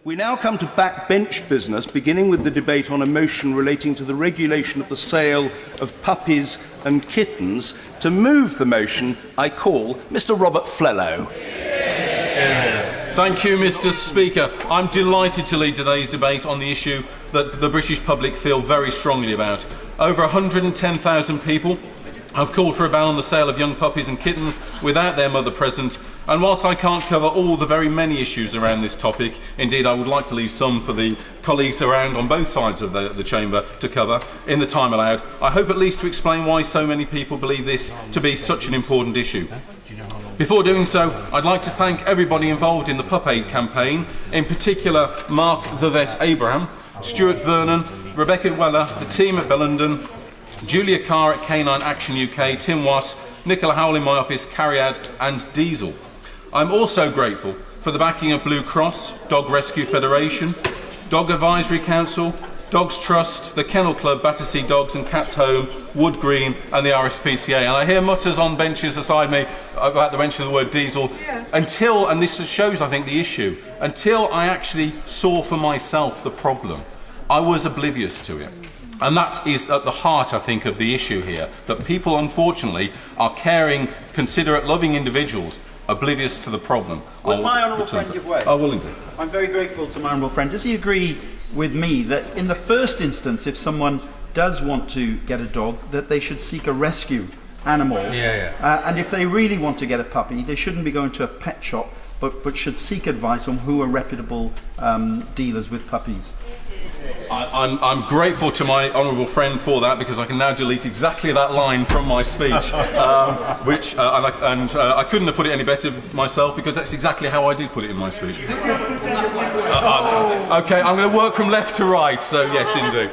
We now come to backbench business, beginning with the debate on a motion relating to the regulation of the sale of puppies and kittens. To move the motion, I call Mr. Robert Flello. Thank you, Mr. Speaker. I'm delighted to lead today's debate on the issue that the British public feel very strongly about. Over 110,000 people have called for a ban on the sale of young puppies and kittens without their mother present, and whilst I can't cover all the very many issues around this topic, indeed I would like to leave some for the colleagues around on both sides of the chamber to cover in the time allowed, I hope at least to explain why so many people believe this to be such an important issue. Before doing so, I'd like to thank everybody involved in the Pup Aid campaign, in particular Mark the Vet Abraham, Stuart Vernon, Rebecca Weller, the team at Bellenden, Julia Carr at Canine Action UK, Tim Wass, Nicola Howell in my office, Cariad and Diesel. I'm also grateful for the backing of Blue Cross, Dog Rescue Federation, Dog Advisory Council, Dogs Trust, the Kennel Club, Battersea Dogs and Cats Home, Wood Green and the RSPCA. And I hear mutters on benches beside me about the mention of the word diesel. Until, and this shows I think the issue, until I actually saw for myself the problem, I was oblivious to it. And that is at the heart, I think, of the issue here, that people, unfortunately, are caring, considerate, loving individuals, oblivious to the problem. Will my honourable friend give way? I will indeed. I'm very grateful to my honourable friend. Does he agree with me that in the first instance, if someone does want to get a dog, that they should seek a rescue animal? And if they really want to get a puppy, they shouldn't be going to a pet shop, but should seek advice on who are reputable dealers with puppies. I'm grateful to my honourable friend for that, because I can now delete exactly that line from my speech, which I couldn't have put it any better myself, because that's exactly how I did put it in my speech. Okay, I'm going to work from left to right, so yes, indeed.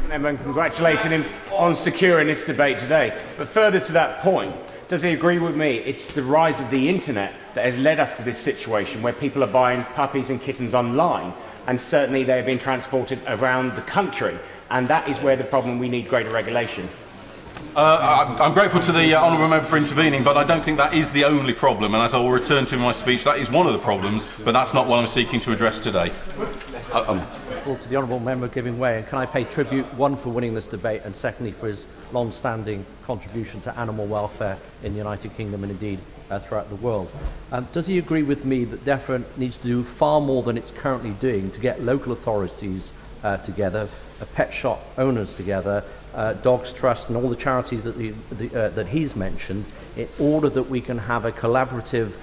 And congratulating him on securing this debate today. But further to that point, does he agree with me? It's the rise of the internet that has led us to this situation where people are buying puppies and kittens online, and certainly they have been transported around the country, and that is where the problem, we need greater regulation. I'm grateful to the honourable member for intervening, but I don't think that is the only problem, and as I will return to in my speech, that is one of the problems, but that's not what I'm seeking to address today. To the honourable member giving way, and can I pay tribute, one, for winning this debate, and secondly for his long-standing contribution to animal welfare in the United Kingdom and indeed throughout the world. Does he agree with me that DEFRA needs to do far more than it's currently doing to get local authorities together, pet shop owners together, Dogs Trust and all the charities that he's mentioned, in order that we can have a collaborative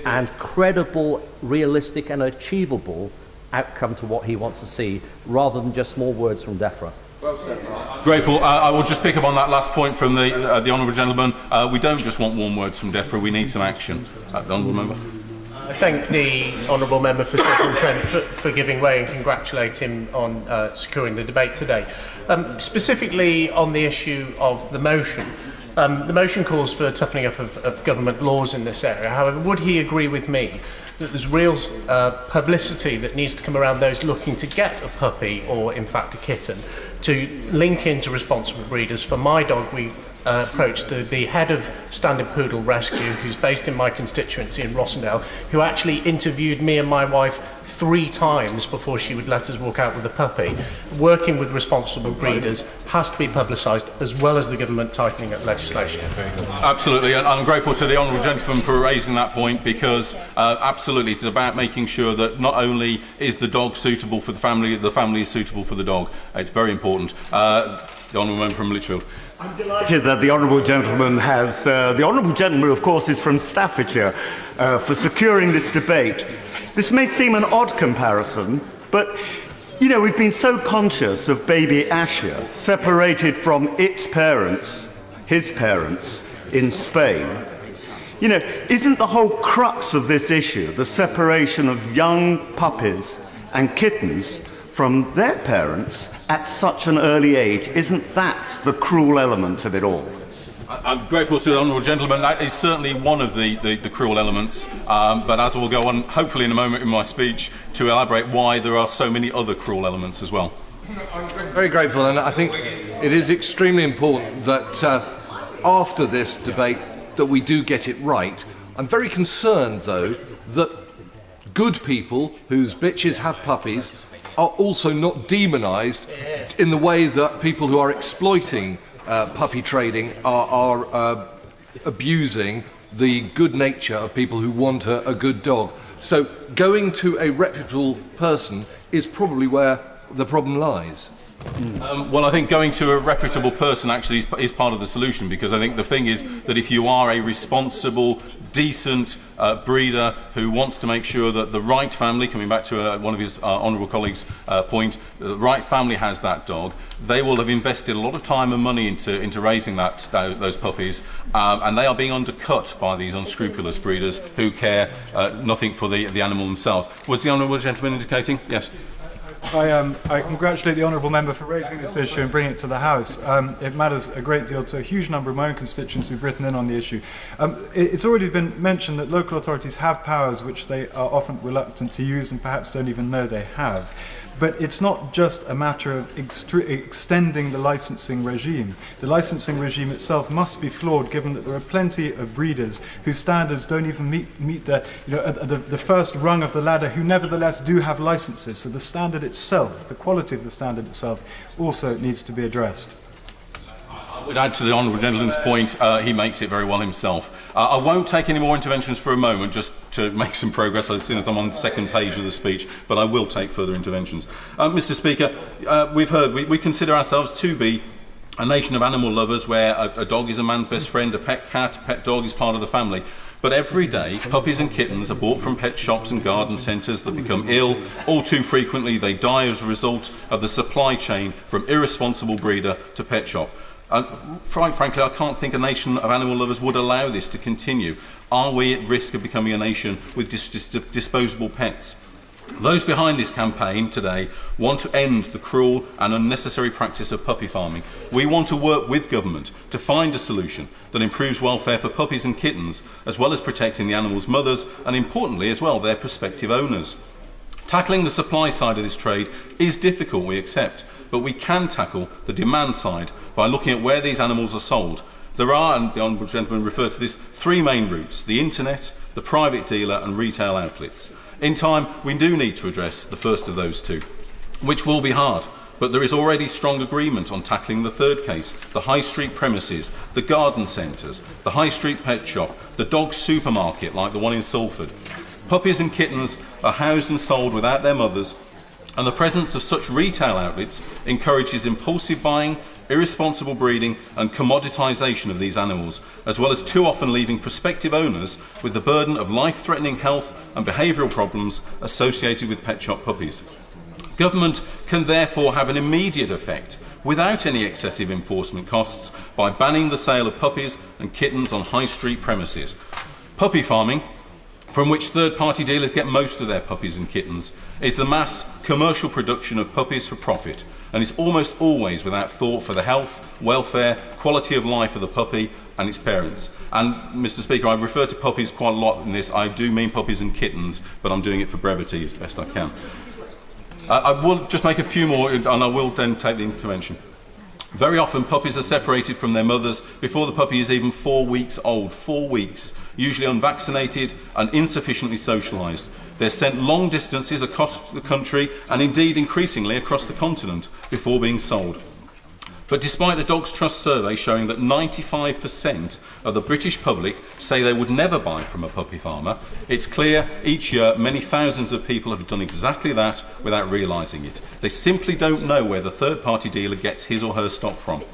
and credible, realistic and achievable outcome to what he wants to see, rather than just small words from DEFRA? Well said, grateful. I will just pick up on that last point from the honourable gentleman. We don't just want warm words from DEFRA, we need some action. The honourable member. I thank the honourable member for Secretary Trent for giving way and congratulate him on securing the debate today. Specifically on the issue of the motion. The motion calls for toughening up of government laws in this area. However, would he agree with me that there's real publicity that needs to come around those looking to get a puppy or, in fact, a kitten, to link into responsible breeders? For my dog, we approached the head of Standard Poodle Rescue, who's based in my constituency in Rossendale, who actually interviewed me and my wife 3 times before she would let us walk out with a puppy. Working with responsible breeders has to be publicised, as well as the government tightening up legislation. Absolutely, and I'm grateful to the honourable gentleman for raising that point, because absolutely it's about making sure that not only is the dog suitable for the family is suitable for the dog. It's very important. The honourable member from Lichfield. I'm delighted that the honourable gentleman has, the honourable gentleman of course is from Staffordshire, for securing this debate. This may seem an odd comparison, but you know, we've been so conscious of baby Asher separated from its parents, his parents, in Spain. You know, isn't the whole crux of this issue the separation of young puppies and kittens from their parents at such an early age? Isn't that the cruel element of it all? I'm grateful to the honourable gentleman. That is certainly one of the cruel elements, but as I will go on, hopefully in a moment in my speech, to elaborate why there are so many other cruel elements as well. I'm very grateful, and I think it is extremely important that after this debate that we do get it right. I'm very concerned, though, that good people whose bitches have puppies are also not demonised in the way that people who are exploiting puppy trading are abusing the good nature of people who want a good dog. So going to a reputable person is probably where the problem lies. Well, I think going to a reputable person actually is part of the solution, because I think the thing is that if you are a responsible, decent breeder who wants to make sure that the right family, coming back to one of his honourable colleagues' point, the right family has that dog, they will have invested a lot of time and money into raising those puppies, and they are being undercut by these unscrupulous breeders who care nothing for the animal themselves. Was the honourable gentleman indicating? Yes. I congratulate the honourable member for raising this issue and bringing it to the House. It matters a great deal to a huge number of my own constituents who've written in on the issue. It's already been mentioned that local authorities have powers which they are often reluctant to use and perhaps don't even know they have. But it's not just a matter of extending the licensing regime. The licensing regime itself must be flawed, given that there are plenty of breeders whose standards don't even meet the first rung of the ladder, who nevertheless do have licenses. So the standard itself, the quality of the standard itself, also needs to be addressed. I would add to the honourable gentleman's point, he makes it very well himself. I won't take any more interventions for a moment, just to make some progress as soon as I'm on the second page of the speech, but I will take further interventions. Mr. Speaker, we've heard, we consider ourselves to be a nation of animal lovers, where a dog is a man's best friend, a pet cat, a pet dog is part of the family. But every day, puppies and kittens are bought from pet shops and garden centres that become ill. All too frequently, they die as a result of the supply chain from irresponsible breeder to pet shop. Quite frankly, I can't think a nation of animal lovers would allow this to continue. Are we at risk of becoming a nation with disposable pets? Those behind this campaign today want to end the cruel and unnecessary practice of puppy farming. We want to work with government to find a solution that improves welfare for puppies and kittens, as well as protecting the animals' mothers and, importantly as well, their prospective owners. Tackling the supply side of this trade is difficult, we accept, but we can tackle the demand side by looking at where these animals are sold. There are, and the honourable gentleman referred to this, three main routes: the internet, the private dealer and retail outlets. In time, we do need to address the first of those two, which will be hard, but there is already strong agreement on tackling the third case: the high street premises, the garden centres, the high street pet shop, the dog supermarket like the one in Salford. Puppies and kittens are housed and sold without their mothers, and the presence of such retail outlets encourages impulsive buying, irresponsible breeding and commoditisation of these animals, as well as too often leaving prospective owners with the burden of life-threatening health and behavioural problems associated with pet shop puppies. Government can therefore have an immediate effect, without any excessive enforcement costs, by banning the sale of puppies and kittens on high street premises. Puppy farming, from which third-party dealers get most of their puppies and kittens, is the mass commercial production of puppies for profit, and is almost always without thought for the health, welfare, quality of life of the puppy and its parents. And, Mr. Speaker, I refer to puppies quite a lot in this. I do mean puppies and kittens, but I'm doing it for brevity as best I can. I will just make a few more, and I will then take the intervention. Very often, puppies are separated from their mothers before the puppy is even 4 weeks old. 4 weeks, usually unvaccinated and insufficiently socialised. They're sent long distances across the country and indeed increasingly across the continent before being sold. But despite a Dogs Trust survey showing that 95% of the British public say they would never buy from a puppy farmer, it's clear each year many thousands of people have done exactly that without realising it. They simply don't know where the third-party dealer gets his or her stock from.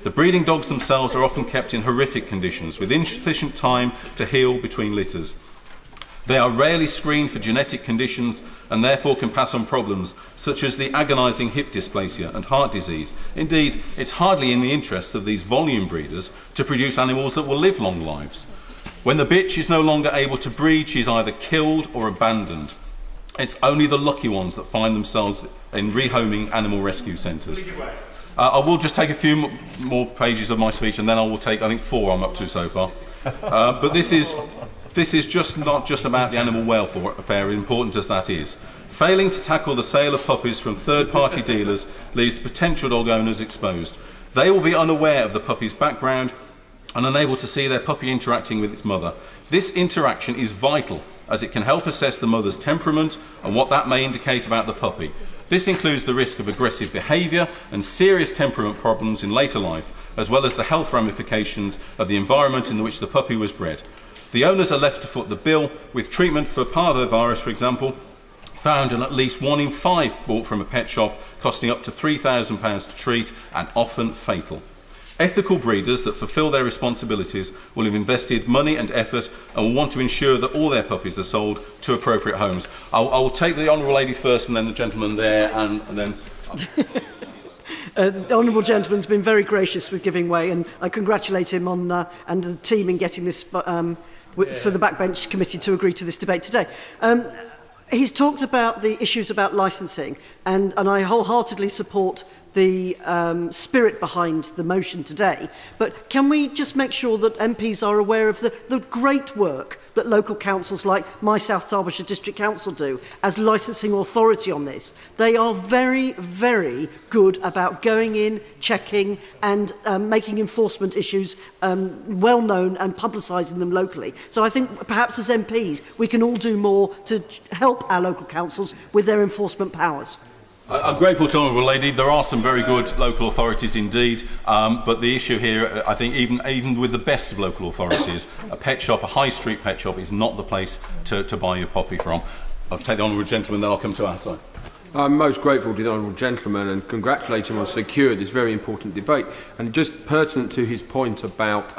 The breeding dogs themselves are often kept in horrific conditions, with insufficient time to heal between litters. They are rarely screened for genetic conditions and therefore can pass on problems such as the agonising hip dysplasia and heart disease. Indeed, it's hardly in the interests of these volume breeders to produce animals that will live long lives. When the bitch is no longer able to breed, she is either killed or abandoned. It's only the lucky ones that find themselves in rehoming animal rescue centres. I will just take a few more pages of my speech, and then I will take, I think, 4 I'm up to so far. But this is just not just about the animal welfare, important as that is. Failing to tackle the sale of puppies from third-party dealers leaves potential dog owners exposed. They will be unaware of the puppy's background and unable to see their puppy interacting with its mother. This interaction is vital as it can help assess the mother's temperament and what that may indicate about the puppy. This includes the risk of aggressive behaviour and serious temperament problems in later life, as well as the health ramifications of the environment in which the puppy was bred. The owners are left to foot the bill, with treatment for parvovirus, for example, found in at least 1 in 5 bought from a pet shop, costing up to £3,000 to treat and often fatal. Ethical breeders that fulfil their responsibilities will have invested money and effort and will want to ensure that all their puppies are sold to appropriate homes. I will take the honourable lady first and then the gentleman there and then... The honourable gentleman's been very gracious with giving way, and I congratulate him on and the team in getting this for the Backbench Committee to agree to this debate today. He's talked about the issues about licensing, and I wholeheartedly support the spirit behind the motion today. But can we just make sure that MPs are aware of the great work that local councils like my South Derbyshire District Council do as licensing authority on this? They are very, very good about going in, checking and making enforcement issues well known and publicising them locally. So I think perhaps as MPs we can all do more to help our local councils with their enforcement powers. I'm grateful to the Honourable Lady. There are some very good local authorities indeed, but the issue here, I think even with the best of local authorities, a pet shop, a high street pet shop, is not the place to buy your puppy from. I'll take the Honourable Gentleman, then I'll come to our side. I'm most grateful to the Honourable Gentleman and congratulate him on securing this very important debate. And just pertinent to his point about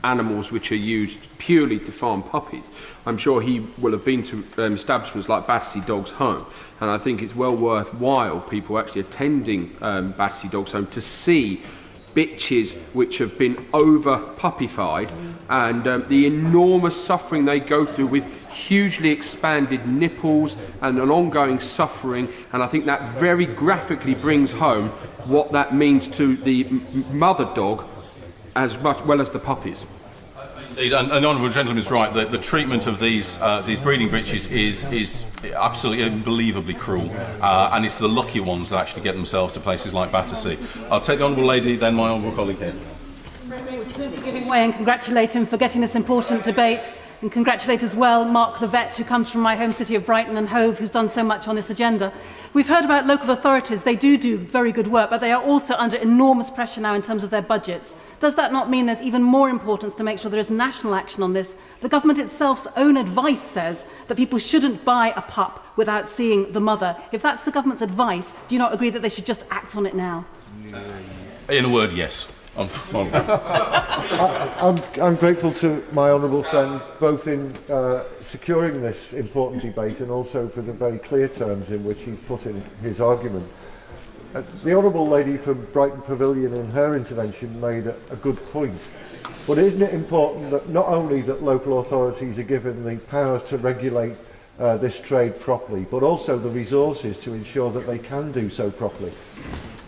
animals which are used purely to farm puppies, I'm sure he will have been to establishments like Battersea Dogs Home, and I think it's well worthwhile people actually attending Battersea Dogs Home to see bitches which have been over puppified and the enormous suffering they go through with hugely expanded nipples and an ongoing suffering, and I think that very graphically brings home what that means to the mother dog as well as the puppies. Indeed, and the Honourable Gentleman is right. The treatment of these breeding bitches is absolutely unbelievably cruel, and it's the lucky ones that actually get themselves to places like Battersea. I'll take the Honourable Lady, then my Honourable colleague here. Giving way and congratulate him for getting this important debate, and congratulate as well Mark the vet, who comes from my home city of Brighton, and Hove, who's done so much on this agenda. We've heard about local authorities. They do very good work, but they are also under enormous pressure now in terms of their budgets. Does that not mean there's even more importance to make sure there is national action on this? The government itself's own advice says that people shouldn't buy a pup without seeing the mother. If that's the government's advice, do you not agree that they should just act on it now? In a word, yes. I'm grateful to my honourable friend both in securing this important debate and also for the very clear terms in which he put in his argument. The honourable lady from Brighton Pavilion in her intervention made a good point. But isn't it important that not only that local authorities are given the powers to regulate this trade properly, but also the resources to ensure that they can do so properly?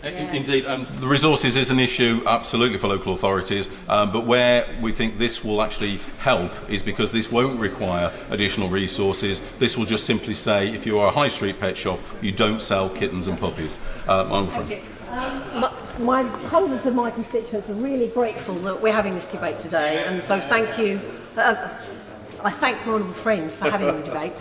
Indeed, the resources is an issue absolutely for local authorities, but where we think this will actually help is because this won't require additional resources. This will just simply say if you are a high street pet shop, you don't sell kittens and puppies. Hundreds of my constituents are really grateful that we're having this debate today, and so thank you. I thank my honourable friend for having the debate.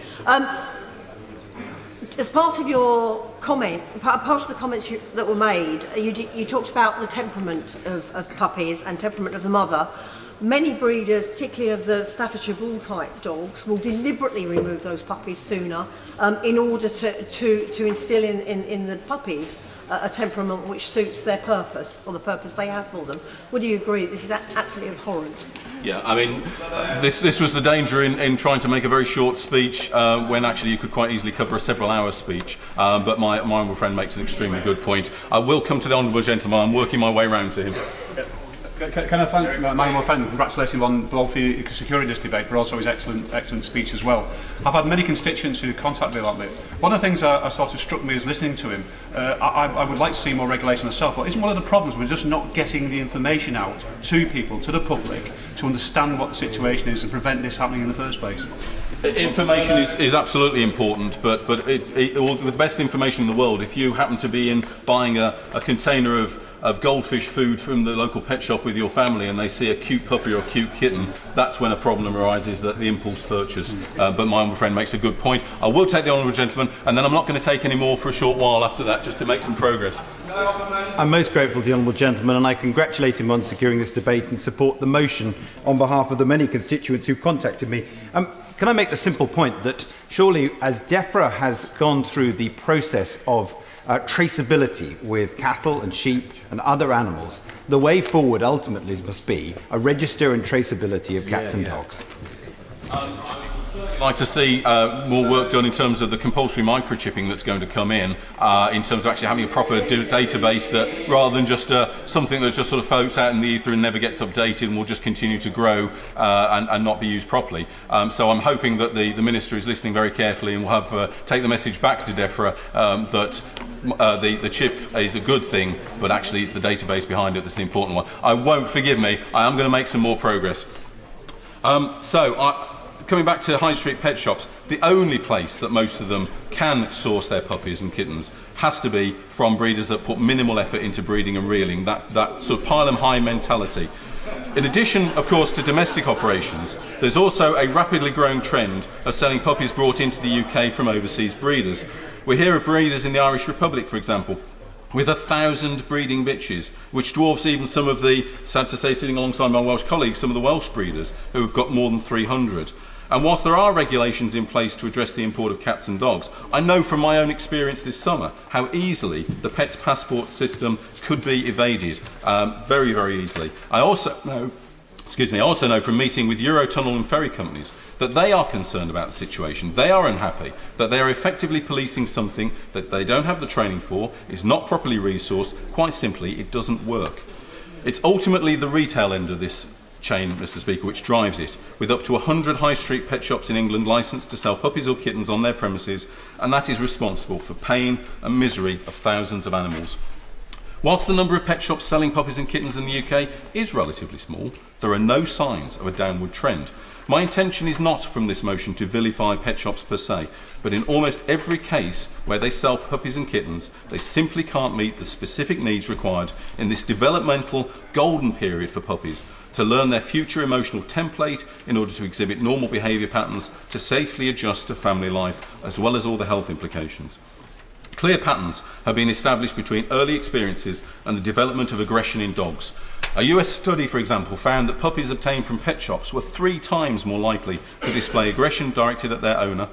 As part of your comment, part of the comments that were made, you talked about the temperament of puppies and temperament of the mother. Many breeders, particularly of the Staffordshire Bull type dogs, will deliberately remove those puppies sooner in order to instill in the puppies a temperament which suits their purpose, or the purpose they have for them. Would you agree this is absolutely abhorrent? Yeah, I mean, this was the danger in trying to make a very short speech when actually you could quite easily cover a several-hour speech. But my honourable friend makes an extremely good point. I will come to the honourable gentleman. I'm working my way round to him. Can I thank my honourable friend and congratulate him on both securing this debate, but also his excellent speech as well. I've had many constituents who contact me about it. One of the things that sort of struck me as listening to him, I would like to see more regulation myself, but isn't one of the problems we're just not getting the information out to people, to the public, to understand what the situation is and prevent this happening in the first place? Information is absolutely important, but with the best information in the world, if you happen to be buying a container of goldfish food from the local pet shop with your family and they see a cute puppy or a cute kitten, that's when a problem arises, that the impulse purchase. But my honourable friend makes a good point. I will take the honourable gentleman, and then I'm not going to take any more for a short while after that, just to make some progress. I'm most grateful to the honourable gentleman, and I congratulate him on securing this debate and support the motion on behalf of the many constituents who contacted me. Can I make the simple point that surely, as DEFRA has gone through the process of traceability with cattle and sheep and other animals, the way forward ultimately must be a register and traceability of cats and dogs. I'd like to see more work done in terms of the compulsory microchipping that's going to come in terms of actually having a proper database, that rather than just something that just sort of floats out in the ether and never gets updated and will just continue to grow and not be used properly. So I'm hoping that the Minister is listening very carefully and will have take the message back to DEFRA that the chip is a good thing, but actually it's the database behind it that's the important one. Forgive me, I am going to make some more progress. Coming back to high street pet shops, the only place that most of them can source their puppies and kittens has to be from breeders that put minimal effort into breeding and rearing, that sort of pile them high mentality. In addition, of course, to domestic operations, there's also a rapidly growing trend of selling puppies brought into the UK from overseas breeders. We hear of breeders in the Irish Republic, for example, with 1,000 breeding bitches, which dwarfs even some of the, sad to say, sitting alongside my Welsh colleagues, some of the Welsh breeders who have got more than 300. And whilst there are regulations in place to address the import of cats and dogs, I know from my own experience this summer how easily the Pets Passport system could be evaded, very, very easily. I also know from meeting with Eurotunnel and ferry companies that they are concerned about the situation. They are unhappy that they are effectively policing something that they don't have the training for, is not properly resourced, quite simply it doesn't work. It's ultimately the retail end of this chain, Mr. Speaker, which drives it, with up to 100 high street pet shops in England licensed to sell puppies or kittens on their premises, and that is responsible for pain and misery of thousands of animals. Whilst the number of pet shops selling puppies and kittens in the UK is relatively small, there are no signs of a downward trend. My intention is not from this motion to vilify pet shops per se, but in almost every case where they sell puppies and kittens, they simply can't meet the specific needs required in this developmental golden period for puppies to learn their future emotional template in order to exhibit normal behaviour patterns to safely adjust to family life, as well as all the health implications. Clear patterns have been established between early experiences and the development of aggression in dogs. A US study, for example, found that puppies obtained from pet shops were 3 times more likely to display aggression directed at their owner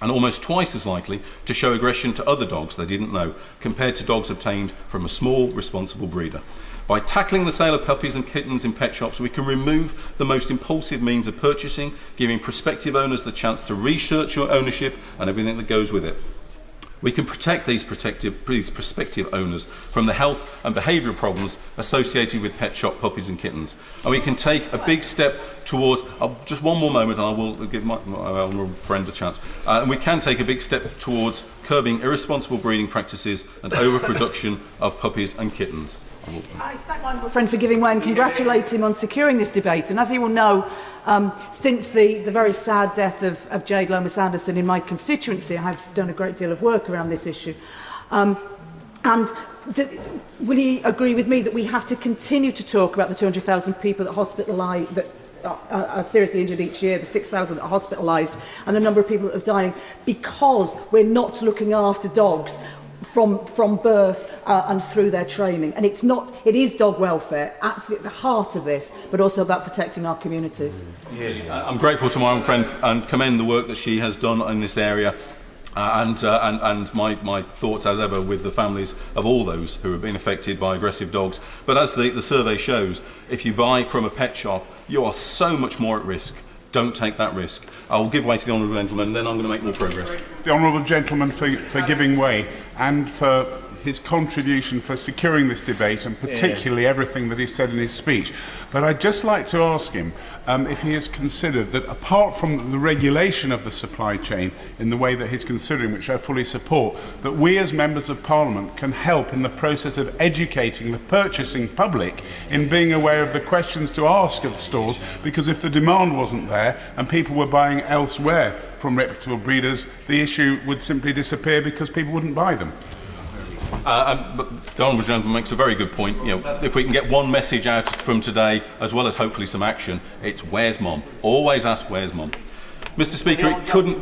and almost twice as likely to show aggression to other dogs they didn't know, compared to dogs obtained from a small, responsible breeder. By tackling the sale of puppies and kittens in pet shops, we can remove the most impulsive means of purchasing, giving prospective owners the chance to research your ownership and everything that goes with it. We can protect these prospective owners from the health and behavioural problems associated with pet shop puppies and kittens. And we can take a big step towards, just one more moment and I will give my honourable friend a chance, and we can take a big step towards curbing irresponsible breeding practices and overproduction of puppies and kittens. I thank my friend for giving way and congratulate him on securing this debate. And as you will know, since the very sad death of Jade Lomas Anderson in my constituency, I have done a great deal of work around this issue. Will he agree with me that we have to continue to talk about the 200,000 people that are seriously injured each year, the 6,000 that are hospitalised, and the number of people that are dying because we're not looking after dogs from birth and through their training? And it is dog welfare, absolutely at the heart of this, but also about protecting our communities. I'm grateful to my own friend and commend the work that she has done in this area. And my thoughts, as ever, with the families of all those who have been affected by aggressive dogs. But as the survey shows, if you buy from a pet shop, you are so much more at risk. Don't take that risk. I will give way to the honourable gentleman, and then I'm going to make more progress. The honourable gentleman for giving way and for his contribution for securing this debate, and particularly everything that he said in his speech. But I'd just like to ask him if he has considered that, apart from the regulation of the supply chain in the way that he's considering, which I fully support, that we as members of Parliament can help in the process of educating the purchasing public in being aware of the questions to ask at stores, because if the demand wasn't there and people were buying elsewhere from reputable breeders, the issue would simply disappear because people wouldn't buy them. But the Honourable Gentleman makes a very good point. You know, if we can get one message out from today, as well as hopefully some action, it's where's Mum? Always ask where's Mum. Mr. Speaker, it couldn't...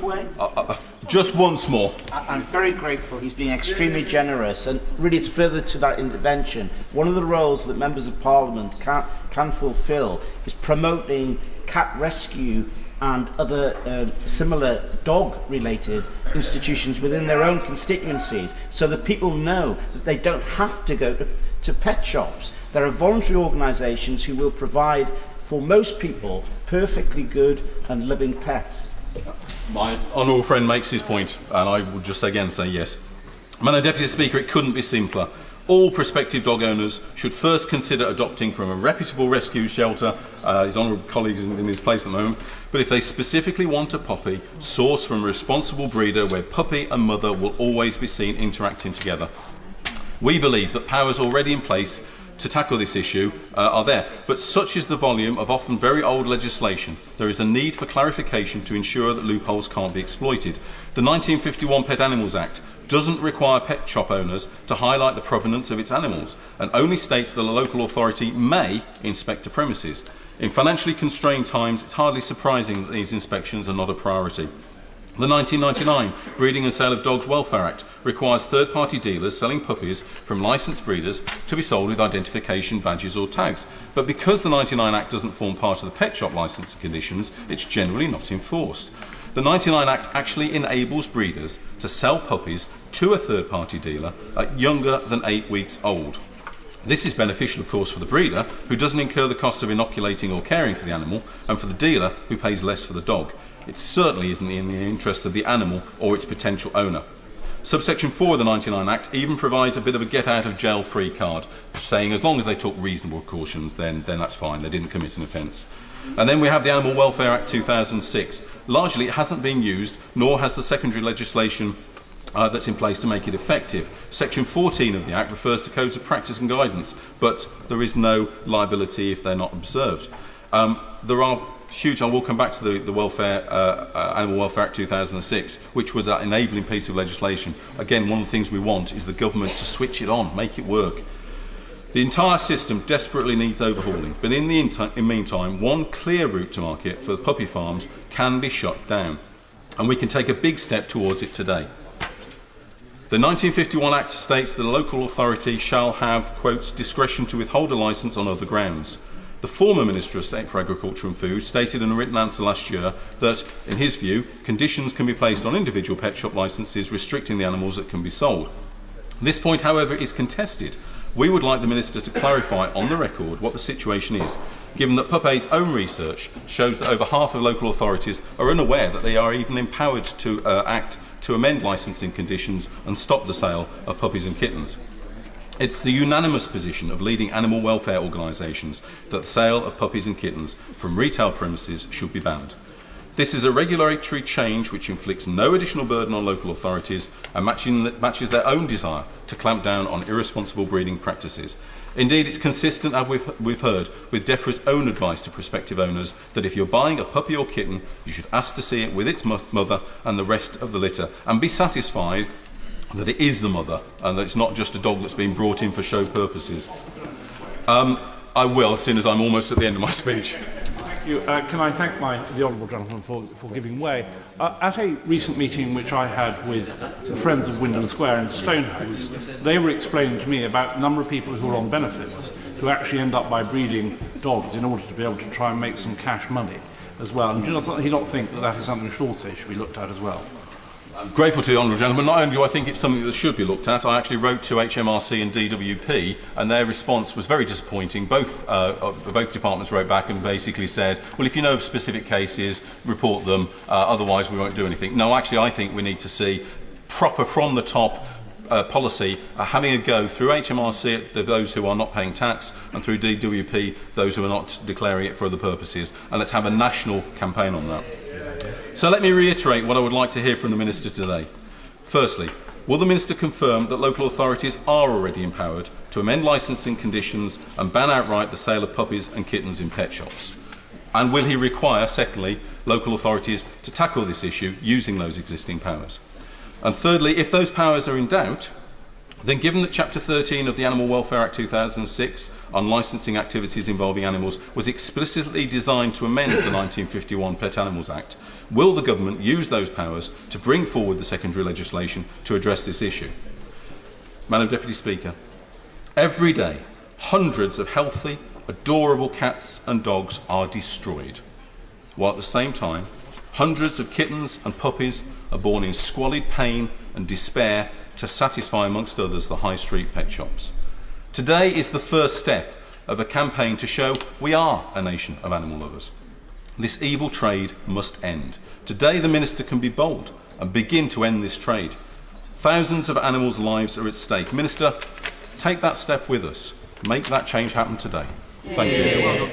just once more. I'm very grateful. He's being extremely generous, and really it's further to that intervention. One of the roles that members of Parliament can fulfil is promoting cat rescue and other similar dog-related institutions within their own constituencies, so that people know that they don't have to go to pet shops. There are voluntary organisations who will provide, for most people, perfectly good and living pets. My honourable friend makes his point, and I would just again say yes. Madam Deputy Speaker, it couldn't be simpler. All prospective dog owners should first consider adopting from a reputable rescue shelter. His honourable colleague isn't in his place at the moment. But if they specifically want a puppy, source from a responsible breeder where puppy and mother will always be seen interacting together. We believe that powers already in place to tackle this issue are there, but such is the volume of often very old legislation, there is a need for clarification to ensure that loopholes can't be exploited. The 1951 Pet Animals Act doesn't require pet shop owners to highlight the provenance of its animals, and only states that a local authority may inspect a premises. In financially constrained times, it's hardly surprising that these inspections are not a priority. The 1999 Breeding and Sale of Dogs Welfare Act requires third-party dealers selling puppies from licensed breeders to be sold with identification badges or tags. But because the 99 Act doesn't form part of the pet shop licensing conditions, it's generally not enforced. The 99 Act actually enables breeders to sell puppies to a third-party dealer at younger than 8 weeks old. This is beneficial, of course, for the breeder, who doesn't incur the costs of inoculating or caring for the animal, and for the dealer, who pays less for the dog. It certainly isn't in the interest of the animal or its potential owner. Subsection 4 of the 99 Act even provides a bit of a get-out-of-jail-free card, saying as long as they took reasonable precautions, then that's fine, they didn't commit an offence. And then we have the Animal Welfare Act 2006. Largely it hasn't been used, nor has the secondary legislation that's in place to make it effective. Section 14 of the Act refers to codes of practice and guidance, but there is no liability if they're not observed. There are huge, I will come back to the Animal Welfare Act 2006, which was that enabling piece of legislation. Again, one of the things we want is the government to switch it on, make it work. The entire system desperately needs overhauling, but in the meantime, one clear route to market for the puppy farms can be shut down, and we can take a big step towards it today. The 1951 Act states that a local authority shall have, quotes, discretion to withhold a licence on other grounds. The former Minister of State for Agriculture and Food stated in a written answer last year that, in his view, conditions can be placed on individual pet shop licences restricting the animals that can be sold. This point, however, is contested. We would like the Minister to clarify on the record what the situation is, given that PupAid's own research shows that over half of local authorities are unaware that they are even empowered to act to amend licensing conditions and stop the sale of puppies and kittens. It's the unanimous position of leading animal welfare organisations that the sale of puppies and kittens from retail premises should be banned. This is a regulatory change which inflicts no additional burden on local authorities and matches their own desire to clamp down on irresponsible breeding practices. Indeed, it's consistent, as we've heard, with DEFRA's own advice to prospective owners that if you're buying a puppy or kitten, you should ask to see it with its mother and the rest of the litter, and be satisfied that it is the mother and that it's not just a dog that's been brought in for show purposes. I will, as soon as I'm almost at the end of my speech. Thank you. Can I thank the Honourable Gentleman for giving way? At a recent meeting which I had with the Friends of Wyndham Square in Stonehouse, they were explaining to me about a number of people who are on benefits who actually end up by breeding dogs in order to be able to try and make some cash money as well. And do you not think that that is something which also should be looked at as well? I'm grateful to the Honourable Gentleman. Not only do I think it's something that should be looked at, I actually wrote to HMRC and DWP, and their response was very disappointing. Both departments wrote back and basically said, well, if you know of specific cases, report them, otherwise we won't do anything. No, actually I think we need to see proper from the top policy are having a go through HMRC at those who are not paying tax and through DWP those who are not declaring it for other purposes, and let's have a national campaign on that. So let me reiterate what I would like to hear from the Minister today. Firstly, will the Minister confirm that local authorities are already empowered to amend licensing conditions and ban outright the sale of puppies and kittens in pet shops? And will he require, secondly, local authorities to tackle this issue using those existing powers? And thirdly, if those powers are in doubt, then given that Chapter 13 of the Animal Welfare Act 2006 on licensing activities involving animals was explicitly designed to amend the 1951 Pet Animals Act, will the government use those powers to bring forward the secondary legislation to address this issue? Madam Deputy Speaker, every day hundreds of healthy, adorable cats and dogs are destroyed, while at the same time hundreds of kittens and puppies are born in squalid pain and despair to satisfy, amongst others, the high street pet shops. Today is the first step of a campaign to show we are a nation of animal lovers. This evil trade must end. Today the Minister can be bold and begin to end this trade. Thousands of animals' lives are at stake. Minister, take that step with us. Make that change happen today. Thank you.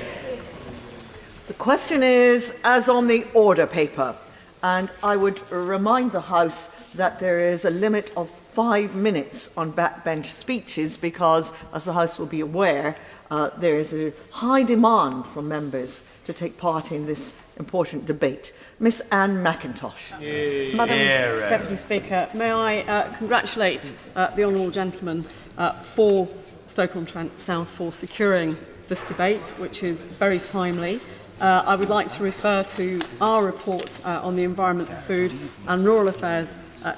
The question is, as on the order paper, and I would remind the House that there is a limit of 5 minutes on backbench speeches because, as the House will be aware, there is a high demand from members to take part in this important debate. Miss Anne McIntosh. Madam Deputy Speaker, may I congratulate the honourable gentleman for Stoke-on-Trent South for securing this debate, which is very timely. I would like to refer to our report on the Environment, Food and Rural Affairs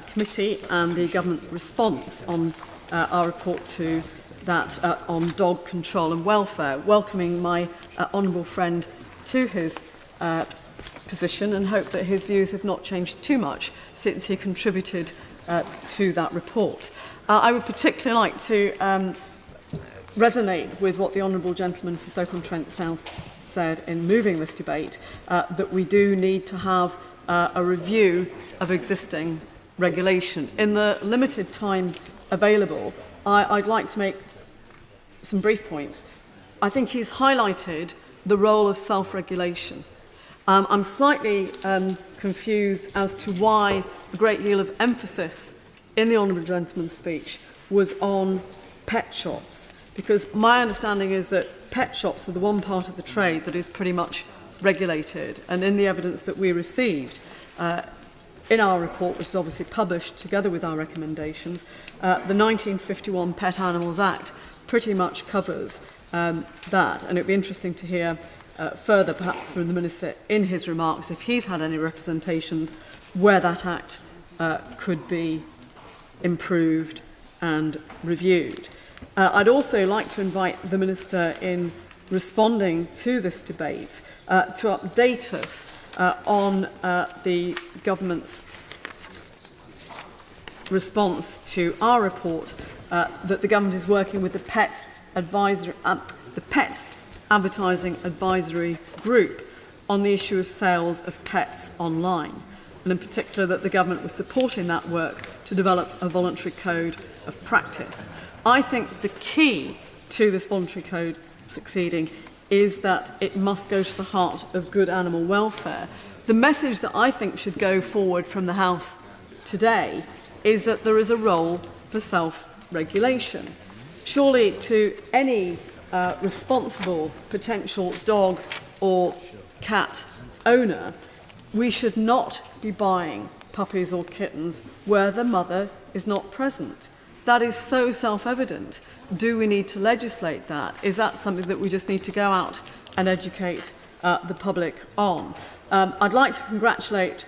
Committee and the government response on our report to that on dog control and welfare, welcoming my honourable friend to his position and hope that his views have not changed too much since he contributed to that report. I would particularly like to resonate with what the honourable gentleman for Stoke-on-Trent South said in moving this debate, that we do need to have a review of existing regulation. In the limited time available, I'd like to make some brief points. I think he's highlighted the role of self-regulation. I'm slightly confused as to why a great deal of emphasis in the honourable gentleman's speech was on pet shops, because my understanding is that pet shops are the one part of the trade that is pretty much regulated, and in the evidence that we received in our report, which is obviously published together with our recommendations, the 1951 Pet Animals Act pretty much covers that, and it would be interesting to hear further perhaps from the Minister in his remarks if he's had any representations where that Act could be improved and reviewed. I'd also like to invite the Minister in responding to this debate to update us on the government's response to our report that the government is working with the Pet Advertising Advisory Group on the issue of sales of pets online, and in particular that the government was supporting that work to develop a voluntary code of practice. I think the key to this voluntary code succeeding is that it must go to the heart of good animal welfare. The message that I think should go forward from the House today is that there is a role for self-regulation. Surely to any responsible potential dog or cat owner, we should not be buying puppies or kittens where the mother is not present. That is so self-evident. Do we need to legislate that? Is that something that we just need to go out and educate the public on? I'd like to congratulate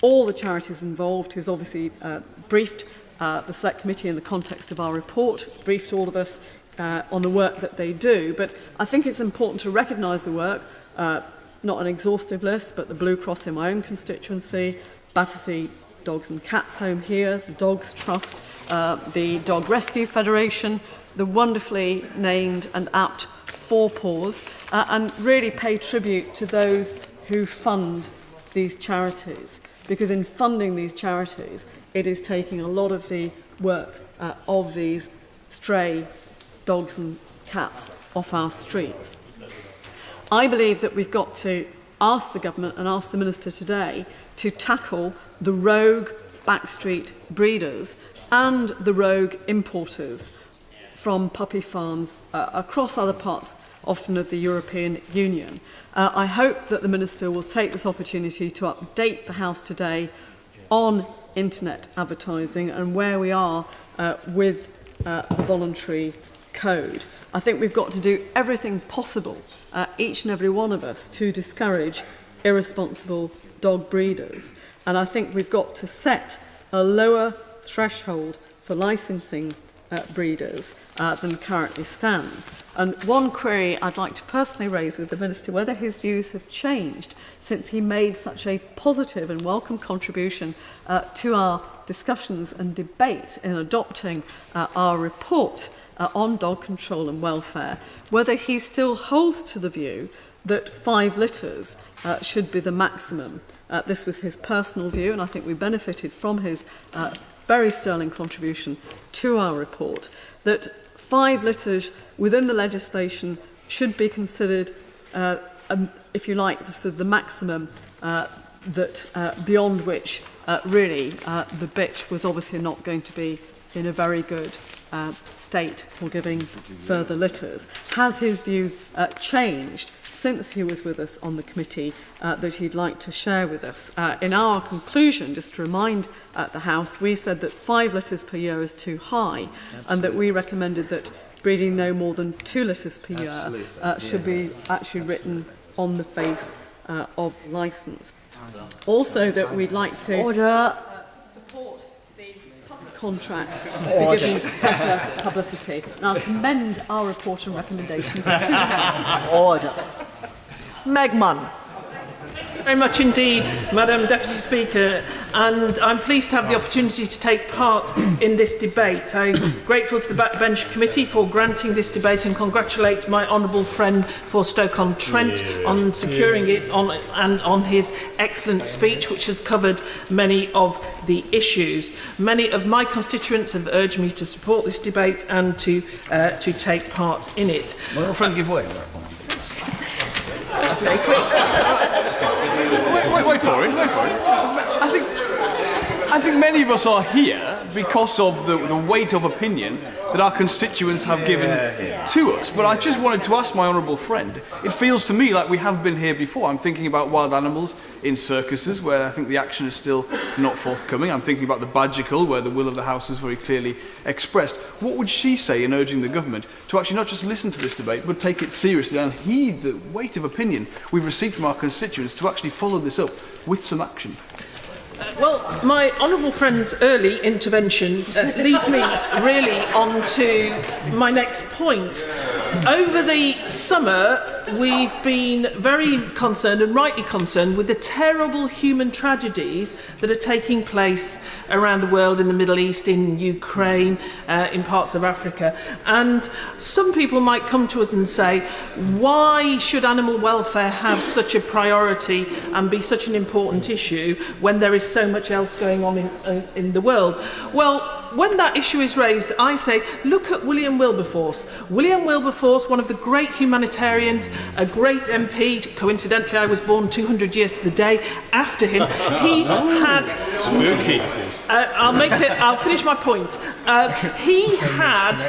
all the charities involved who's obviously briefed the Select Committee in the context of our report, briefed all of us on the work that they do. But I think it's important to recognise the work, not an exhaustive list, but the Blue Cross in my own constituency, Battersea Dogs and Cats Home here, the Dogs Trust, the Dog Rescue Federation, the wonderfully named and apt Four Paws, and really pay tribute to those who fund these charities, because in funding these charities, it is taking a lot of the work of these stray dogs and cats off our streets. I believe that we've got to ask the government and ask the Minister today to tackle the rogue backstreet breeders and the rogue importers from puppy farms across other parts, often of the European Union. I hope that the Minister will take this opportunity to update the House today on internet advertising and where we are with the voluntary code. I think we've got to do everything possible, each and every one of us, to discourage irresponsible dog breeders. And I think we've got to set a lower threshold for licensing breeders than currently stands. And one query I'd like to personally raise with the Minister, whether his views have changed since he made such a positive and welcome contribution to our discussions and debate in adopting our report on dog control and welfare, whether he still holds to the view that 5 litters should be the maximum. This was his personal view, and I think we benefited from his very sterling contribution to our report, that 5 litters within the legislation should be considered, if you like, the maximum that beyond which really the bitch was obviously not going to be in a very good state for giving further litters. Has his view changed since he was with us on the committee that he'd like to share with us? In our conclusion, just to remind the House, we said that 5 litters per year is too high. Absolutely. And that we recommended that breeding no more than 2 litters per year should be actually written on the face of licence. Also that we'd like to support the public contracts for giving better publicity. And I'll commend our report and recommendations to the House. Order. Meg Munn. Very much indeed, Madam Deputy Speaker, and I'm pleased to have the opportunity to take part in this debate. I'm grateful to the Backbench Committee for granting this debate and congratulate my honourable friend for Stoke-on-Trent on securing it and on his excellent speech, which has covered many of the issues. Many of my constituents have urged me to support this debate and to take part in it. My old friend, give way. Very quick. Wait for it. I think many of us are here because of the weight of opinion that our constituents have given to us. But I just wanted to ask my honourable friend, it feels to me like we have been here before. I'm thinking about wild animals in circuses where I think the action is still not forthcoming. I'm thinking about the badger where the will of the House was very clearly expressed. What would she say in urging the government to actually not just listen to this debate but take it seriously and heed the weight of opinion we've received from our constituents to actually follow this up with some action? Well, my honourable friend's early intervention leads me really on to my next point. Over the summer, we've been very concerned, and rightly concerned, with the terrible human tragedies that are taking place around the world, in the Middle East, in Ukraine, in parts of Africa. And some people might come to us and say, why should animal welfare have such a priority and be such an important issue when there is so much else going on in the world? Well, when that issue is raised, I say, look at William Wilberforce. William Wilberforce, one of the great humanitarians, a great MP. Coincidentally, I was born 200 years to the day after him. He had... Spooky. I'll finish my point. He had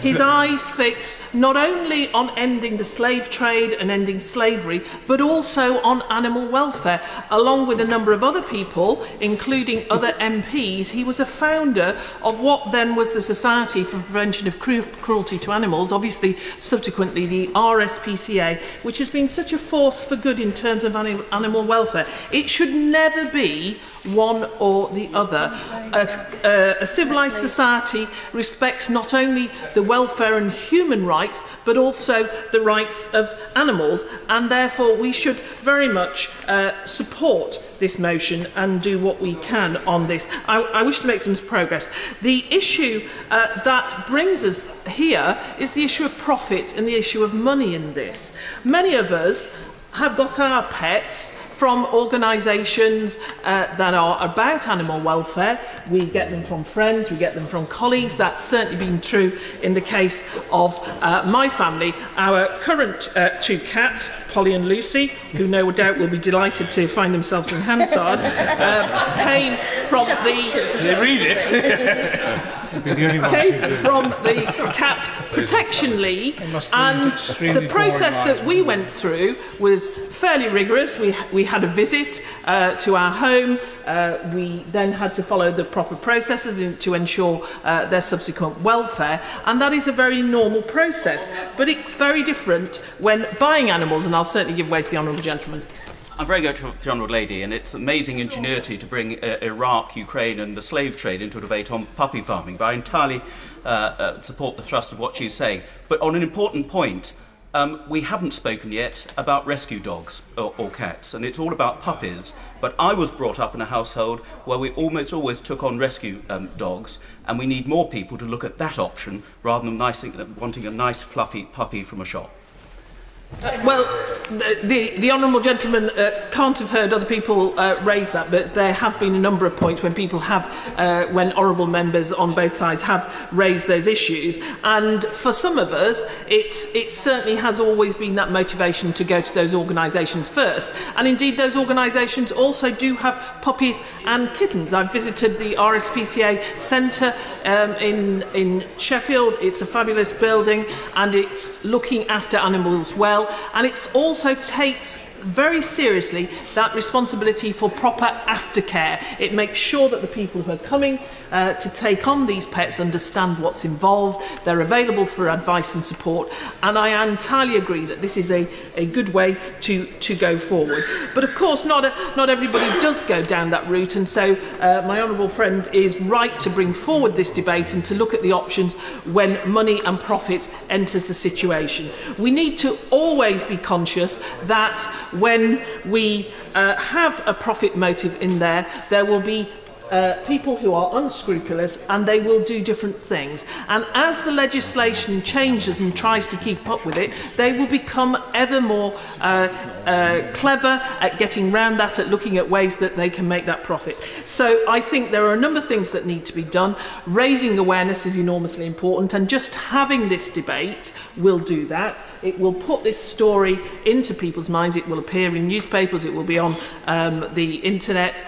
his eyes fixed not only on ending the slave trade and ending slavery, but also on animal welfare. Along with a number of other people, including other MPs, he was a founder of what then was the Society for Prevention of Cruelty to Animals, obviously subsequently the RSPCA, which has been such a force for good in terms of animal welfare. It should never be one or the other. A civilised society respects not only the welfare and human rights, but also the rights of animals, and therefore we should very much support this motion and do what we can on this. I wish to make some progress. The issue that brings us here is the issue of profit and the issue of money in this. Many of us have got our pets from organisations that are about animal welfare. We get them from friends, we get them from colleagues. That's certainly been true in the case of my family. Our current 2 cats, Polly and Lucy, who no doubt will be delighted to find themselves in Hansard, came from the... They read it. came from the Cat Protection League, and the process that we went through was fairly rigorous. We had a visit to our home. We then had to follow the proper processes to ensure their subsequent welfare, and that is a very normal process. But it's very different when buying animals, and I'll certainly give way to the honourable gentleman. I'm very grateful to the Honourable Lady, and it's amazing ingenuity to bring Iraq, Ukraine and the slave trade into a debate on puppy farming, but I entirely support the thrust of what she's saying. But on an important point, we haven't spoken yet about rescue dogs or cats, and it's all about puppies. But I was brought up in a household where we almost always took on rescue dogs, and we need more people to look at that option rather than wanting a nice fluffy puppy from a shop. Well, the honourable gentleman can't have heard other people raise that, but there have been a number of points when people have, when honourable members on both sides have raised those issues, and for some of us, it certainly has always been that motivation to go to those organisations first, and indeed those organisations also do have puppies and kittens. I've visited the RSPCA Centre in Sheffield. It's a fabulous building, and it's looking after animals well. And it also takes very seriously that responsibility for proper aftercare. It makes sure that the people who are coming to take on these pets understand what's involved, they're available for advice and support, and I entirely agree that this is a good way to go forward. But of course not everybody does go down that route, and so my honourable friend is right to bring forward this debate and to look at the options when money and profit enters the situation. We need to always be conscious that when we have a profit motive in there, there will be people who are unscrupulous, and they will do different things. And as the legislation changes and tries to keep up with it, they will become ever more clever at getting round that, at looking at ways that they can make that profit. So I think there are a number of things that need to be done. Raising awareness is enormously important, and just having this debate will do that. It will put this story into people's minds. It will appear in newspapers. It will be on the internet.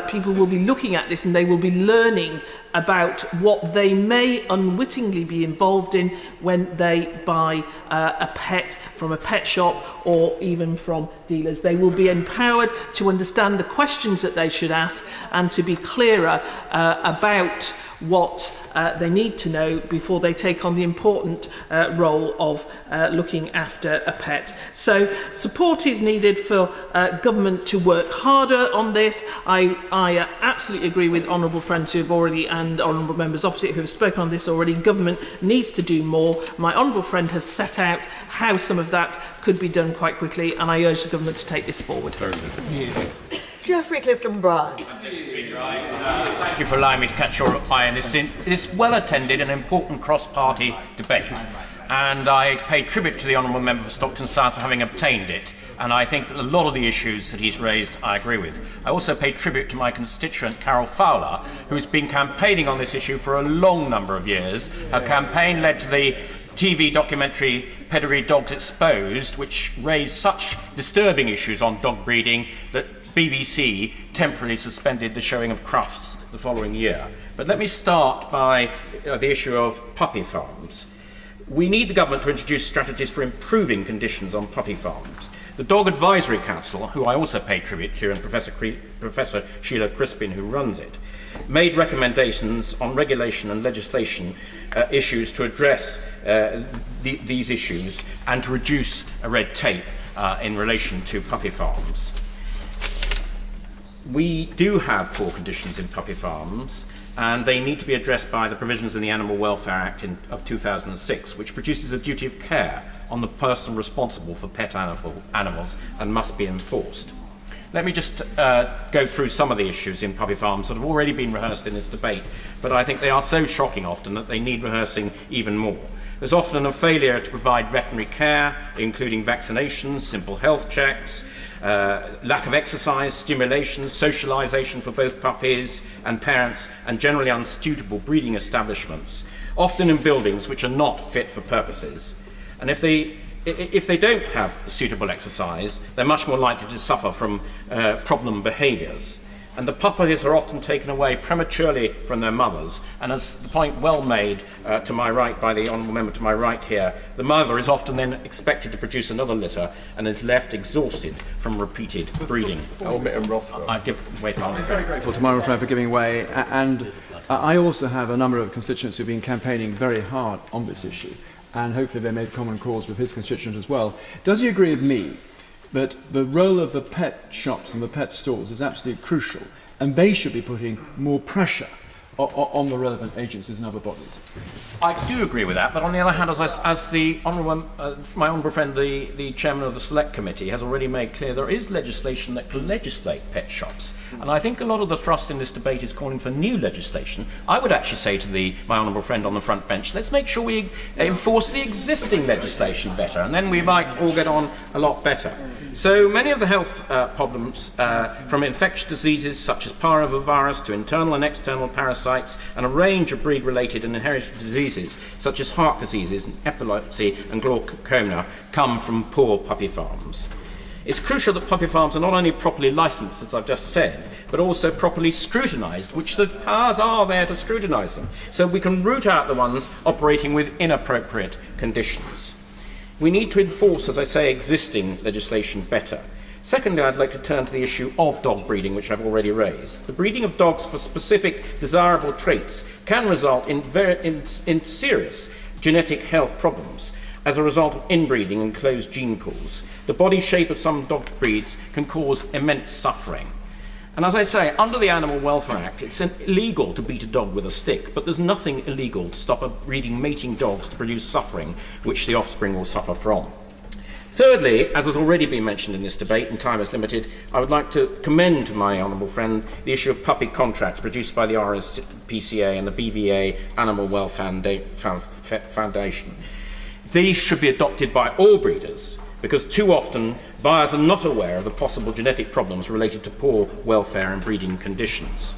People will be looking at this, and they will be learning about what they may unwittingly be involved in when they buy a pet from a pet shop or even from dealers. They will be empowered to understand the questions that they should ask and to be clearer about what they need to know before they take on the important role of looking after a pet. So support is needed for government to work harder on this. I absolutely agree with honourable friends who have already, and honourable members opposite who have spoken on this already. Government needs to do more. My honourable friend has set out how some of that could be done quite quickly, and I urge the government to take this forward. Geoffrey Clifton-Brown. Thank you for allowing me to catch your eye on this well-attended and important cross-party debate. And I pay tribute to the Honourable Member for Stockton South for having obtained it. And I think that a lot of the issues that he's raised I agree with. I also pay tribute to my constituent Carol Fowler, who's been campaigning on this issue for a long number of years. Her campaign led to the TV documentary Pedigree Dogs Exposed, which raised such disturbing issues on dog breeding that BBC temporarily suspended the showing of Crufts the following year. But let me start by the issue of puppy farms. We need the government to introduce strategies for improving conditions on puppy farms. The Dog Advisory Council, who I also pay tribute to, and Professor Sheila Crispin, who runs it, made recommendations on regulation and legislation issues to address these issues and to reduce red tape in relation to puppy farms. We do have poor conditions in puppy farms, and they need to be addressed by the provisions in the Animal Welfare Act of 2006, which produces a duty of care on the person responsible for pet animals and must be enforced. Let me just go through some of the issues in puppy farms that have already been rehearsed in this debate, but I think they are so shocking often that they need rehearsing even more. There's often a failure to provide veterinary care, including vaccinations, simple health checks, lack of exercise, stimulation, socialisation for both puppies and parents, and generally unsuitable breeding establishments, often in buildings which are not fit for purposes. And if they don't have suitable exercise, they're much more likely to suffer from problem behaviours. And the puppies are often taken away prematurely from their mothers, and as the point well made to my right by the honourable member to my right here, the mother is often then expected to produce another litter and is left exhausted from repeated breeding. I give way. I'm very grateful to my friend for giving way, and I also have a number of constituents who've been campaigning very hard on this issue, and hopefully they made common cause with his constituent as well. Does he agree with me that the role of the pet shops and the pet stores is absolutely crucial, and they should be putting more pressure on the relevant agencies and other bodies? I do agree with that, but on the other hand, as the honourable, my honourable friend, the chairman of the Select Committee, has already made clear, there is legislation that can legislate pet shops. And I think a lot of the thrust in this debate is calling for new legislation. I would actually say to my honourable friend on the front bench, let's make sure we enforce the existing legislation better, and then we might all get on a lot better. So many of the health problems, from infectious diseases such as parvovirus to internal and external parasites, and a range of breed-related and inherited diseases such as heart diseases and epilepsy and glaucoma, come from poor puppy farms. It's crucial that puppy farms are not only properly licensed, as I've just said, but also properly scrutinised, which the powers are there to scrutinise them, so we can root out the ones operating with inappropriate conditions. We need to enforce, as I say, existing legislation better. Secondly, I'd like to turn to the issue of dog breeding, which I've already raised. The breeding of dogs for specific desirable traits can result in serious genetic health problems as a result of inbreeding and closed gene pools. The body shape of some dog breeds can cause immense suffering. And as I say, under the Animal Welfare Act, it's illegal to beat a dog with a stick, but there's nothing illegal to stop breeding mating dogs to produce suffering, which the offspring will suffer from. Thirdly, as has already been mentioned in this debate, and time is limited, I would like to commend to my honourable friend the issue of puppy contracts produced by the RSPCA and the BVA Animal Welfare Foundation. These should be adopted by all breeders, because too often buyers are not aware of the possible genetic problems related to poor welfare and breeding conditions.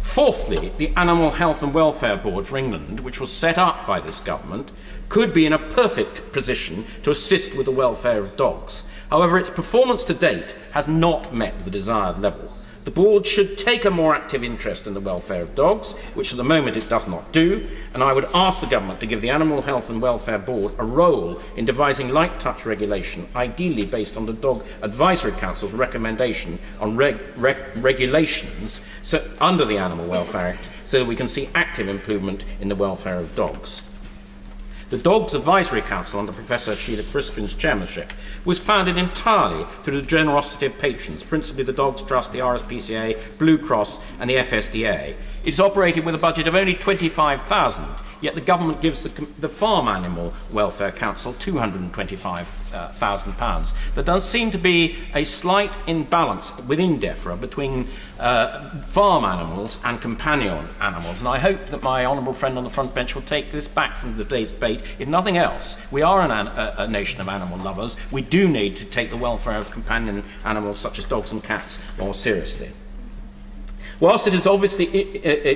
Fourthly, the Animal Health and Welfare Board for England, which was set up by this government, could be in a perfect position to assist with the welfare of dogs. However, its performance to date has not met the desired level. The board should take a more active interest in the welfare of dogs, which at the moment it does not do, and I would ask the government to give the Animal Health and Welfare Board a role in devising light touch regulation, ideally based on the Dog Advisory Council's recommendation on regulations under the Animal Welfare Act, so that we can see active improvement in the welfare of dogs. The Dogs Advisory Council, under Professor Sheila Crispin's chairmanship, was founded entirely through the generosity of patrons, principally the Dogs Trust, the RSPCA, Blue Cross and the FSDA. It's operated with a budget of only £25,000, yet the government gives the Farm Animal Welfare Council £225,000. There does seem to be a slight imbalance within DEFRA between farm animals and companion animals, and I hope that my honourable friend on the front bench will take this back from today's debate. If nothing else, we are a nation of animal lovers. We do need to take the welfare of companion animals such as dogs and cats more seriously. Whilst it is obviously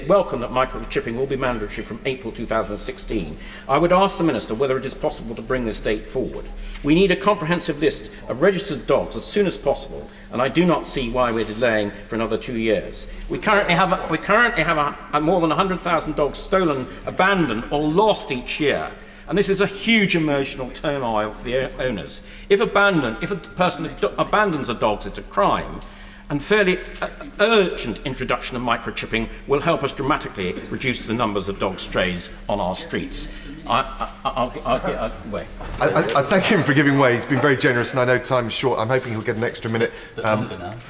welcome that microchipping will be mandatory from April 2016, I would ask the Minister whether it is possible to bring this date forward. We need a comprehensive list of registered dogs as soon as possible, and I do not see why we're delaying for another 2 years. We currently have more than 100,000 dogs stolen, abandoned or lost each year. And this is a huge emotional turmoil for the owners. If a person abandons a dog, it's a crime. And fairly urgent introduction of microchipping will help us dramatically reduce the numbers of dog strays on our streets. I'll get way. I thank him for giving way. He's been very generous, and I know time's short. I'm hoping he'll get an extra minute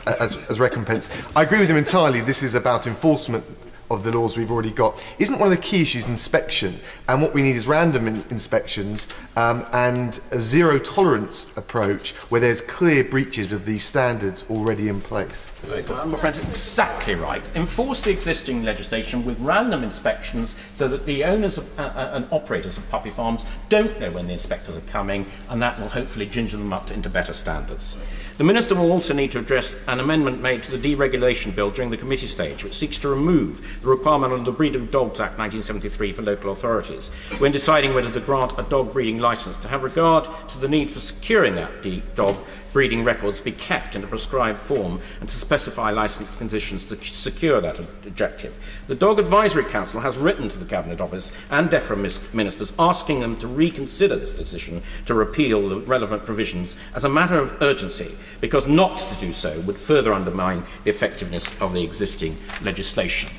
as recompense. I agree with him entirely. This is about enforcement of the laws we've already got. Isn't one of the key issues inspection? And what we need is random inspections and a zero tolerance approach where there's clear breaches of these standards already in place. My friend's exactly right. Enforce the existing legislation with random inspections so that the owners and operators of puppy farms don't know when the inspectors are coming, and that will hopefully ginger them up into better standards. The Minister will also need to address an amendment made to the deregulation bill during the committee stage, which seeks to remove the requirement under the Breed of Dogs Act 1973 for local authorities, when deciding whether to grant a dog breeding licence, to have regard to the need for securing that dog breeding records be kept in a prescribed form and to specify licence conditions to secure that objective. The Dog Advisory Council has written to the Cabinet Office and DEFRA ministers asking them to reconsider this decision to repeal the relevant provisions as a matter of urgency, because not to do so would further undermine the effectiveness of the existing legislation.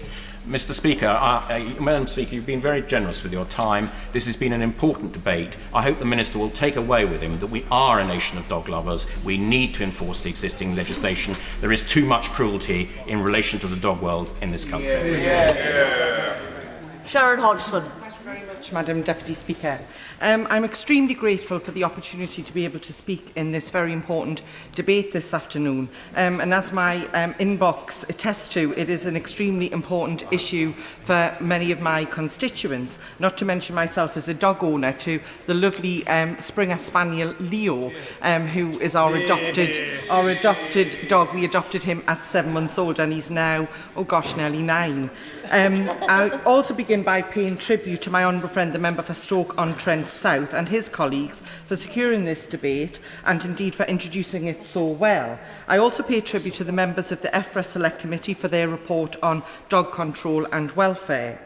Mr. Speaker, Madam Speaker, you've been very generous with your time. This has been an important debate. I hope the Minister will take away with him that we are a nation of dog lovers. We need to enforce the existing legislation. There is too much cruelty in relation to the dog world in this country. Sharon Hodgson. Madam Deputy Speaker. I'm extremely grateful for the opportunity to be able to speak in this very important debate this afternoon. And as my inbox attests to, it is an extremely important issue for many of my constituents, not to mention myself as a dog owner to the lovely Springer Spaniel Leo, who is our adopted dog. We adopted him at 7 months old and he's now, oh gosh, nearly 9. I'll also begin by paying tribute to my honourable friend, the member for Stoke-on-Trent South, and his colleagues for securing this debate and indeed for introducing it so well. I also pay tribute to the members of the EFRA Select Committee for their report on dog control and welfare.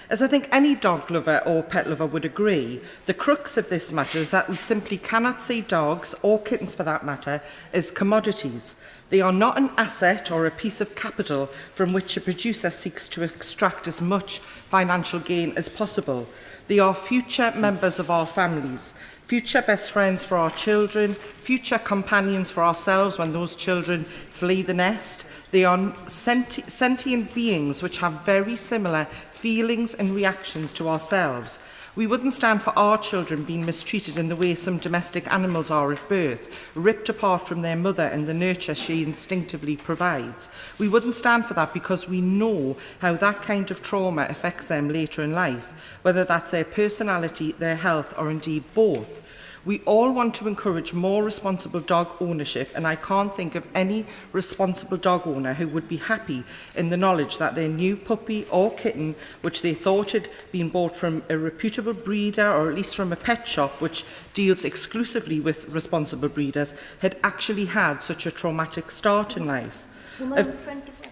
As I think any dog lover or pet lover would agree, the crux of this matter is that we simply cannot see dogs, or kittens for that matter, as commodities. They are not an asset or a piece of capital from which a producer seeks to extract as much financial gain as possible. They are future members of our families, future best friends for our children, future companions for ourselves when those children flee the nest. They are sentient beings which have very similar feelings and reactions to ourselves. We wouldn't stand for our children being mistreated in the way some domestic animals are at birth, ripped apart from their mother and the nurture she instinctively provides. We wouldn't stand for that because we know how that kind of trauma affects them later in life, whether that's their personality, their health, or indeed both. We all want to encourage more responsible dog ownership, and I can't think of any responsible dog owner who would be happy in the knowledge that their new puppy or kitten, which they thought had been bought from a reputable breeder or at least from a pet shop which deals exclusively with responsible breeders, had actually had such a traumatic start in life.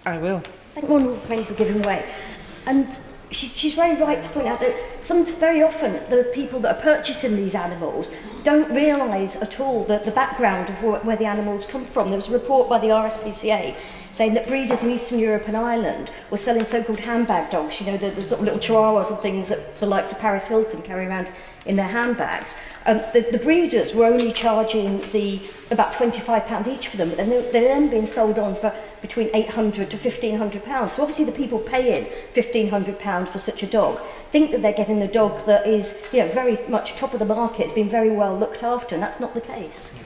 I will. Thank you, Honourable Friend, for giving way. And she's very right to point out that very often the people that are purchasing these animals don't realise at all the background of where the animals come from. There was a report by the RSPCA saying that breeders in Eastern Europe and Ireland were selling so-called handbag dogs, you know, the sort of little chihuahuas and things that the likes of Paris Hilton carry around in their handbags. The breeders were only charging about £25 each for them, but they're then being sold on for between £800 to £1,500. So obviously the people paying £1,500 for such a dog think that they're getting a dog that is, you know, very much top of the market, it's been very well looked after, and that's not the case.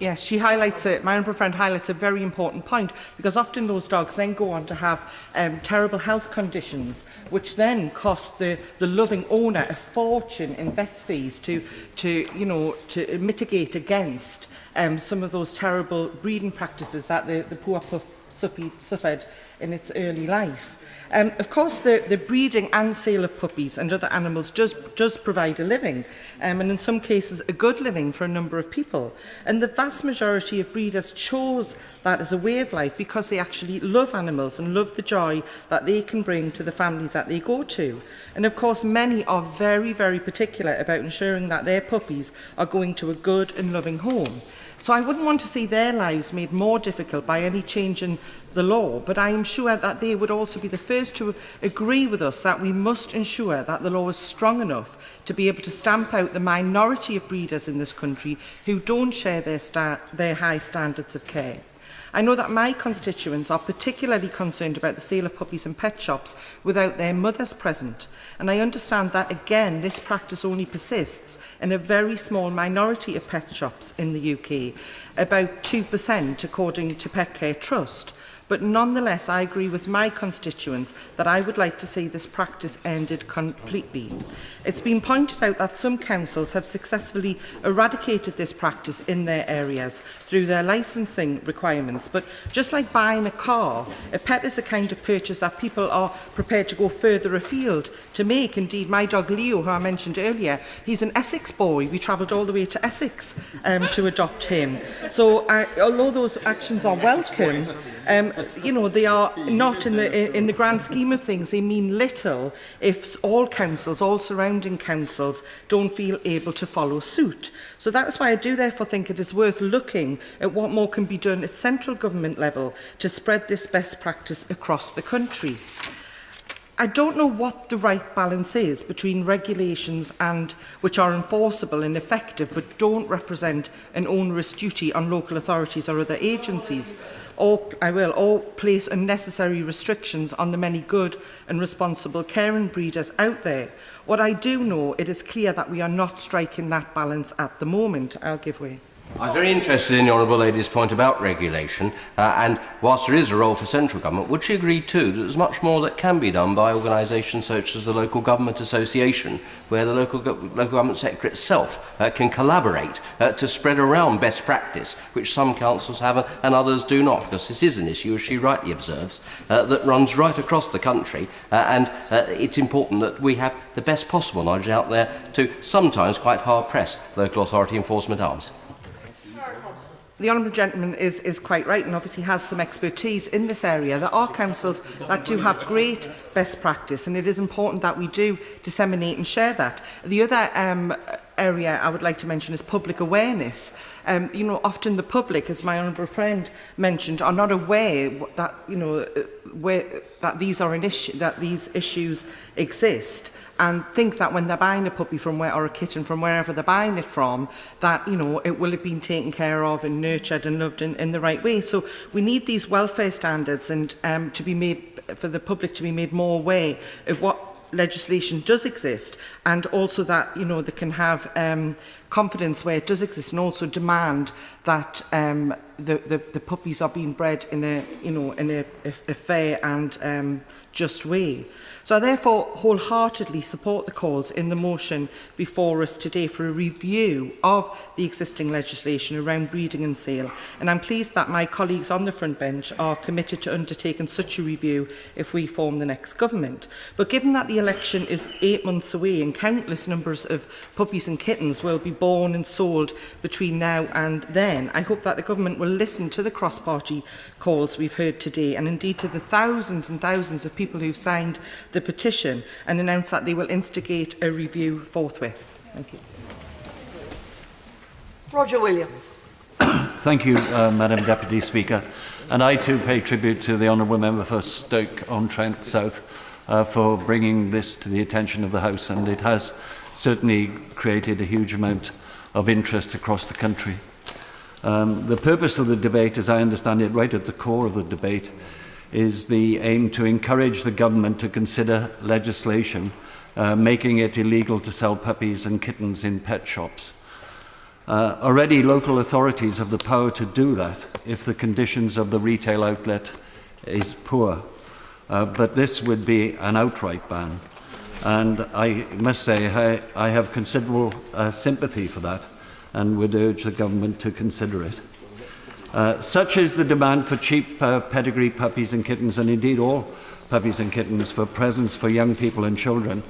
Yes, she highlights it. My honourable friend highlights a very important point, because often those dogs then go on to have terrible health conditions, which then cost the loving owner a fortune in vet's fees to mitigate against some of those terrible breeding practices that the poor puppy suffered in its early life. Of course, the breeding and sale of puppies and other animals does provide a living, and in some cases a good living for a number of people. And the vast majority of breeders chose that as a way of life because they actually love animals and love the joy that they can bring to the families that they go to. And of course, many are very, very particular about ensuring that their puppies are going to a good and loving home. So I wouldn't want to see their lives made more difficult by any change in the law, but I am sure that they would also be the first to agree with us that we must ensure that the law is strong enough to be able to stamp out the minority of breeders in this country who don't share their high standards of care. I know that my constituents are particularly concerned about the sale of puppies in pet shops without their mothers present, and I understand that, again, this practice only persists in a very small minority of pet shops in the UK, about 2% according to Pet Care Trust. But nonetheless, I agree with my constituents that I would like to see this practice ended completely. It's been pointed out that some councils have successfully eradicated this practice in their areas through their licensing requirements. But just like buying a car, a pet is a kind of purchase that people are prepared to go further afield to make. Indeed, my dog Leo, who I mentioned earlier, he's an Essex boy. We travelled all the way to Essex to adopt him. So although those actions are welcome, you know, they are not in the grand scheme of things. They mean little if all councils, all surrounding councils, don't feel able to follow suit. So that is why I do therefore think it is worth looking at what more can be done at central government level to spread this best practice across the country. I don't know what the right balance is between regulations and which are enforceable and effective but don't represent an onerous duty on local authorities or other agencies, or place unnecessary restrictions on the many good and responsible caring breeders out there. What I do know, it is clear that we are not striking that balance at the moment. I'll give way. I was very interested in the Honourable Lady's point about regulation, and whilst there is a role for central government, would she agree too that there's much more that can be done by organisations such as the Local Government Association, where the local government sector itself can collaborate to spread around best practice, which some councils have and others do not, because this is an issue, as she rightly observes, that runs right across the country, and it's important that we have the best possible knowledge out there to sometimes quite hard-pressed local authority enforcement arms. The Honourable Gentleman is quite right and obviously has some expertise in this area. There are councils that do have great best practice, and it is important that we do disseminate and share that. The other area I would like to mention is public awareness. You know, often the public, as my honourable friend mentioned, are not aware that, you know, that these are an issue, that these issues exist, and think that when they're buying a puppy from or a kitten from wherever they're buying it from, that, you know, it will have been taken care of and nurtured and loved in the right way. So we need these welfare standards and to be made, for the public to be made more aware of what legislation does exist, and also that, you know, they can have confidence where it does exist, and also demand that the puppies are being bred in a, you know, in a fair and just way. So I therefore wholeheartedly support the calls in the motion before us today for a review of the existing legislation around breeding and sale, and I'm pleased that my colleagues on the front bench are committed to undertaking such a review if we form the next government. But given that the election is 8 months away and countless numbers of puppies and kittens will be born and sold between now and then, I hope that the government will listen to the cross-party calls we've heard today, and indeed to the thousands and thousands of people who've signed the petition, and announce that they will instigate a review forthwith. Thank you. Roger Williams. Thank you, Madam Deputy Speaker. And I too pay tribute to the Honourable Member for Stoke-on-Trent South for bringing this to the attention of the House, and it has certainly created a huge amount of interest across the country. The purpose of the debate, as I understand it, right at the core of the debate, is the aim to encourage the government to consider legislation making it illegal to sell puppies and kittens in pet shops. Already local authorities have the power to do that if the conditions of the retail outlet is poor, but this would be an outright ban. And I must say I have considerable sympathy for that and would urge the government to consider it. Such is the demand for cheap pedigree puppies and kittens, and indeed all puppies and kittens for presents for young people and children,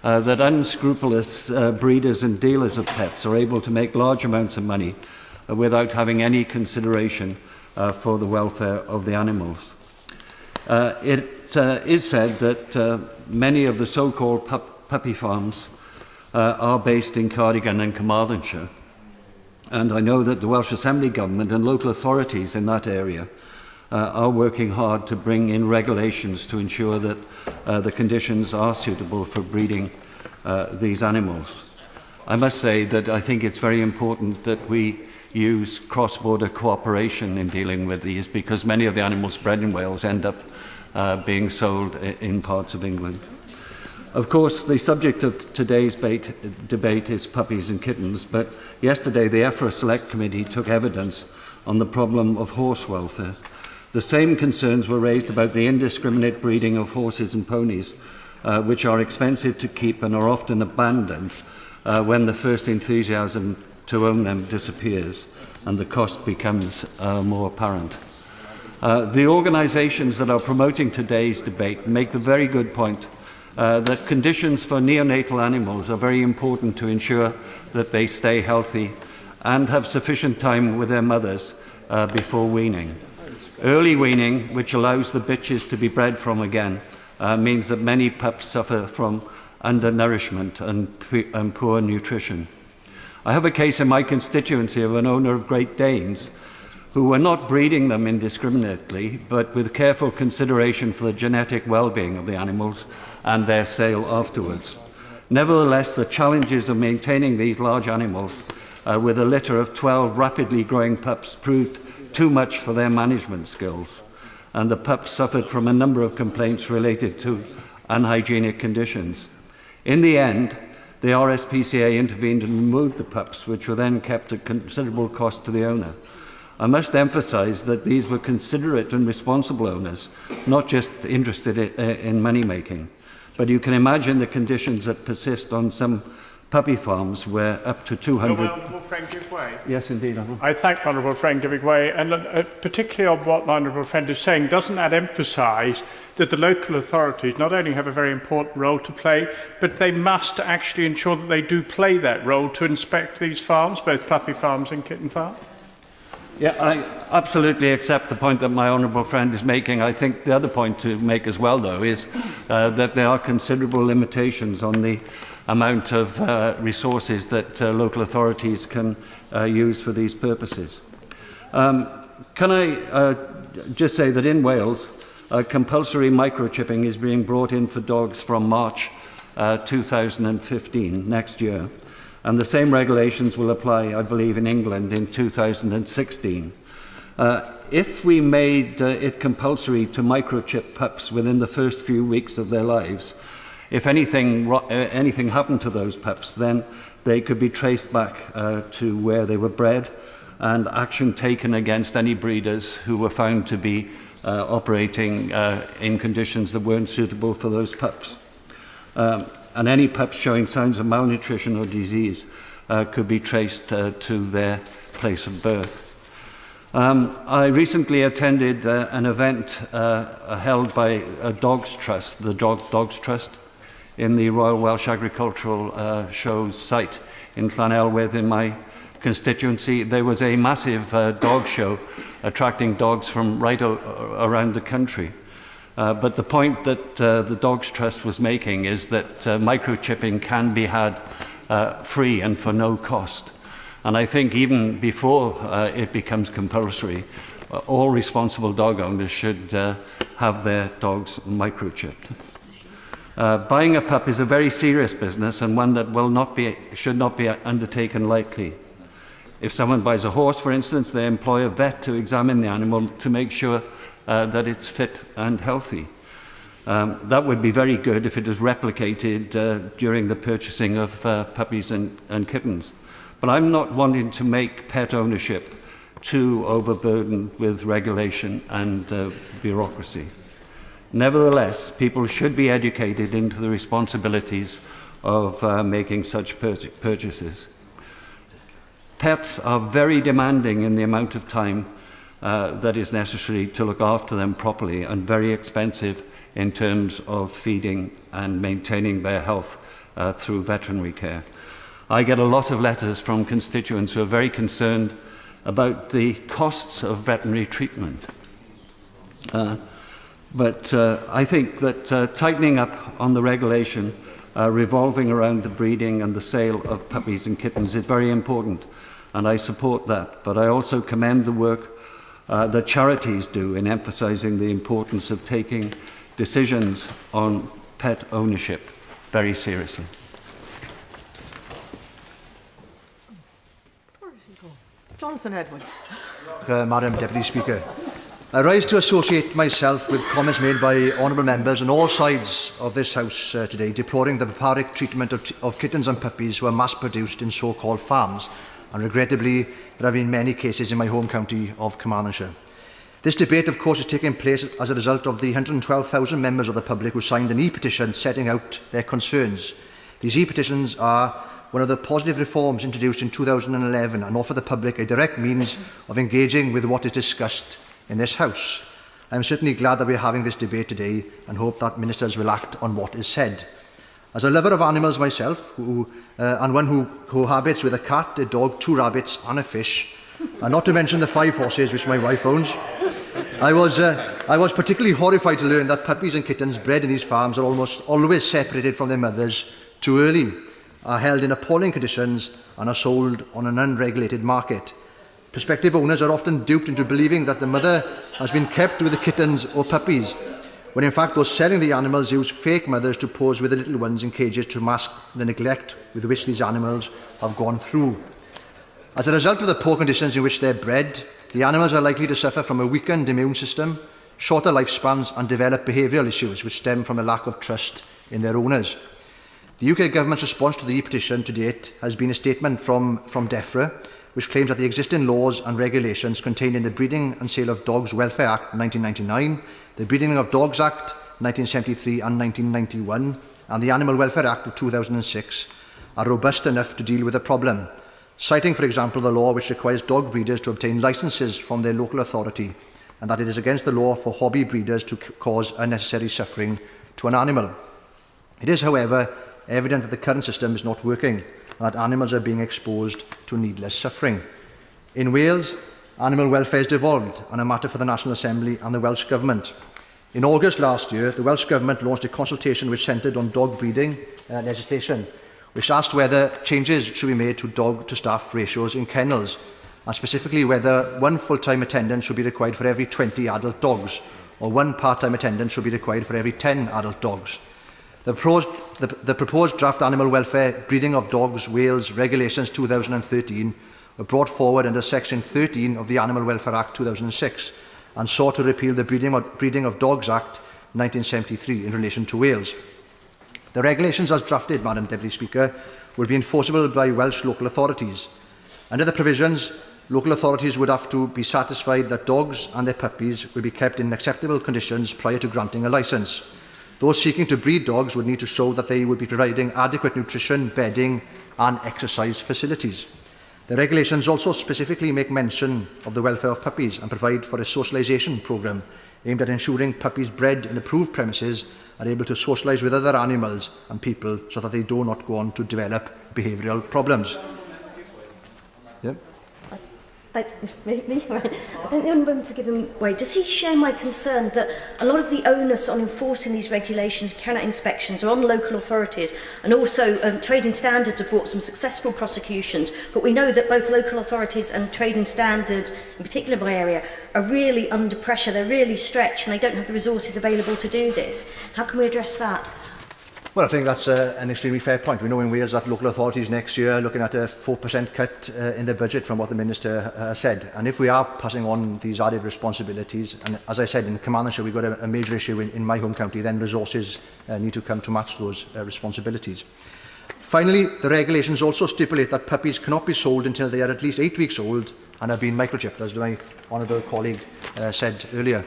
that unscrupulous breeders and dealers of pets are able to make large amounts of money without having any consideration for the welfare of the animals. It is said that many of the so-called puppy farms are based in Cardigan and Carmarthenshire. And I know that the Welsh Assembly Government and local authorities in that area are working hard to bring in regulations to ensure that the conditions are suitable for breeding these animals. I must say that I think it's very important that we use cross-border cooperation in dealing with these, because many of the animals bred in Wales end up being sold in parts of England. Of course, the subject of today's debate is puppies and kittens, but yesterday the EFRA Select Committee took evidence on the problem of horse welfare. The same concerns were raised about the indiscriminate breeding of horses and ponies, which are expensive to keep and are often abandoned when the first enthusiasm to own them disappears and the cost becomes more apparent. The organisations that are promoting today's debate make the very good point that conditions for neonatal animals are very important to ensure that they stay healthy and have sufficient time with their mothers before weaning. Early weaning, which allows the bitches to be bred from again, means that many pups suffer from undernourishment and poor nutrition. I have a case in my constituency of an owner of Great Danes who were not breeding them indiscriminately, but with careful consideration for the genetic well-being of the animals and their sale afterwards. Nevertheless, the challenges of maintaining these large animals with a litter of 12 rapidly growing pups proved too much for their management skills, and the pups suffered from a number of complaints related to unhygienic conditions. In the end, the RSPCA intervened and removed the pups, which were then kept at considerable cost to the owner. I must emphasise that these were considerate and responsible owners, not just interested in money-making. But you can imagine the conditions that persist on some puppy farms where up to 200... Your honourable friend give way. Yes, indeed. I thank the honourable friend giving way, and particularly on what the honourable friend is saying, doesn't that emphasise that the local authorities not only have a very important role to play, but they must actually ensure that they do play that role to inspect these farms, both puppy farms and kitten farms? Yeah, I absolutely accept the point that my honourable friend is making. I think the other point to make as well, though, is that there are considerable limitations on the amount of resources that local authorities can use for these purposes. Can I just say that in Wales, compulsory microchipping is being brought in for dogs from March 2015, next year. And the same regulations will apply, I believe, in England in 2016. If we made it compulsory to microchip pups within the first few weeks of their lives, if anything happened to those pups, then they could be traced back to where they were bred and action taken against any breeders who were found to be operating in conditions that weren't suitable for those pups. And any pups showing signs of malnutrition or disease could be traced to their place of birth. I recently attended an event held by a Dogs Trust, the Dogs Trust, in the Royal Welsh Agricultural Show's site in Llanelwedd in my constituency. There was a massive dog show attracting dogs from right around the country. But the point that the Dogs Trust was making is that microchipping can be had free and for no cost. And I think even before it becomes compulsory, all responsible dog owners should have their dogs microchipped. Buying a pup is a very serious business and one that should not be undertaken lightly. If someone buys a horse, for instance, they employ a vet to examine the animal to make sure that it's fit and healthy. That would be very good if it is replicated during the purchasing of puppies and kittens. But I'm not wanting to make pet ownership too overburdened with regulation and bureaucracy. Nevertheless, people should be educated into the responsibilities of making such purchases. Pets are very demanding in the amount of time that is necessary to look after them properly, and very expensive in terms of feeding and maintaining their health through veterinary care. I get a lot of letters from constituents who are very concerned about the costs of veterinary treatment. But I think that tightening up on the regulation revolving around the breeding and the sale of puppies and kittens is very important, and I support that. But I also commend the work that charities do in emphasising the importance of taking decisions on pet ownership very seriously. Jonathan Edwards. Madam Deputy Speaker. I rise to associate myself with comments made by honourable members on all sides of this House today, deploring the barbaric treatment of kittens and puppies who are mass-produced in so-called farms, and regrettably there have been many cases in my home county of Carmarthenshire. This debate, of course, is taking place as a result of the 112,000 members of the public who signed an e-petition setting out their concerns. These e-petitions are one of the positive reforms introduced in 2011 and offer the public a direct means of engaging with what is discussed in this House. I am certainly glad that we are having this debate today and hope that ministers will act on what is said. As a lover of animals myself, and one who cohabits with a cat, a dog, 2 rabbits and a fish, and not to mention the 5 horses which my wife owns, I was particularly horrified to learn that puppies and kittens bred in these farms are almost always separated from their mothers too early, are held in appalling conditions and are sold on an unregulated market. Prospective owners are often duped into believing that the mother has been kept with the kittens or puppies, when in fact those selling the animals use fake mothers to pose with the little ones in cages to mask the neglect with which these animals have gone through. As a result of the poor conditions in which they're bred, the animals are likely to suffer from a weakened immune system, shorter lifespans and develop behavioural issues which stem from a lack of trust in their owners. The UK Government's response to the e-petition to date has been a statement from DEFRA, which claims that the existing laws and regulations contained in the Breeding and Sale of Dogs Welfare Act 1999, the Breeding of Dogs Act 1973 and 1991, and the Animal Welfare Act of 2006 are robust enough to deal with the problem, citing, for example, the law which requires dog breeders to obtain licences from their local authority, and that it is against the law for hobby breeders to cause unnecessary suffering to an animal. It is, however, evident that the current system is not working, and that animals are being exposed to needless suffering. In Wales, animal welfare is devolved and a matter for the National Assembly and the Welsh Government. In August last year, the Welsh Government launched a consultation which centred on dog breeding legislation, which asked whether changes should be made to dog-to-staff ratios in kennels, and specifically whether 1 full-time attendant should be required for every 20 adult dogs, or 1 part-time attendant should be required for every 10 adult dogs. The proposed draft Animal Welfare Breeding of Dogs Wales Regulations 2013 were brought forward under Section 13 of the Animal Welfare Act 2006 and sought to repeal the Breeding of Dogs Act 1973 in relation to Wales. The regulations as drafted, Madam Deputy Speaker, will be enforceable by Welsh local authorities. Under the provisions, local authorities would have to be satisfied that dogs and their puppies will be kept in acceptable conditions prior to granting a licence. Those seeking to breed dogs would need to show that they would be providing adequate nutrition, bedding and exercise facilities. The regulations also specifically make mention of the welfare of puppies and provide for a socialisation programme aimed at ensuring puppies bred in approved premises are able to socialise with other animals and people so that they do not go on to develop behavioural problems. Yeah. Thank the Honourable for giving way. Does he share my concern that a lot of the onus on enforcing these regulations, carrying out inspections, are on local authorities, and also trading standards have brought some successful prosecutions, but we know that both local authorities and trading standards, in particular my area, are really under pressure, they're really stretched and they don't have the resources available to do this. How can we address that? Well, I think that's an extremely fair point. We know in Wales that local authorities next year are looking at a 4% cut in their budget from what the Minister said. And if we are passing on these added responsibilities, and as I said, in Carmarthenshire we've got a major issue in my home county, then resources need to come to match those responsibilities. Finally, the regulations also stipulate that puppies cannot be sold until they are at least 8 weeks old and have been microchipped, as my honourable colleague said earlier.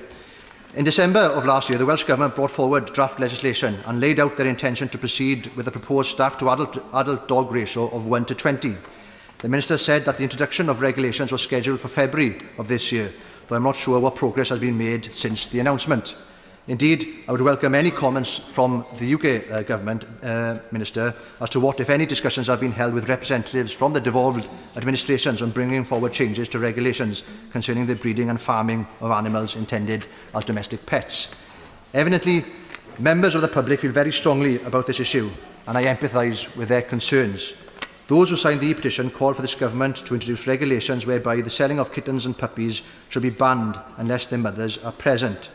In December of last year, the Welsh Government brought forward draft legislation and laid out their intention to proceed with the proposed staff to adult dog ratio of 1 to 20. The Minister said that the introduction of regulations was scheduled for February of this year, though I'm not sure what progress has been made since the announcement. Indeed, I would welcome any comments from the UK Government Minister as to what, if any, discussions have been held with representatives from the devolved administrations on bringing forward changes to regulations concerning the breeding and farming of animals intended as domestic pets. Evidently, members of the public feel very strongly about this issue, and I empathise with their concerns. Those who signed the e-petition call for this government to introduce regulations whereby the selling of kittens and puppies should be banned unless their mothers are present.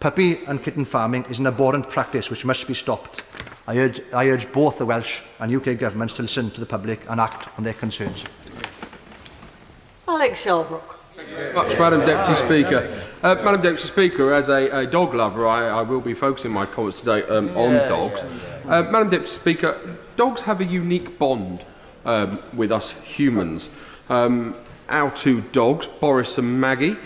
Puppy and kitten farming is an abhorrent practice which must be stopped. I urge both the Welsh and UK governments to listen to the public and act on their concerns. Alex Shelbrook. Much, Madam Deputy Speaker. Madam Deputy Speaker, as a dog lover, I will be focusing my comments today on dogs. Madam Deputy Speaker, dogs have a unique bond with us humans. Our two dogs, Boris and Maggie,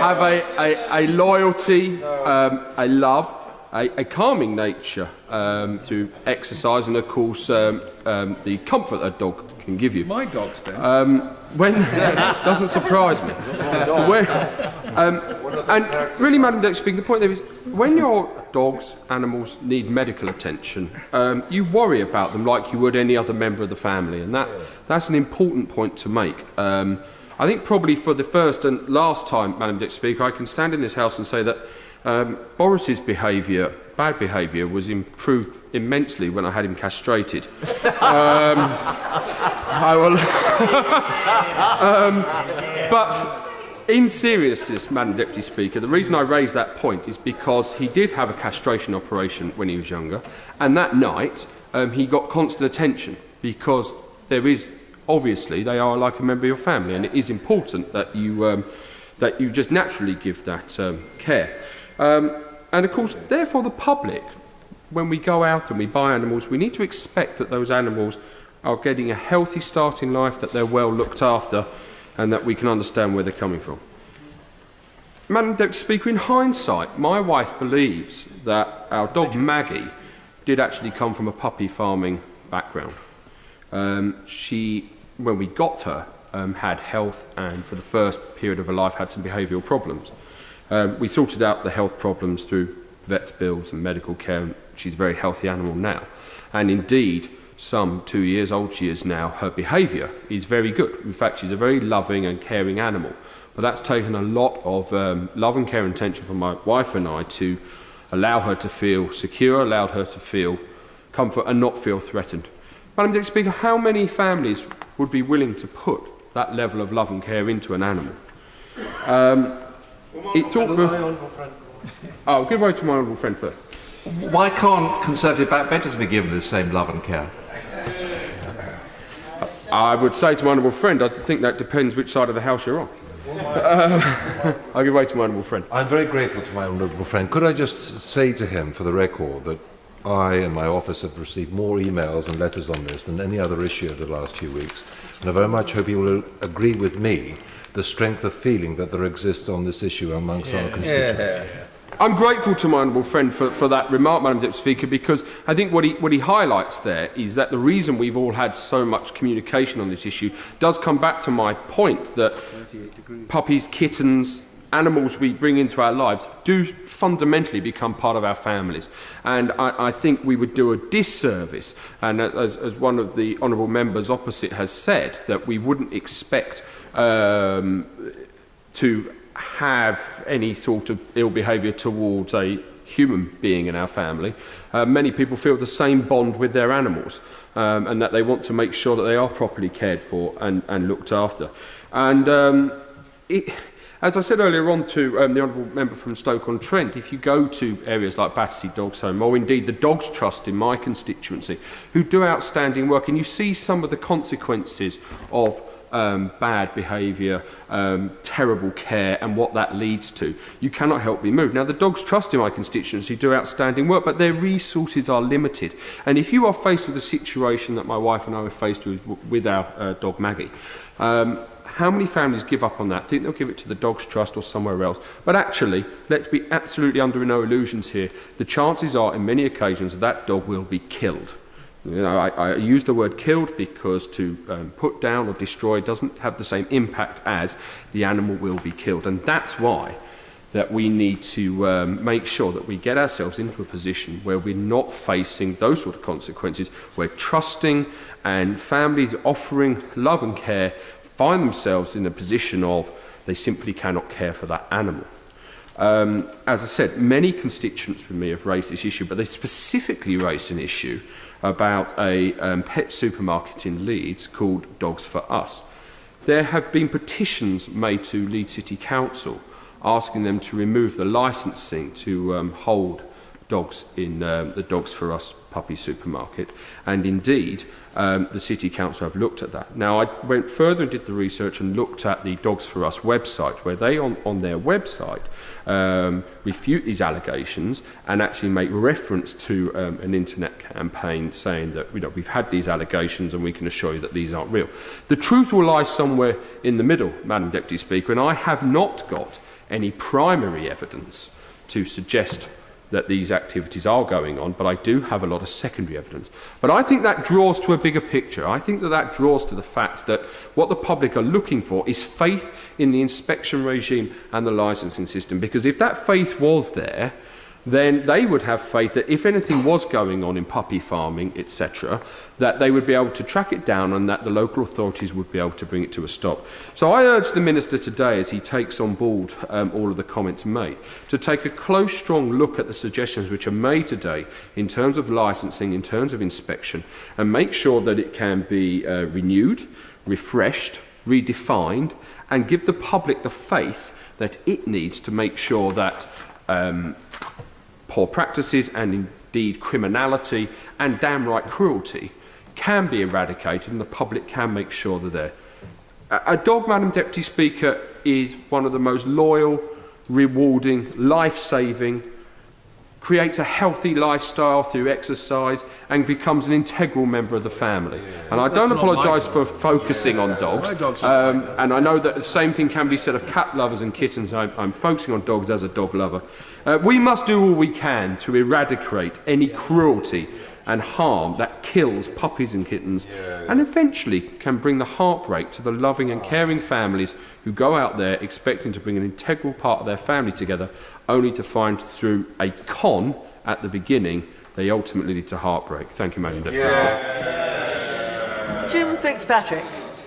have a loyalty, a love, a calming nature through exercise, and of course the comfort a dog can give you. My dogs then. When doesn't surprise me. And really, Madam Deputy Speaker, the point there is, when your dogs, animals need medical attention, you worry about them like you would any other member of the family, and that's an important point to make. I think probably for the first and last time, Madam Deputy Speaker, I can stand in this House and say that Boris's bad behaviour, was improved immensely when I had him castrated. But in seriousness, Madam Deputy Speaker, the reason I raise that point is because he did have a castration operation when he was younger, and that night he got constant attention because there is, obviously, they are like a member of your family, and it is important that you just naturally give that care. And of course, therefore, the public, when we go out and we buy animals, we need to expect that those animals are getting a healthy start in life, that they're well looked after, and that we can understand where they're coming from. Madam Deputy Speaker, in hindsight, my wife believes that our dog Maggie did actually come from a puppy farming background. She, when we got her, had health, and for the first period of her life had some behavioural problems. We sorted out the health problems through vet's bills and medical care, and she's a very healthy animal now. And indeed, some 2 years old she is now, her behaviour is very good. In fact, she's a very loving and caring animal. But that's taken a lot of love and care and attention from my wife and I to allow her to feel secure, allowed her to feel comfort and not feel threatened. Madam Deputy Speaker, how many families would be willing to put that level of love and care into an animal? It's all I'll give way to my honourable friend first. Why can't Conservative backbenchers be given the same love and care? I would say to my honourable friend, I think that depends which side of the House you're on. I'll give way to my honourable friend. I'm very grateful to my honourable friend. Could I just say to him, for the record, that I and my office have received more emails and letters on this than any other issue of the last few weeks, and I very much hope he will agree with me the strength of feeling that there exists on this issue amongst our constituents. I'm grateful to my honourable friend for that remark, Madam Deputy Speaker, because I think what he highlights there is that the reason we've all had so much communication on this issue does come back to my point that puppies, kittens, animals we bring into our lives do fundamentally become part of our families. And I think we would do a disservice, and as one of the honourable members opposite has said, that we wouldn't expect to have any sort of ill behaviour towards a human being in our family. Many people feel the same bond with their animals, and that they want to make sure that they are properly cared for and looked after. And as I said earlier on to the honourable member from Stoke-on-Trent, if you go to areas like Battersea Dogs Home, or indeed the Dogs Trust in my constituency, who do outstanding work, and you see some of the consequences of bad behaviour, terrible care, and what that leads to, you cannot help be moved. Now, the Dogs Trust in my constituency do outstanding work, but their resources are limited. And if you are faced with a situation that my wife and I were faced with our dog Maggie, how many families give up on that, think they'll give it to the Dogs Trust or somewhere else? But actually, let's be absolutely under no illusions here. The chances are, in many occasions, that dog will be killed. You know, I use the word killed because to put down or destroy doesn't have the same impact as the animal will be killed. And that's why that we need to make sure that we get ourselves into a position where we're not facing those sort of consequences. We're trusting, and families offering love and care find themselves in a position of they simply cannot care for that animal. As I said, many constituents with me have raised this issue, but they specifically raised an issue about a pet supermarket in Leeds called Dogs for Us. There have been petitions made to Leeds City Council asking them to remove the licensing to hold dogs in the Dogs for Us puppy supermarket, and indeed the City Council have looked at that. Now, I went further and did the research and looked at the Dogs for Us website, where they on their website refute these allegations and actually make reference to an internet campaign saying that we've had these allegations and we can assure you that these aren't real. The truth will lie somewhere in the middle, Madam Deputy Speaker, and I have not got any primary evidence to suggest that these activities are going on, but I do have a lot of secondary evidence. But I think that draws to a bigger picture. I think that draws to the fact that what the public are looking for is faith in the inspection regime and the licensing system, because if that faith was there, then they would have faith that if anything was going on in puppy farming, etc., that they would be able to track it down and that the local authorities would be able to bring it to a stop. So I urge the Minister today, as he takes on board all of the comments made, to take a close, strong look at the suggestions which are made today in terms of licensing, in terms of inspection, and make sure that it can be renewed, refreshed, redefined, and give the public the faith that it needs to make sure that poor practices and indeed criminality and downright cruelty can be eradicated and the public can make sure that they're A dog, Madam Deputy Speaker, is one of the most loyal, rewarding, life-saving, creates a healthy lifestyle through exercise and becomes an integral member of the family. And I don't apologise for focusing on dogs. And I know that the same thing can be said of cat lovers and kittens. I'm focusing on dogs as a dog lover. We must do all we can to eradicate any cruelty and harm that kills puppies and kittens and eventually can bring the heartbreak to the loving and caring families who go out there expecting to bring an integral part of their family together, only to find through a con at the beginning they ultimately lead to heartbreak. Thank you, Madam Deputy Speaker. Jim Fitzpatrick.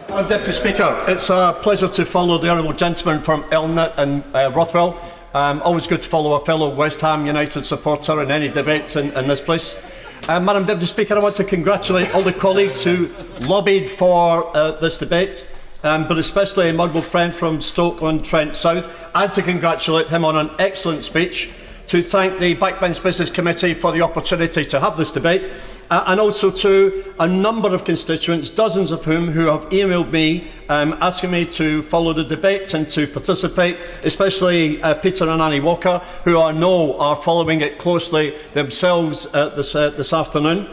Madam Deputy Speaker, it's a pleasure to follow the honourable gentleman from Elnett and Rothwell. Always good to follow a fellow West Ham United supporter in any debates in this place. Madam Deputy Speaker, I want to congratulate all the colleagues who lobbied for this debate, but especially my honourable friend from Stoke-on-Trent South, and to congratulate him on an excellent speech, to thank the Backbench Business Committee for the opportunity to have this debate, and also to a number of constituents, dozens of whom who have emailed me asking me to follow the debate and to participate, especially Peter and Annie Walker, who I know are following it closely themselves this afternoon.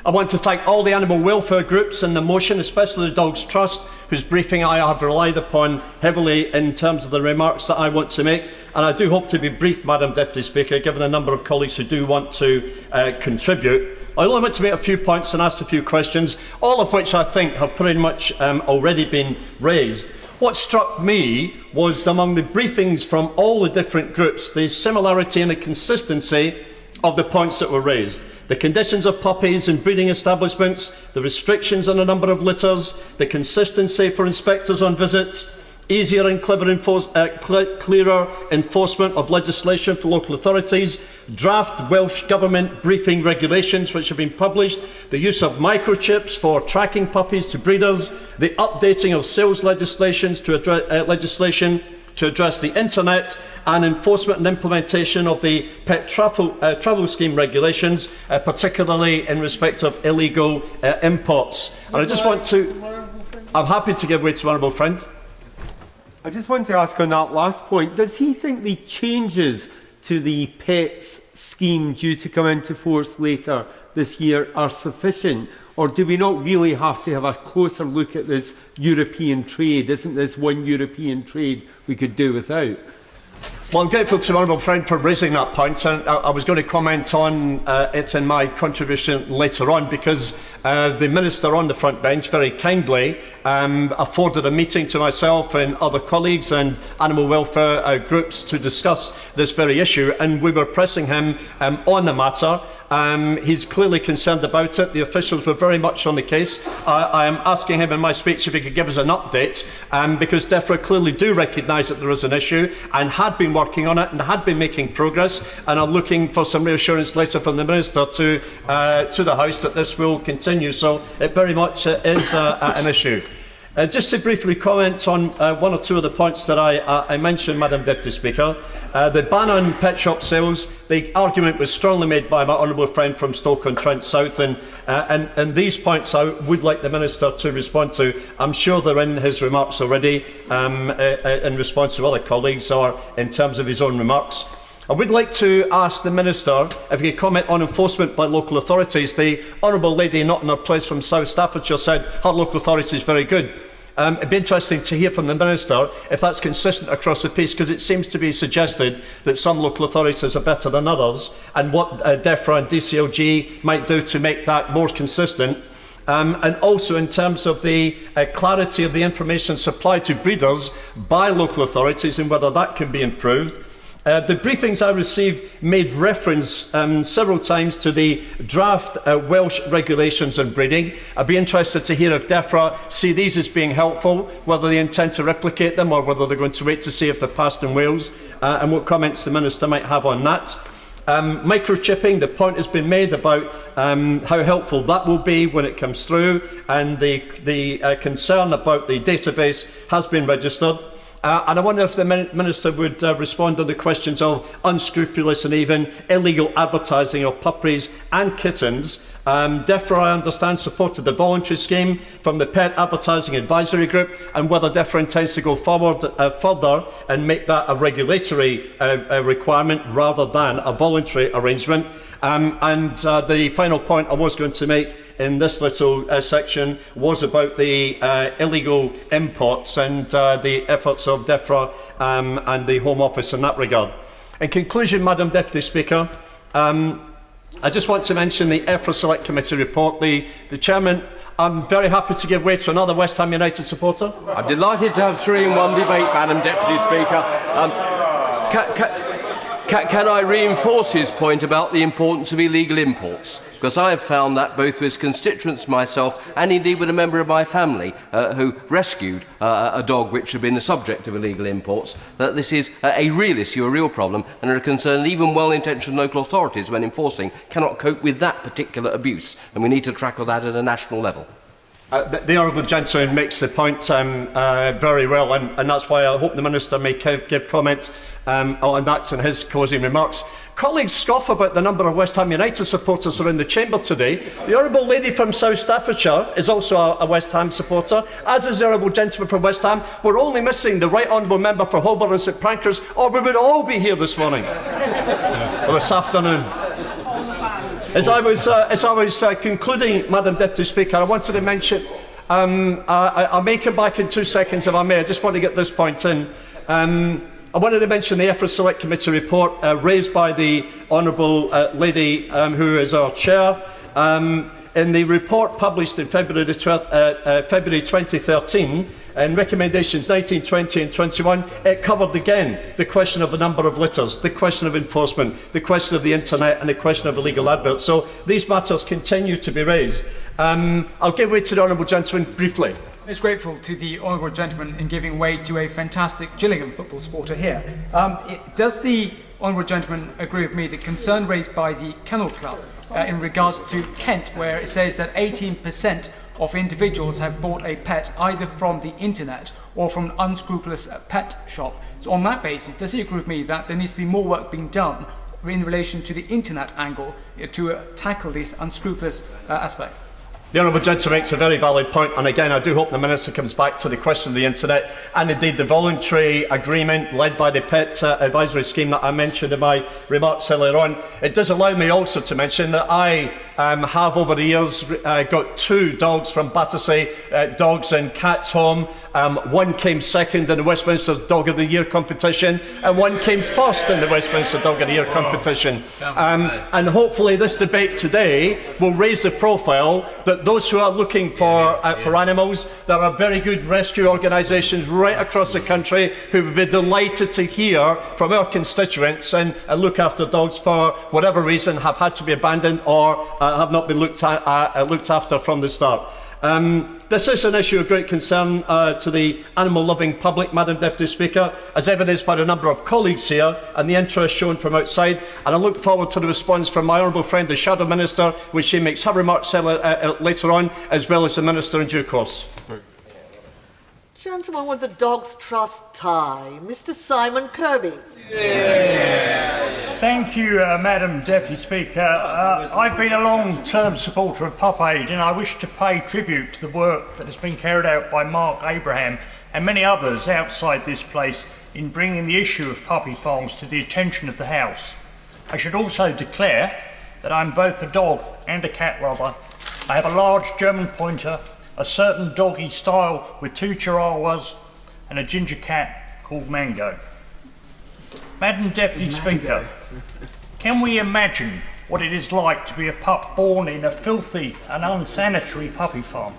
I want to thank all the animal welfare groups in the motion, especially the Dogs Trust, whose briefing I have relied upon heavily in terms of the remarks that I want to make. And I do hope to be brief, Madam Deputy Speaker, given a number of colleagues who do want to contribute. I only want to make a few points and ask a few questions, all of which I think have pretty much already been raised. What struck me was, among the briefings from all the different groups, the similarity and the consistency of the points that were raised. The conditions of puppies in breeding establishments, the restrictions on a number of litters, the consistency for inspectors on visits, easier and clearer enforcement of legislation for local authorities, draft Welsh Government briefing regulations which have been published, the use of microchips for tracking puppies to breeders, the updating of sales legislation to address the internet, and enforcement and implementation of the pet travel scheme regulations, particularly in respect of illegal imports. And I just want to... I'm happy to give way to my honourable friend. I just want to ask on that last point, does he think the changes to the pets scheme due to come into force later this year are sufficient? Or do we not really have to have a closer look at this European trade? Isn't this one European trade we could do without? Well, I'm grateful to my honourable friend for raising that point, and I was going to comment on it in my contribution later on, because the Minister on the front bench very kindly afforded a meeting to myself and other colleagues and animal welfare groups to discuss this very issue, and we were pressing him on the matter. He's clearly concerned about it. The officials were very much on the case. I am asking him in my speech if he could give us an update, because DEFRA clearly do recognise that there is an issue and had been working on it and had been making progress, and I'm looking for some reassurance later from the Minister to the House that this will continue. So it very much is an issue. Just to briefly comment on one or two of the points that I mentioned, Madam Deputy Speaker. The ban on pet shop sales, the argument was strongly made by my honourable friend from Stoke-on-Trent South, and these points I would like the Minister to respond to. I'm sure they're in his remarks already in response to other colleagues or in terms of his own remarks. I would like to ask the Minister if he could comment on enforcement by local authorities. The honourable lady not in her place from South Staffordshire said her local authority is very good. It'd be interesting to hear from the Minister if that's consistent across the piece, because it seems to be suggested that some local authorities are better than others, and what DEFRA and DCLG might do to make that more consistent. And also in terms of the clarity of the information supplied to breeders by local authorities and whether that can be improved. The briefings I received made reference several times to the draft Welsh regulations on breeding. I'd be interested to hear if DEFRA see these as being helpful, whether they intend to replicate them or whether they're going to wait to see if they're passed in Wales, and what comments the Minister might have on that. Microchipping, the point has been made about how helpful that will be when it comes through, and the concern about the database has been registered. And I wonder if the Minister would respond on the questions of unscrupulous and even illegal advertising of puppies and kittens. DEFRA, I understand, supported the voluntary scheme from the Pet Advertising Advisory Group, and whether DEFRA intends to go forward further and make that a regulatory requirement rather than a voluntary arrangement. The final point I was going to make in this little section was about the illegal imports and the efforts of DEFRA and the Home Office in that regard. In conclusion, Madam Deputy Speaker, I just want to mention the EFRA Select Committee report. The Chairman, I'm very happy to give way to another West Ham United supporter. I'm delighted to have three in one debate, Madam Deputy Speaker. Can I reinforce his point about the importance of illegal imports? Because I have found that both with constituents myself and indeed with a member of my family who rescued a dog which had been the subject of illegal imports, that this is a real issue, a real problem, and a concern that even well-intentioned local authorities, when enforcing, cannot cope with that particular abuse, and we need to tackle that at a national level. The Honourable Gentleman makes the point very well, and that's why I hope the Minister may give comment on that in his closing remarks. Colleagues scoff about the number of West Ham United supporters who are in the chamber today. The Honourable Lady from South Staffordshire is also a West Ham supporter, as is the Honourable Gentleman from West Ham. We're only missing the Right Honourable Member for Holborn and St Pancras, or we would all be here this morning, or this afternoon. As I was concluding, Madam Deputy Speaker, I wanted to mention, I may come back in 2 seconds if I may, I just want to get this point in. I wanted to mention the EFRA Select Committee report raised by the Honourable Lady who is our Chair. In the report published in February 2013, in recommendations 19, 20 and 21, it covered again the question of the number of litters, the question of enforcement, the question of the internet and the question of illegal adverts. So these matters continue to be raised. I'll give way to the Honourable Gentleman briefly. It's grateful to the Honourable Gentleman in giving way to a fantastic Gillingham football supporter here. Does the Honourable Gentleman agree with me that concern raised by the Kennel Club in regards to Kent, where it says that 18% of individuals have bought a pet either from the internet or from an unscrupulous pet shop. So on that basis, does he agree with me that there needs to be more work being done in relation to the internet angle to tackle this unscrupulous aspect? The Honourable Gentleman makes a very valid point, and again I do hope the Minister comes back to the question of the internet and indeed the voluntary agreement led by the Pet Advisory Scheme that I mentioned in my remarks earlier on. It does allow me also to mention that I have over the years got 2 dogs from Battersea Dogs and Cats Home. One came second in the Westminster Dog of the Year competition and one came first in the Westminster Dog of the Year competition. And hopefully this debate today will raise the profile that those who are looking for animals, there are very good rescue organisations right across the country who would be delighted to hear from our constituents and look after dogs for whatever reason have had to be abandoned or have not been looked after from the start. This is an issue of great concern to the animal-loving public, Madam Deputy Speaker, as evidenced by a number of colleagues here and the interest shown from outside, and I look forward to the response from my honourable friend, the Shadow Minister, when she makes her remarks later on, as well as the Minister in due course. Gentleman with the Dogs Trust tie, Mr. Simon Kirby. Thank you, Madam Deputy Speaker. I've been a long-term supporter of Pup Aid, and I wish to pay tribute to the work that has been carried out by Mark Abraham and many others outside this place in bringing the issue of puppy farms to the attention of the House. I should also declare that I'm both a dog and a cat lover. I have a large German pointer, a certain doggy style with 2 chihuahuas, and a ginger cat called Mango. Madam Deputy Speaker, can we imagine what it is like to be a pup born in a filthy and unsanitary puppy farm?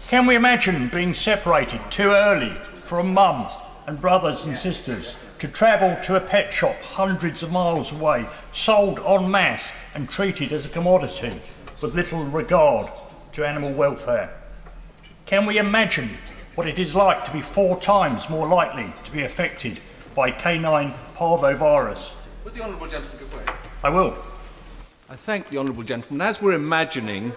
Can we imagine being separated too early from mums and brothers and sisters, to travel to a pet shop hundreds of miles away, sold en masse and treated as a commodity with little regard to animal welfare? Can we imagine what it is like to be 4 times more likely to be affected by canine parvovirus? Would the honourable gentleman give way? I will. I thank the honourable gentleman. As we're imagining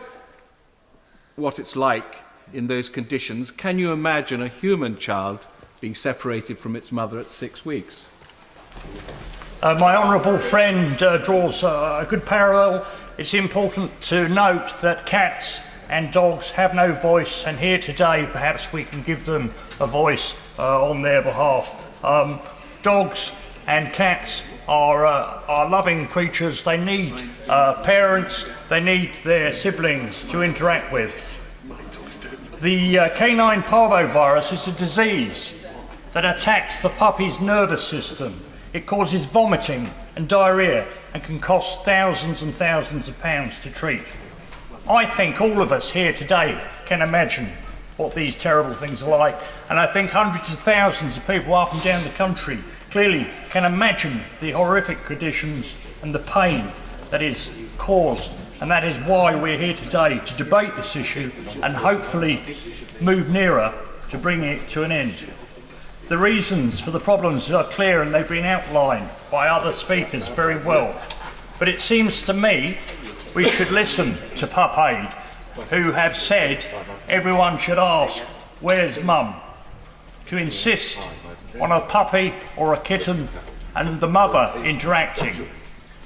what it's like in those conditions, can you imagine a human child being separated from its mother at 6 weeks? My honourable friend draws a good parallel. It's important to note that cats and dogs have no voice, and here today perhaps we can give them a voice on their behalf. Dogs and cats are loving creatures. They need parents, they need their siblings to interact with. The canine parvovirus is a disease that attacks the puppy's nervous system. It causes vomiting and diarrhoea and can cost thousands and thousands of pounds to treat. I think all of us here today can imagine what these terrible things are like, and I think hundreds of thousands of people up and down the country clearly can imagine the horrific conditions and the pain that is caused, and that is why we're here today to debate this issue and hopefully move nearer to bringing it to an end. The reasons for the problems are clear, and they've been outlined by other speakers very well, but it seems to me we should listen to Pup Aid, who have said everyone should ask, "Where's Mum?" to insist on a puppy or a kitten and the mother interacting,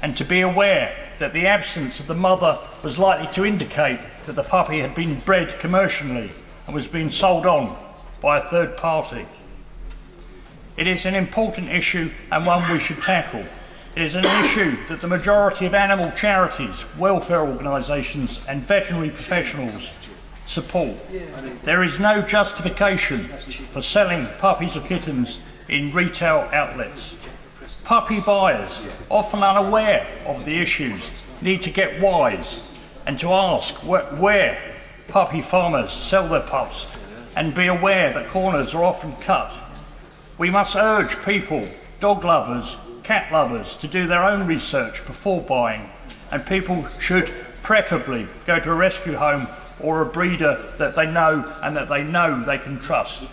and to be aware that the absence of the mother was likely to indicate that the puppy had been bred commercially and was being sold on by a third party. It is an important issue and one we should tackle. It is an issue that the majority of animal charities, welfare organisations and veterinary professionals support. There is no justification for selling puppies or kittens in retail outlets. Puppy buyers, often unaware of the issues, need to get wise and to ask where puppy farmers sell their pups, and be aware that corners are often cut. We must urge people, dog lovers, cat lovers, to do their own research before buying, and people should preferably go to a rescue home or a breeder that they know and that they know they can trust.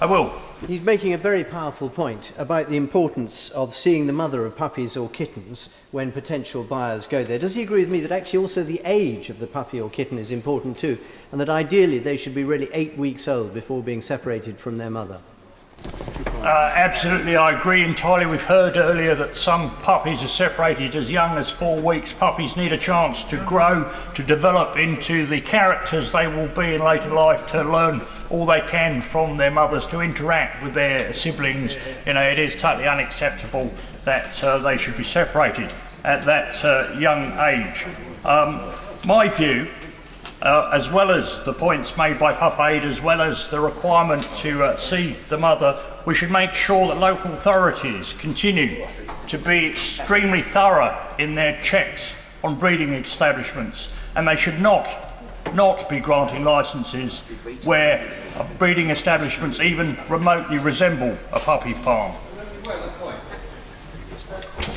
I will. He's making a very powerful point about the importance of seeing the mother of puppies or kittens when potential buyers go there. Does he agree with me that actually also the age of the puppy or kitten is important too, and that ideally they should be really 8 weeks old before being separated from their mother? Absolutely, I agree entirely. We've heard earlier that some puppies are separated as young as 4 weeks. Puppies need a chance to grow, to develop into the characters they will be in later life, to learn all they can from their mothers, to interact with their siblings. You know, it is totally unacceptable that they should be separated at that young age. My view, as well as the points made by Pup Aid, as well as the requirement to see the mother, we should make sure that local authorities continue to be extremely thorough in their checks on breeding establishments, and they should not be granting licences where breeding establishments even remotely resemble a puppy farm.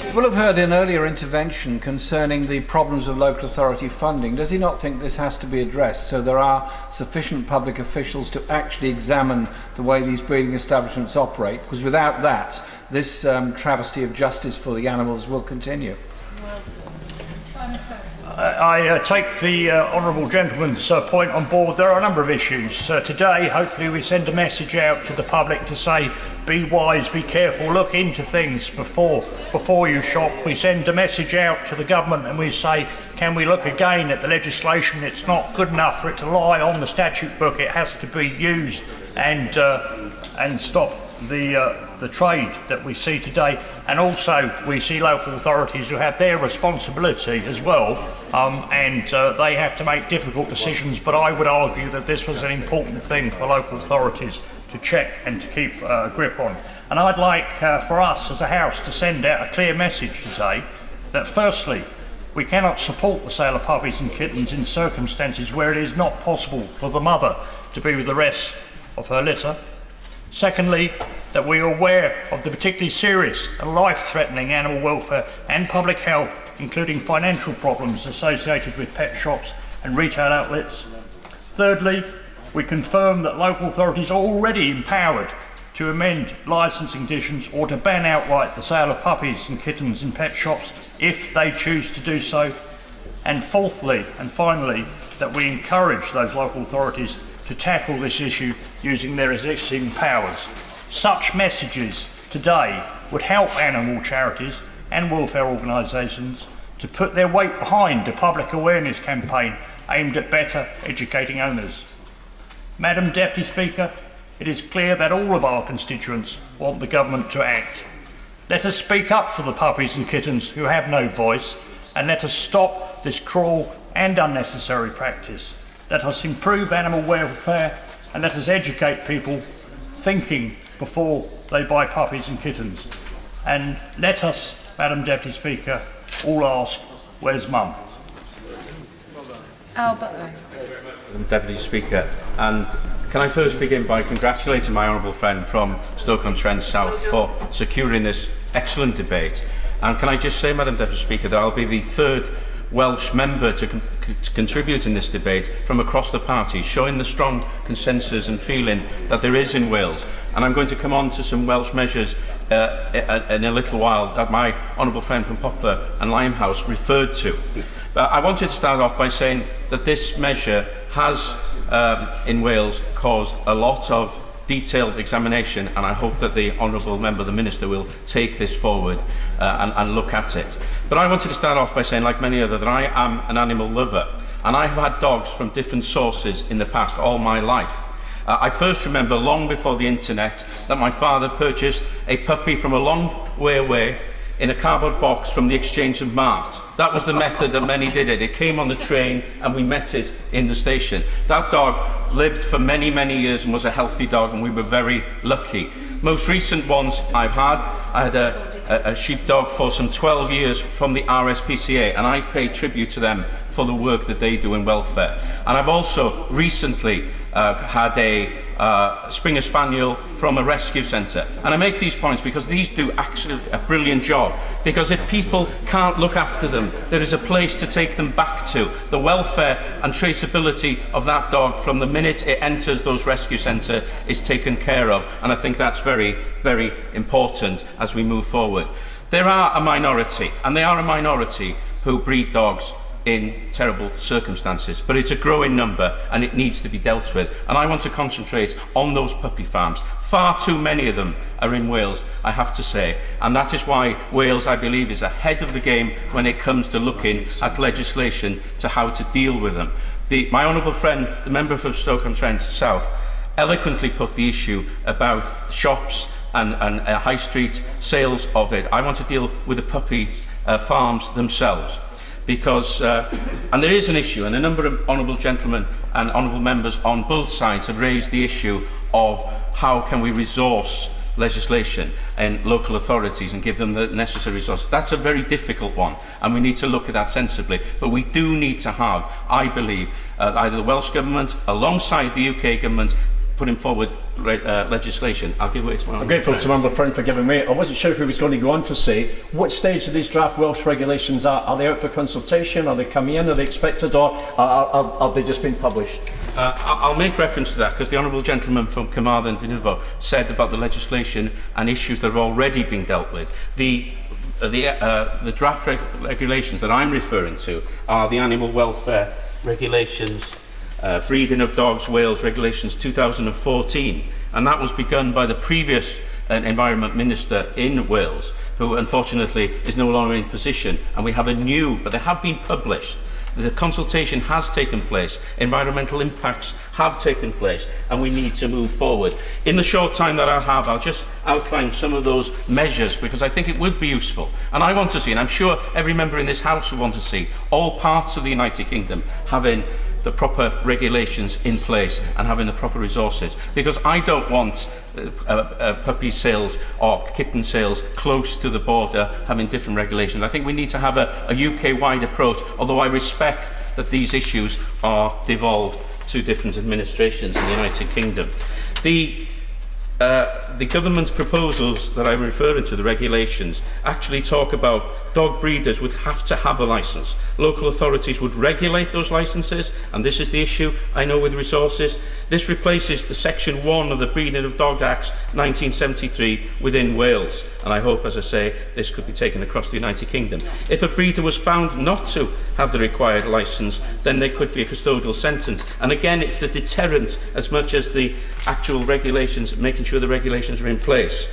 You will have heard an earlier intervention concerning the problems of local authority funding. Does he not think this has to be addressed so there are sufficient public officials to actually examine the way these breeding establishments operate? Because without that, this travesty of justice for the animals will continue. I take the honourable gentleman's point on board. There are a number of issues. Today, hopefully we send a message out to the public to say, be wise, be careful, look into things before you shop. We send a message out to the government and we say, can we look again at the legislation? It's not good enough for it to lie on the statute book. It has to be used and stop the trade that we see today. And also we see local authorities who have their responsibility as well, and they have to make difficult decisions, but I would argue that this was an important thing for local authorities to check and to keep a grip on. And I'd like for us as a House to send out a clear message today that firstly, we cannot support the sale of puppies and kittens in circumstances where it is not possible for the mother to be with the rest of her litter. Secondly, that we are aware of the particularly serious and life-threatening animal welfare and public health, including financial problems associated with pet shops and retail outlets. Thirdly, we confirm that local authorities are already empowered to amend licensing conditions or to ban outright the sale of puppies and kittens in pet shops if they choose to do so. And fourthly and finally, that we encourage those local authorities to tackle this issue using their existing powers. Such messages today would help animal charities and welfare organisations to put their weight behind a public awareness campaign aimed at better educating owners. Madam Deputy Speaker, it is clear that all of our constituents want the government to act. Let us speak up for the puppies and kittens who have no voice, and let us stop this cruel and unnecessary practice. Let us improve animal welfare, and let us educate people thinking before they buy puppies and kittens. And let us, Madam Deputy Speaker, all ask, where's Mum? Albert. Madam Deputy Speaker, and can I first begin by congratulating my honourable friend from Stoke-on-Trent South for securing this excellent debate. And can I just say, Madam Deputy Speaker, that I'll be the third Welsh member to contribute in this debate from across the party, showing the strong consensus and feeling that there is in Wales. And I'm going to come on to some Welsh measures in a little while that my honourable friend from Poplar and Limehouse referred to. But I wanted to start off by saying that this measure has, in Wales, caused a lot of detailed examination, and I hope that the honourable member, the Minister, will take this forward and look at it. But I wanted to start off by saying, like many others, that I am an animal lover, and I have had dogs from different sources in the past all my life. I first remember, long before the internet, that my father purchased a puppy from a long way away in a cardboard box from the Exchange of Mart. That was the method that many did it. It came on the train and we met it in the station. That dog lived for many, many years and was a healthy dog, and we were very lucky. Most recent ones I had a sheepdog for some 12 years from the RSPCA, and I pay tribute to them for the work that they do in welfare. And I've also recently had a Springer Spaniel from a rescue centre. And I make these points because these do actually a brilliant job, because if people can't look after them, there is a place to take them back to. The welfare and traceability of that dog from the minute it enters those rescue centres is taken care of, and I think that's very, very important as we move forward. There are a minority, and they are a minority, who breed dogs in terrible circumstances, but it's a growing number and it needs to be dealt with, and I want to concentrate on those puppy farms. Far too many of them are in Wales, I have to say, and that is why Wales, I believe, is ahead of the game when it comes to looking at legislation to how to deal with them. My honourable friend, the member for Stoke-on-Trent South, eloquently put the issue about shops and high street sales of it. I want to deal with the puppy farms themselves, because, and there is an issue, and a number of honourable gentlemen and honourable members on both sides have raised the issue of how can we resource legislation and local authorities and give them the necessary resources. That's a very difficult one, and we need to look at that sensibly. But we do need to have, I believe, either the Welsh Government alongside the UK Government putting forward legislation. I'll give way to my I'm grateful to my honourable friend for giving way. I wasn't sure if he was going to go on to say what stage of these draft Welsh regulations are. Are they out for consultation? Are they coming in? Are they expected? Or are they just being published? I'll make reference to that, because the honourable gentleman from Carmarthen Dynefo said about the legislation and issues that are already being dealt with. The the draft regulations that I'm referring to are the animal welfare regulations, breeding of dogs, Wales regulations 2014, and that was begun by the previous Environment Minister in Wales, who unfortunately is no longer in position, and we have a new, but they have been published. The consultation has taken place, environmental impacts have taken place, and we need to move forward. In the short time that I have, I'll just outline some of those measures because I think it would be useful. And I want to see, and I'm sure every member in this House will want to see, all parts of the United Kingdom having the proper regulations in place and having the proper resources, because I don't want puppy sales or kitten sales close to the border having different regulations. I think we need to have a UK-wide approach, although I respect that these issues are devolved to different administrations in the United Kingdom. The government's proposals that I'm referring to, the regulations, actually talk about dog breeders would have to have a licence. Local authorities would regulate those licences, and this is the issue, I know, with resources. This replaces the Section 1 of the Breeding of Dogs Act 1973 within Wales, and I hope, as I say, this could be taken across the United Kingdom. If a breeder was found not to have the required licence, then there could be a custodial sentence. And again, it's the deterrent as much as the actual regulations, making sure the regulations are in place.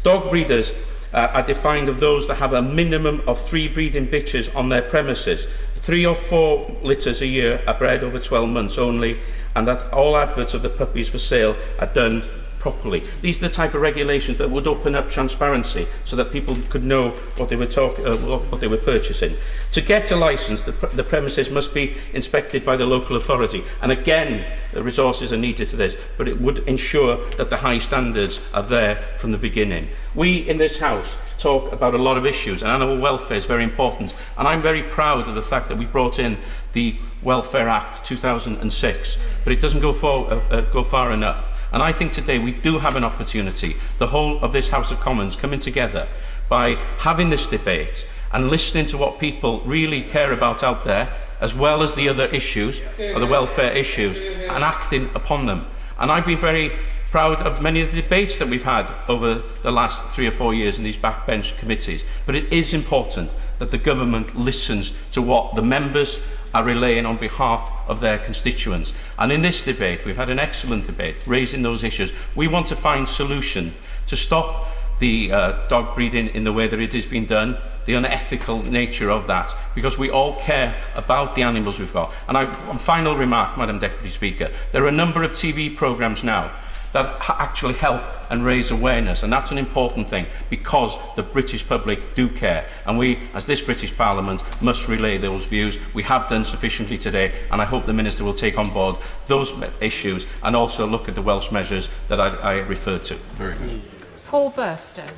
Dog breeders are defined of those that have a minimum of 3 breeding bitches on their premises. 3 or 4 litters a year are bred over 12 months only, and that all adverts of the puppies for sale are done properly. These are the type of regulations that would open up transparency so that people could know what they were what they were purchasing. To get a licence, the premises must be inspected by the local authority, and again the resources are needed to this, but it would ensure that the high standards are there from the beginning. We in this House talk about a lot of issues, and animal welfare is very important, and I'm very proud of the fact that we brought in the Welfare Act 2006, but it doesn't go far enough. And I think today we do have an opportunity, the whole of this House of Commons coming together by having this debate and listening to what people really care about out there, as well as the other issues, or the welfare issues, and acting upon them. And I've been very proud of many of the debates that we've had over the last 3 or 4 years in these backbench committees. But it is important that the government listens to what the members are relaying on behalf of their constituents. And in this debate, we've had an excellent debate raising those issues. We want to find solution to stop the dog breeding in the way that it has been done, the unethical nature of that, because we all care about the animals we've got. And one final remark, Madam Deputy Speaker, there are a number of TV programmes now that actually help and raise awareness, and that's an important thing because the British public do care, and we, as this British Parliament, must relay those views. We have done sufficiently today, and I hope the Minister will take on board those issues and also look at the Welsh measures that I referred to. Very good. Paul Burstone.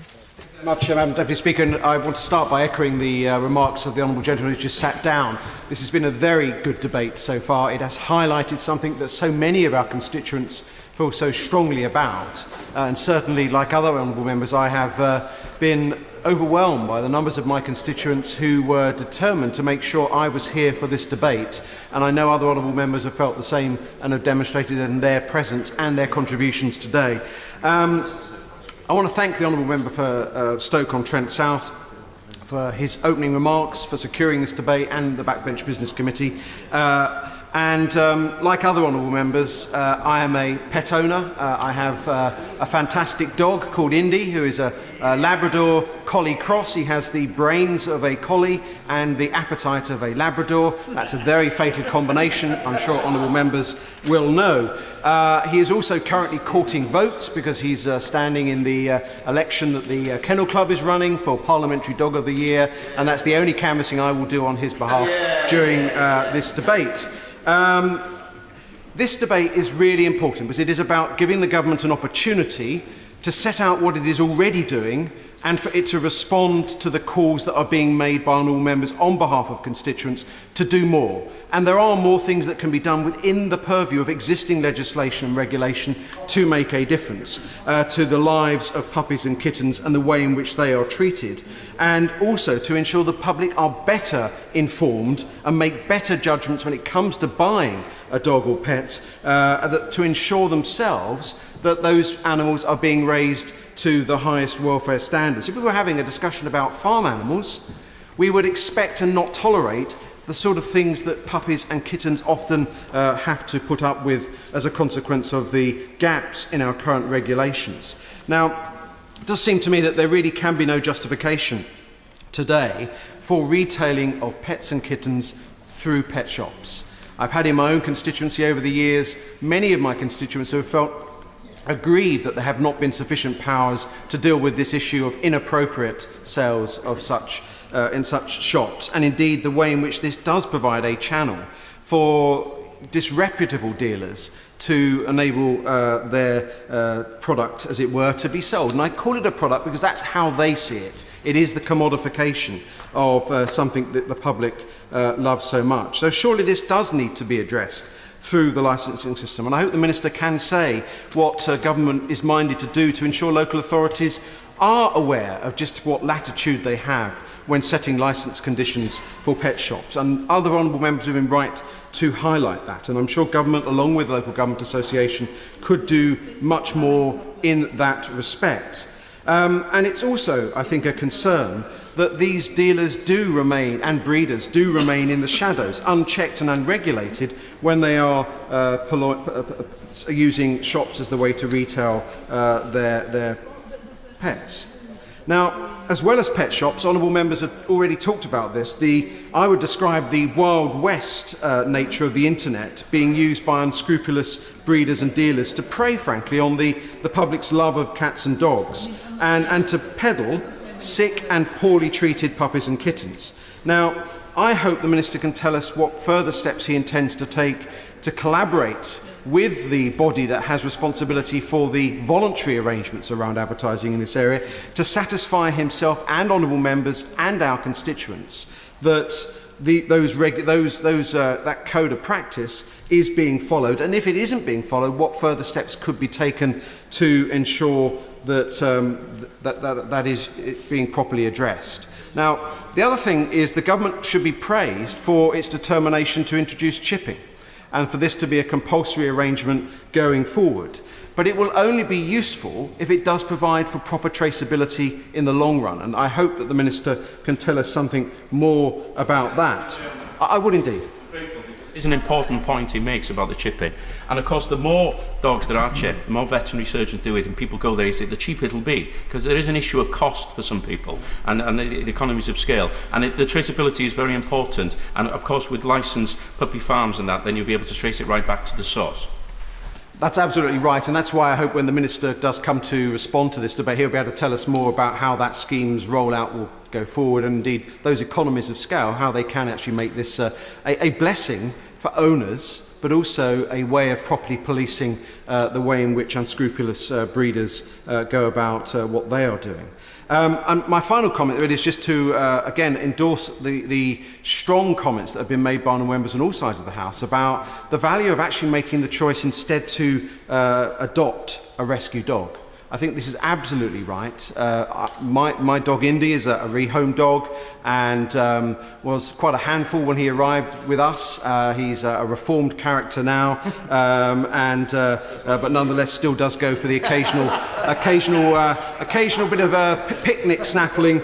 Much, Madam Deputy Speaker, and I want to start by echoing the remarks of the Honourable Gentleman who just sat down. This has been a very good debate so far. It has highlighted something that so many of our constituents feel so strongly about, and certainly, like other honourable members, I have been overwhelmed by the numbers of my constituents who were determined to make sure I was here for this debate, and I know other honourable members have felt the same and have demonstrated in their presence and their contributions today. I want to thank the honourable member for Stoke-on-Trent South for his opening remarks, for securing this debate, and the Backbench Business Committee. Like other honourable members, I am a pet owner. I have a fantastic dog called Indy, who is a Labrador Collie cross. He has the brains of a collie and the appetite of a Labrador. That's a very fatal combination, I'm sure honourable members will know. He is also currently courting votes because he's standing in the election that the Kennel Club is running for Parliamentary Dog of the Year, and that's the only canvassing I will do on his behalf during this debate. This debate is really important because it is about giving the government an opportunity to set out what it is already doing and for it to respond to the calls that are being made by honourable members on behalf of constituents to do more. And there are more things that can be done within the purview of existing legislation and regulation to make a difference to the lives of puppies and kittens and the way in which they are treated, and also to ensure the public are better informed and make better judgments when it comes to buying a dog or pet, to ensure themselves that those animals are being raised to the highest welfare standards. If we were having a discussion about farm animals, we would expect and not tolerate the sort of things that puppies and kittens often have to put up with as a consequence of the gaps in our current regulations. Now, it does seem to me that there really can be no justification today for retailing of pets and kittens through pet shops. I've had in my own constituency over the years many of my constituents who have felt aggrieved that there have not been sufficient powers to deal with this issue of inappropriate sales of such in such shops, and indeed the way in which this does provide a channel for disreputable dealers to enable their product, as it were, to be sold. And I call it a product because that's how they see it. It is the commodification of something that the public loves so much. So surely this does need to be addressed through the licensing system. And I hope the Minister can say what government is minded to do to ensure local authorities are aware of just what latitude they have when setting licence conditions for pet shops. And other honourable members have been right to highlight that. And I'm sure government, along with the Local Government Association, could do much more in that respect. And it's also, I think, a concern that these dealers do remain, and breeders do remain, in the shadows, unchecked and unregulated, when they are using shops as the way to retail their pets. Now, as well as pet shops, honourable members have already talked about this. I would describe the Wild West nature of the internet being used by unscrupulous breeders and dealers to prey, frankly, on the public's love of cats and dogs, and to peddle sick and poorly treated puppies and kittens. Now, I hope the Minister can tell us what further steps he intends to take to collaborate with the body that has responsibility for the voluntary arrangements around advertising in this area, to satisfy himself and honourable members and our constituents that that code of practice is being followed, and if it isn't being followed, what further steps could be taken to ensure that that is being properly addressed. Now, the other thing is the government should be praised for its determination to introduce chipping, and for this to be a compulsory arrangement going forward. But it will only be useful if it does provide for proper traceability in the long run, and I hope that the Minister can tell us something more about that. I would indeed. Is an important point he makes about the chipping, and of course the more dogs that are chipped, the more veterinary surgeons do it and people go there, he said, the cheaper it'll be, because there is an issue of cost for some people and the economies of scale, and the traceability is very important, and of course with licensed puppy farms and that, then you'll be able to trace it right back to the source. That's absolutely right, and that's why I hope when the Minister does come to respond to this debate, he'll be able to tell us more about how that scheme's rollout will go forward, and indeed those economies of scale, how they can actually make this a blessing for owners, but also a way of properly policing the way in which unscrupulous breeders go about what they are doing. And my final comment really is just to, again, endorse the strong comments that have been made by honourable members on all sides of the House about the value of actually making the choice instead to adopt a rescue dog. I think this is absolutely right. My dog Indy is a rehome dog and was quite a handful when he arrived with us. He's a reformed character now, but nonetheless still does go for the occasional bit of picnic snaffling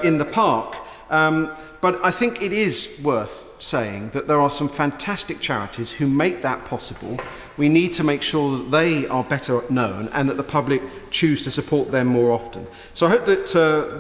in the park. But I think it is worth saying that there are some fantastic charities who make that possible. We need to make sure that they are better known and that the public choose to support them more often. So I hope that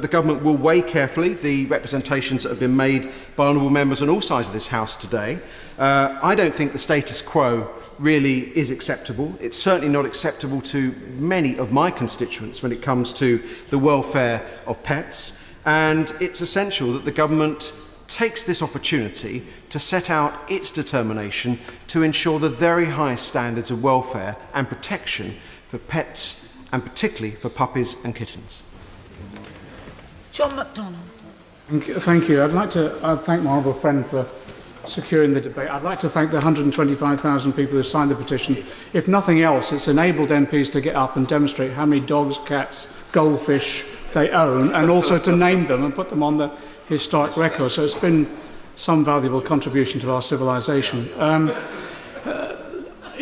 the government will weigh carefully the representations that have been made by honourable members on all sides of this House today. I don't think the status quo really is acceptable. It's certainly not acceptable to many of my constituents when it comes to the welfare of pets, and it's essential that the government takes this opportunity to set out its determination to ensure the very highest standards of welfare and protection for pets, and particularly for puppies and kittens. John MacDonald. Thank you. I'd like to thank my honourable friend for securing the debate. I'd like to thank the 125,000 people who signed the petition. If nothing else, it's enabled MPs to get up and demonstrate how many dogs, cats, goldfish they own, and also to name them and put them on the historic record. So it's been some valuable contribution to our civilization.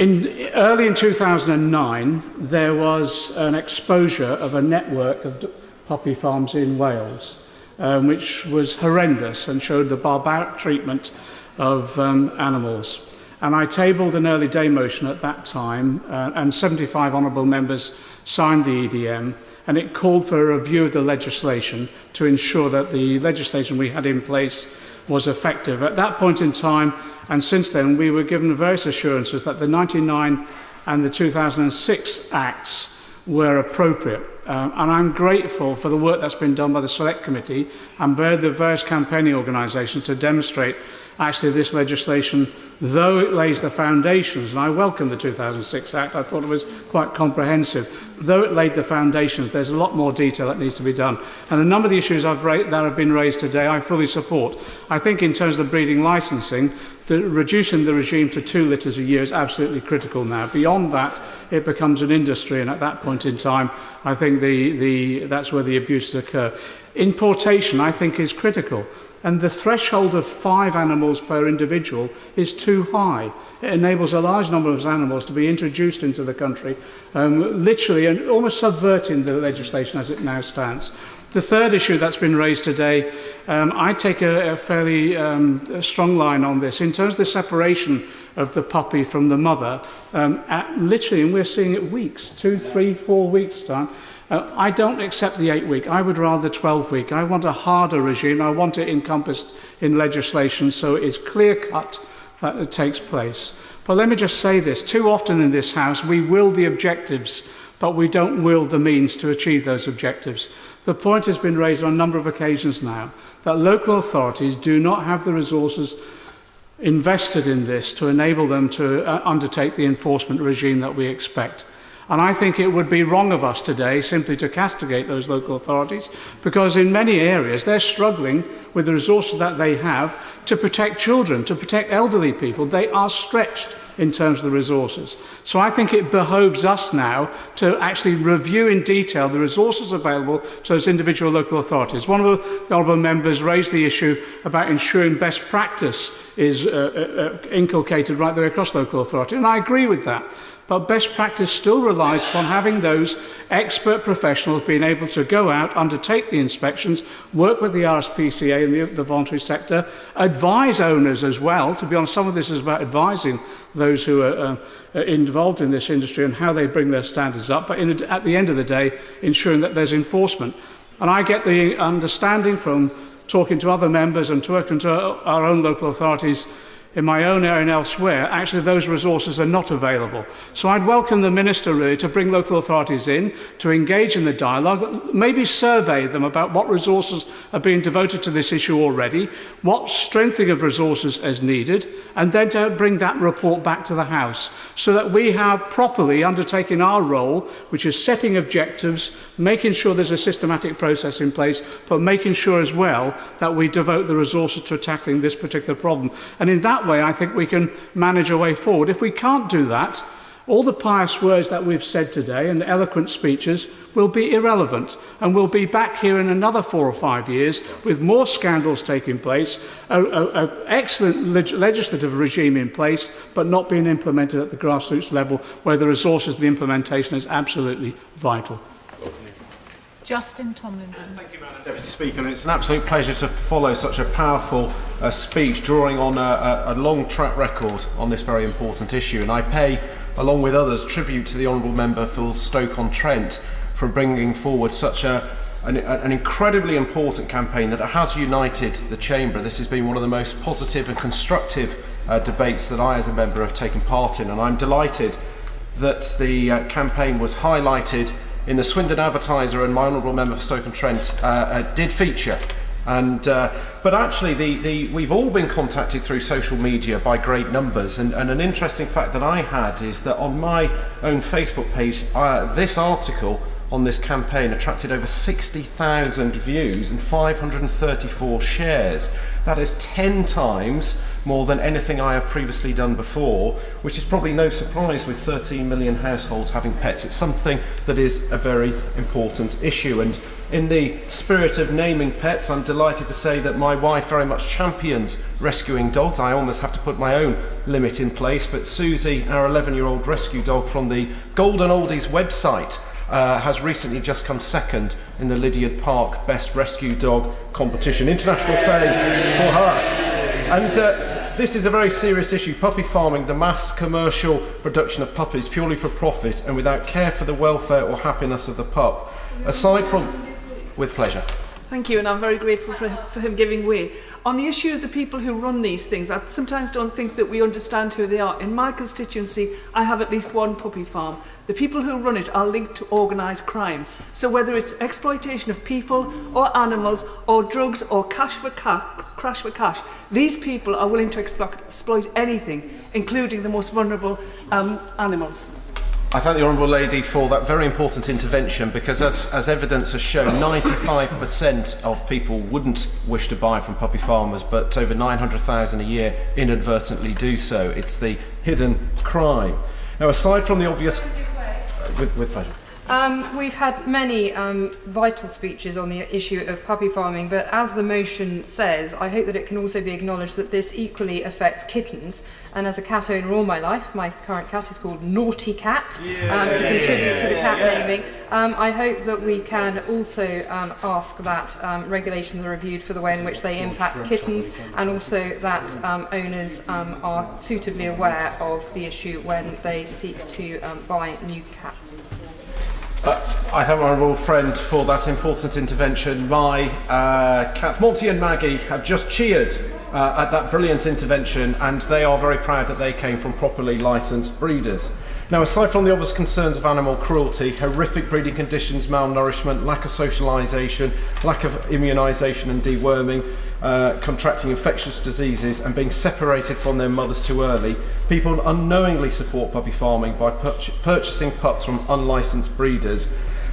Early in 2009, there was an exposure of a network of puppy farms in Wales, which was horrendous and showed the barbaric treatment of animals. And I tabled an early day motion at that time, and 75 honourable members signed the EDM, and it called for a review of the legislation to ensure that the legislation we had in place was effective. At that point in time, and since then, we were given various assurances that the 99 and the 2006 Acts were appropriate. And I'm grateful for the work that's been done by the Select Committee and by the various campaigning organisations to demonstrate actually this legislation, though it lays the foundations, and I welcome the 2006 Act, I thought it was quite comprehensive, though it laid the foundations, there's a lot more detail that needs to be done. And a number of the issues that have been raised today, I fully support. I think in terms of the breeding licensing, reducing the regime to 2 litters a year is absolutely critical now. Beyond that, it becomes an industry, and at that point in time, I think that's where the abuses occur. Importation, I think, is critical. And the threshold of 5 animals per individual is too high. It enables a large number of animals to be introduced into the country, literally and almost subverting the legislation as it now stands. The third issue that's been raised today, I take a fairly strong line on this. In terms of the separation of the puppy from the mother, literally, and we're seeing it weeks, 2, 3, 4 weeks' time, I don't accept the 8-week. I would rather 12-week. I want a harder regime. I want it encompassed in legislation so it is clear-cut that it takes place. But let me just say this. Too often in this House, we will the objectives, but we don't will the means to achieve those objectives. The point has been raised on a number of occasions now that local authorities do not have the resources invested in this to enable them to undertake the enforcement regime that we expect. And I think it would be wrong of us today simply to castigate those local authorities, because in many areas they're struggling with the resources that they have to protect children, to protect elderly people. They are stretched in terms of the resources. So I think it behoves us now to actually review in detail the resources available to those individual local authorities. One of the honourable members raised the issue about ensuring best practice is inculcated right the way across local authority, and I agree with that. But best practice still relies upon having those expert professionals being able to go out, undertake the inspections, work with the RSPCA and the voluntary sector, advise owners as well. To be honest, some of this is about advising those who are involved in this industry and how they bring their standards up, but at the end of the day, ensuring that there's enforcement. And I get the understanding from talking to other members and talking to our own local authorities in my own area and elsewhere, actually those resources are not available. So I'd welcome the Minister really to bring local authorities in, to engage in the dialogue, maybe survey them about what resources are being devoted to this issue already, what strengthening of resources is needed, and then to bring that report back to the House so that we have properly undertaken our role, which is setting objectives, making sure there's a systematic process in place, but making sure as well that we devote the resources to tackling this particular problem. And in that way, I think we can manage a way forward. If we can't do that, all the pious words that we've said today and the eloquent speeches will be irrelevant, and we'll be back here in another 4 or 5 years with more scandals taking place, an excellent legislative regime in place, but not being implemented at the grassroots level where the resources of the implementation is absolutely vital. Justin Tomlinson. Thank you, Madam Deputy Speaker. And it's an absolute pleasure to follow such a powerful speech, drawing on a long track record on this very important issue. And I pay, along with others, tribute to the Honourable Member for Stoke-on-Trent for bringing forward such an incredibly important campaign that has united the Chamber. This has been one of the most positive and constructive debates that I, as a member, have taken part in. And I'm delighted that the campaign was highlighted in the Swindon Advertiser, and my Honourable Member for Stoke-on-Trent did feature. And but actually, we've all been contacted through social media by great numbers. And an interesting fact that I had is that on my own Facebook page, this article on this campaign attracted over 60,000 views and 534 shares. That is 10 times more than anything I have previously done before, which is probably no surprise with 13 million households having pets. It's something that is a very important issue, and in the spirit of naming pets, I'm delighted to say that my wife very much champions rescuing dogs. I almost have to put my own limit in place, but Susie, our 11-year-old rescue dog from the Golden Oldies website, has recently just come second in the Lydiard Park Best Rescue Dog competition. International fame for her. And this is a very serious issue. Puppy farming, the mass commercial production of puppies purely for profit and without care for the welfare or happiness of the pup. Aside from... With pleasure. Thank you, and I'm very grateful for him giving way. On the issue of the people who run these things, I sometimes don't think that we understand who they are. In my constituency, I have at least one puppy farm. The people who run it are linked to organised crime. So whether it's exploitation of people or animals or drugs or crash for cash, these people are willing to exploit anything, including the most vulnerable animals. I thank the Honourable Lady for that very important intervention, because as evidence has shown, 95% of people wouldn't wish to buy from puppy farmers, but over 900,000 a year inadvertently do so. It's the hidden crime. Now, aside from the obvious... With pleasure. We've had many vital speeches on the issue of puppy farming, but as the motion says, I hope that it can also be acknowledged that this equally affects kittens. And as a cat owner all my life, my current cat is called Naughty Cat, to contribute to the cat naming. I hope that we can also ask that regulations are reviewed for the way in which they impact kittens, and also that owners are suitably aware of the issue when they seek to buy new cats. I thank my honourable friend for that important intervention. My cats, Monty and Maggie, have just cheered at that brilliant intervention, and they are very proud that they came from properly licensed breeders. Now, aside from the obvious concerns of animal cruelty, horrific breeding conditions, malnourishment, lack of socialisation, lack of immunisation and deworming, contracting infectious diseases and being separated from their mothers too early, people unknowingly support puppy farming by purchasing pups from unlicensed breeders,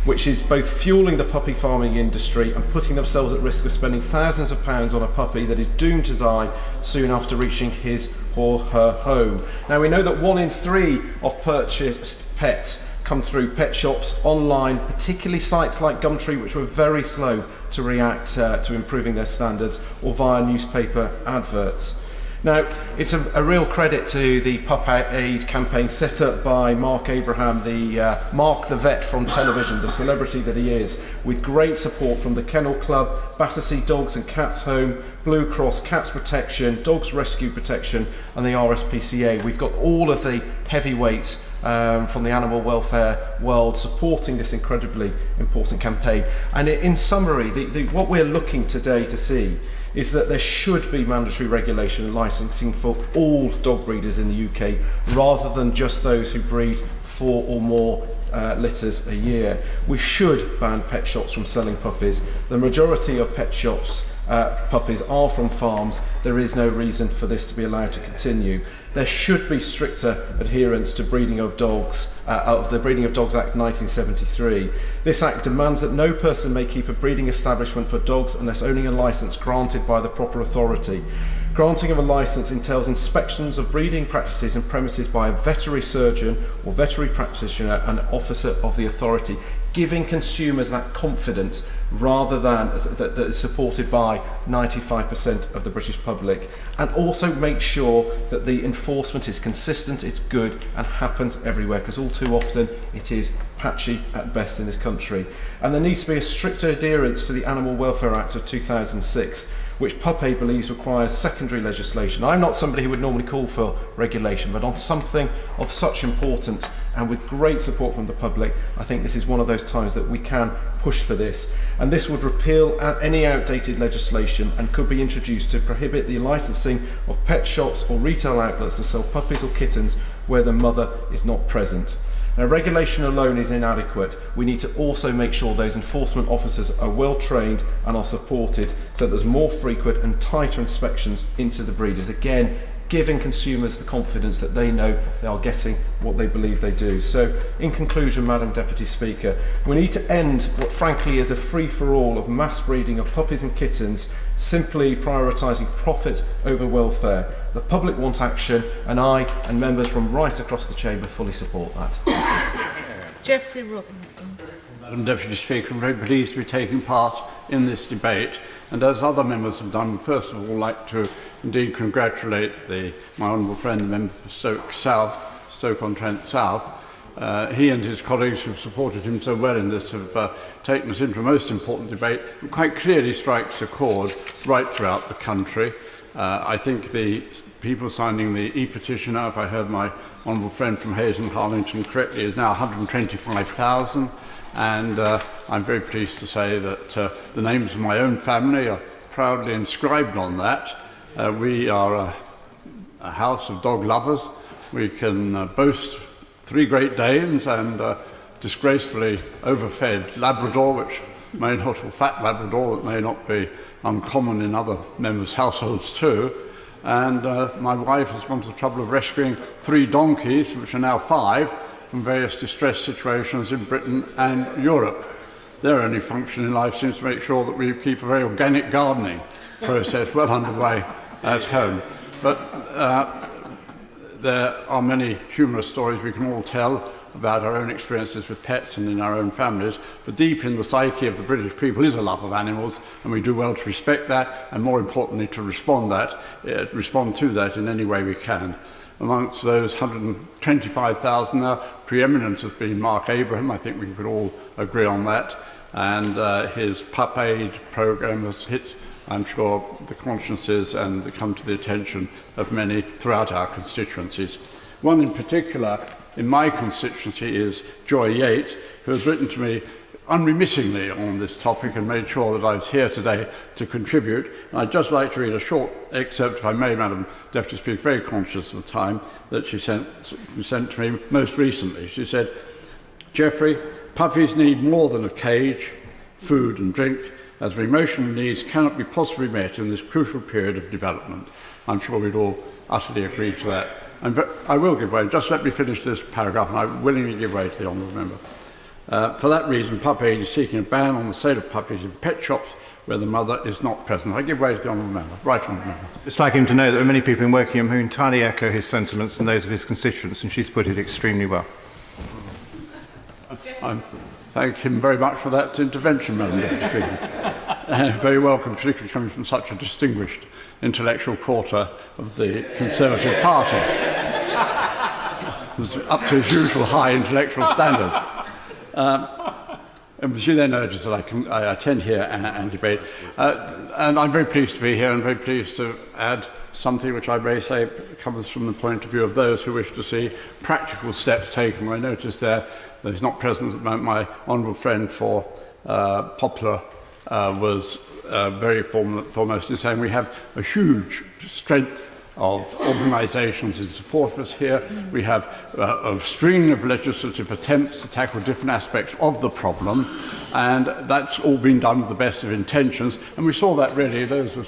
which is both fueling the puppy farming industry and putting themselves at risk of spending thousands of pounds on a puppy that is doomed to die soon after reaching his or her home. Now, we know that 1 in 3 of purchased pets come through pet shops, online, particularly sites like Gumtree, which were very slow to react to improving their standards, or via newspaper adverts. Now, it's a real credit to the Pup Aid campaign set up by Mark Abraham, the Mark the Vet from television, the celebrity that he is, with great support from the Kennel Club, Battersea Dogs and Cats Home, Blue Cross, Cats Protection, Dogs Rescue Protection and the RSPCA. We've got all of the heavyweights from the animal welfare world supporting this incredibly important campaign. And in summary, what we're looking today to see is that there should be mandatory regulation and licensing for all dog breeders in the UK, rather than just those who breed 4 or more litters a year. We should ban pet shops from selling puppies. The majority of pet shops puppies are from farms. There is no reason for this to be allowed to continue. There should be stricter adherence to breeding of dogs, of the Breeding of Dogs Act 1973. This act demands that no person may keep a breeding establishment for dogs unless owning a licence granted by the proper authority. Granting of a licence entails inspections of breeding practices and premises by a veterinary surgeon or veterinary practitioner and officer of the authority, giving consumers that confidence rather than that is supported by 95% of the British public, and also make sure that the enforcement is consistent, it's good and happens everywhere, because all too often it is patchy at best in this country. And there needs to be a stricter adherence to the Animal Welfare Act of 2006, which Pup Aid believes requires secondary legislation. I'm not somebody who would normally call for regulation, but on something of such importance and with great support from the public, I think this is one of those times that we can push for this. And this would repeal any outdated legislation and could be introduced to prohibit the licensing of pet shops or retail outlets to sell puppies or kittens where the mother is not present. Now, regulation alone is inadequate. We need to also make sure those enforcement officers are well trained and are supported, so there's more frequent and tighter inspections into the breeders. Again, giving consumers the confidence that they know they are getting what they believe they do. So, in conclusion, Madam Deputy Speaker, we need to end what frankly is a free-for-all of mass breeding of puppies and kittens, simply prioritising profit over welfare. The public want action, and I and members from right across the chamber fully support that. Geoffrey Robinson. Madam Deputy Speaker, I'm very pleased to be taking part in this debate, and as other members have done, first of all, I'd like to indeed congratulate my honourable friend, the member for Stoke-on-Trent South. He and his colleagues who have supported him so well in this have taken us into a most important debate that quite clearly strikes a chord right throughout the country. I think the people signing the e-petition, if I heard my honourable friend from Hayes and Harlington correctly, is now 125,000. And I'm very pleased to say that the names of my own family are proudly inscribed on that. We are a house of dog lovers. We can boast 3 Great Danes and disgracefully overfed Labrador, which may not, or fat Labrador, that may not be uncommon in other members' households too. And my wife has gone to the trouble of rescuing 3 donkeys, which are now 5, from various distress situations in Britain and Europe. Their only function in life seems to make sure that we keep a very organic gardening process well underway at home. But there are many humorous stories we can all tell about our own experiences with pets and in our own families, but deep in the psyche of the British people is a love of animals, and we do well to respect that, and more importantly to respond to that in any way we can. Amongst those 125,000 now, preeminent has been Mark Abraham. I think we could all agree on that, and his Pup Aid programme has hit, I'm sure, the consciences and come to the attention of many throughout our constituencies. One in particular in my constituency is Joy Yates, who has written to me unremittingly on this topic and made sure that I was here today to contribute. And I'd just like to read a short excerpt, if I may, Madam Deputy Speaker, very conscious of the time, that she sent to me most recently. She said, "Geoffrey, puppies need more than a cage, food and drink, as their emotional needs cannot be possibly met in this crucial period of development." I'm sure we'd all utterly agree to that. I will give way. Just let me finish this paragraph, and I willingly give way to the honourable member. For that reason, Pup Aid is seeking a ban on the sale of puppies in pet shops where the mother is not present. I give way to the honourable member. Right honourable member. It's like him to know that there are many people in Wokingham who entirely echo his sentiments and those of his constituents, and she's put it extremely well. Thank him very much for that intervention, Madam Deputy Speaker. Very welcome, particularly coming from such a distinguished intellectual quarter of the Conservative Party. It was up to his usual high intellectual standards. And she then urges that I attend here and debate. And I'm very pleased to be here and very pleased to add something which I may say comes from the point of view of those who wish to see practical steps taken. I noticed that he's not present at the moment. My honourable friend for Poplar was very foremost in saying we have a huge strength of organisations in support of us here. We have a string of legislative attempts to tackle different aspects of the problem, and that's all been done with the best of intentions. And we saw that really, those who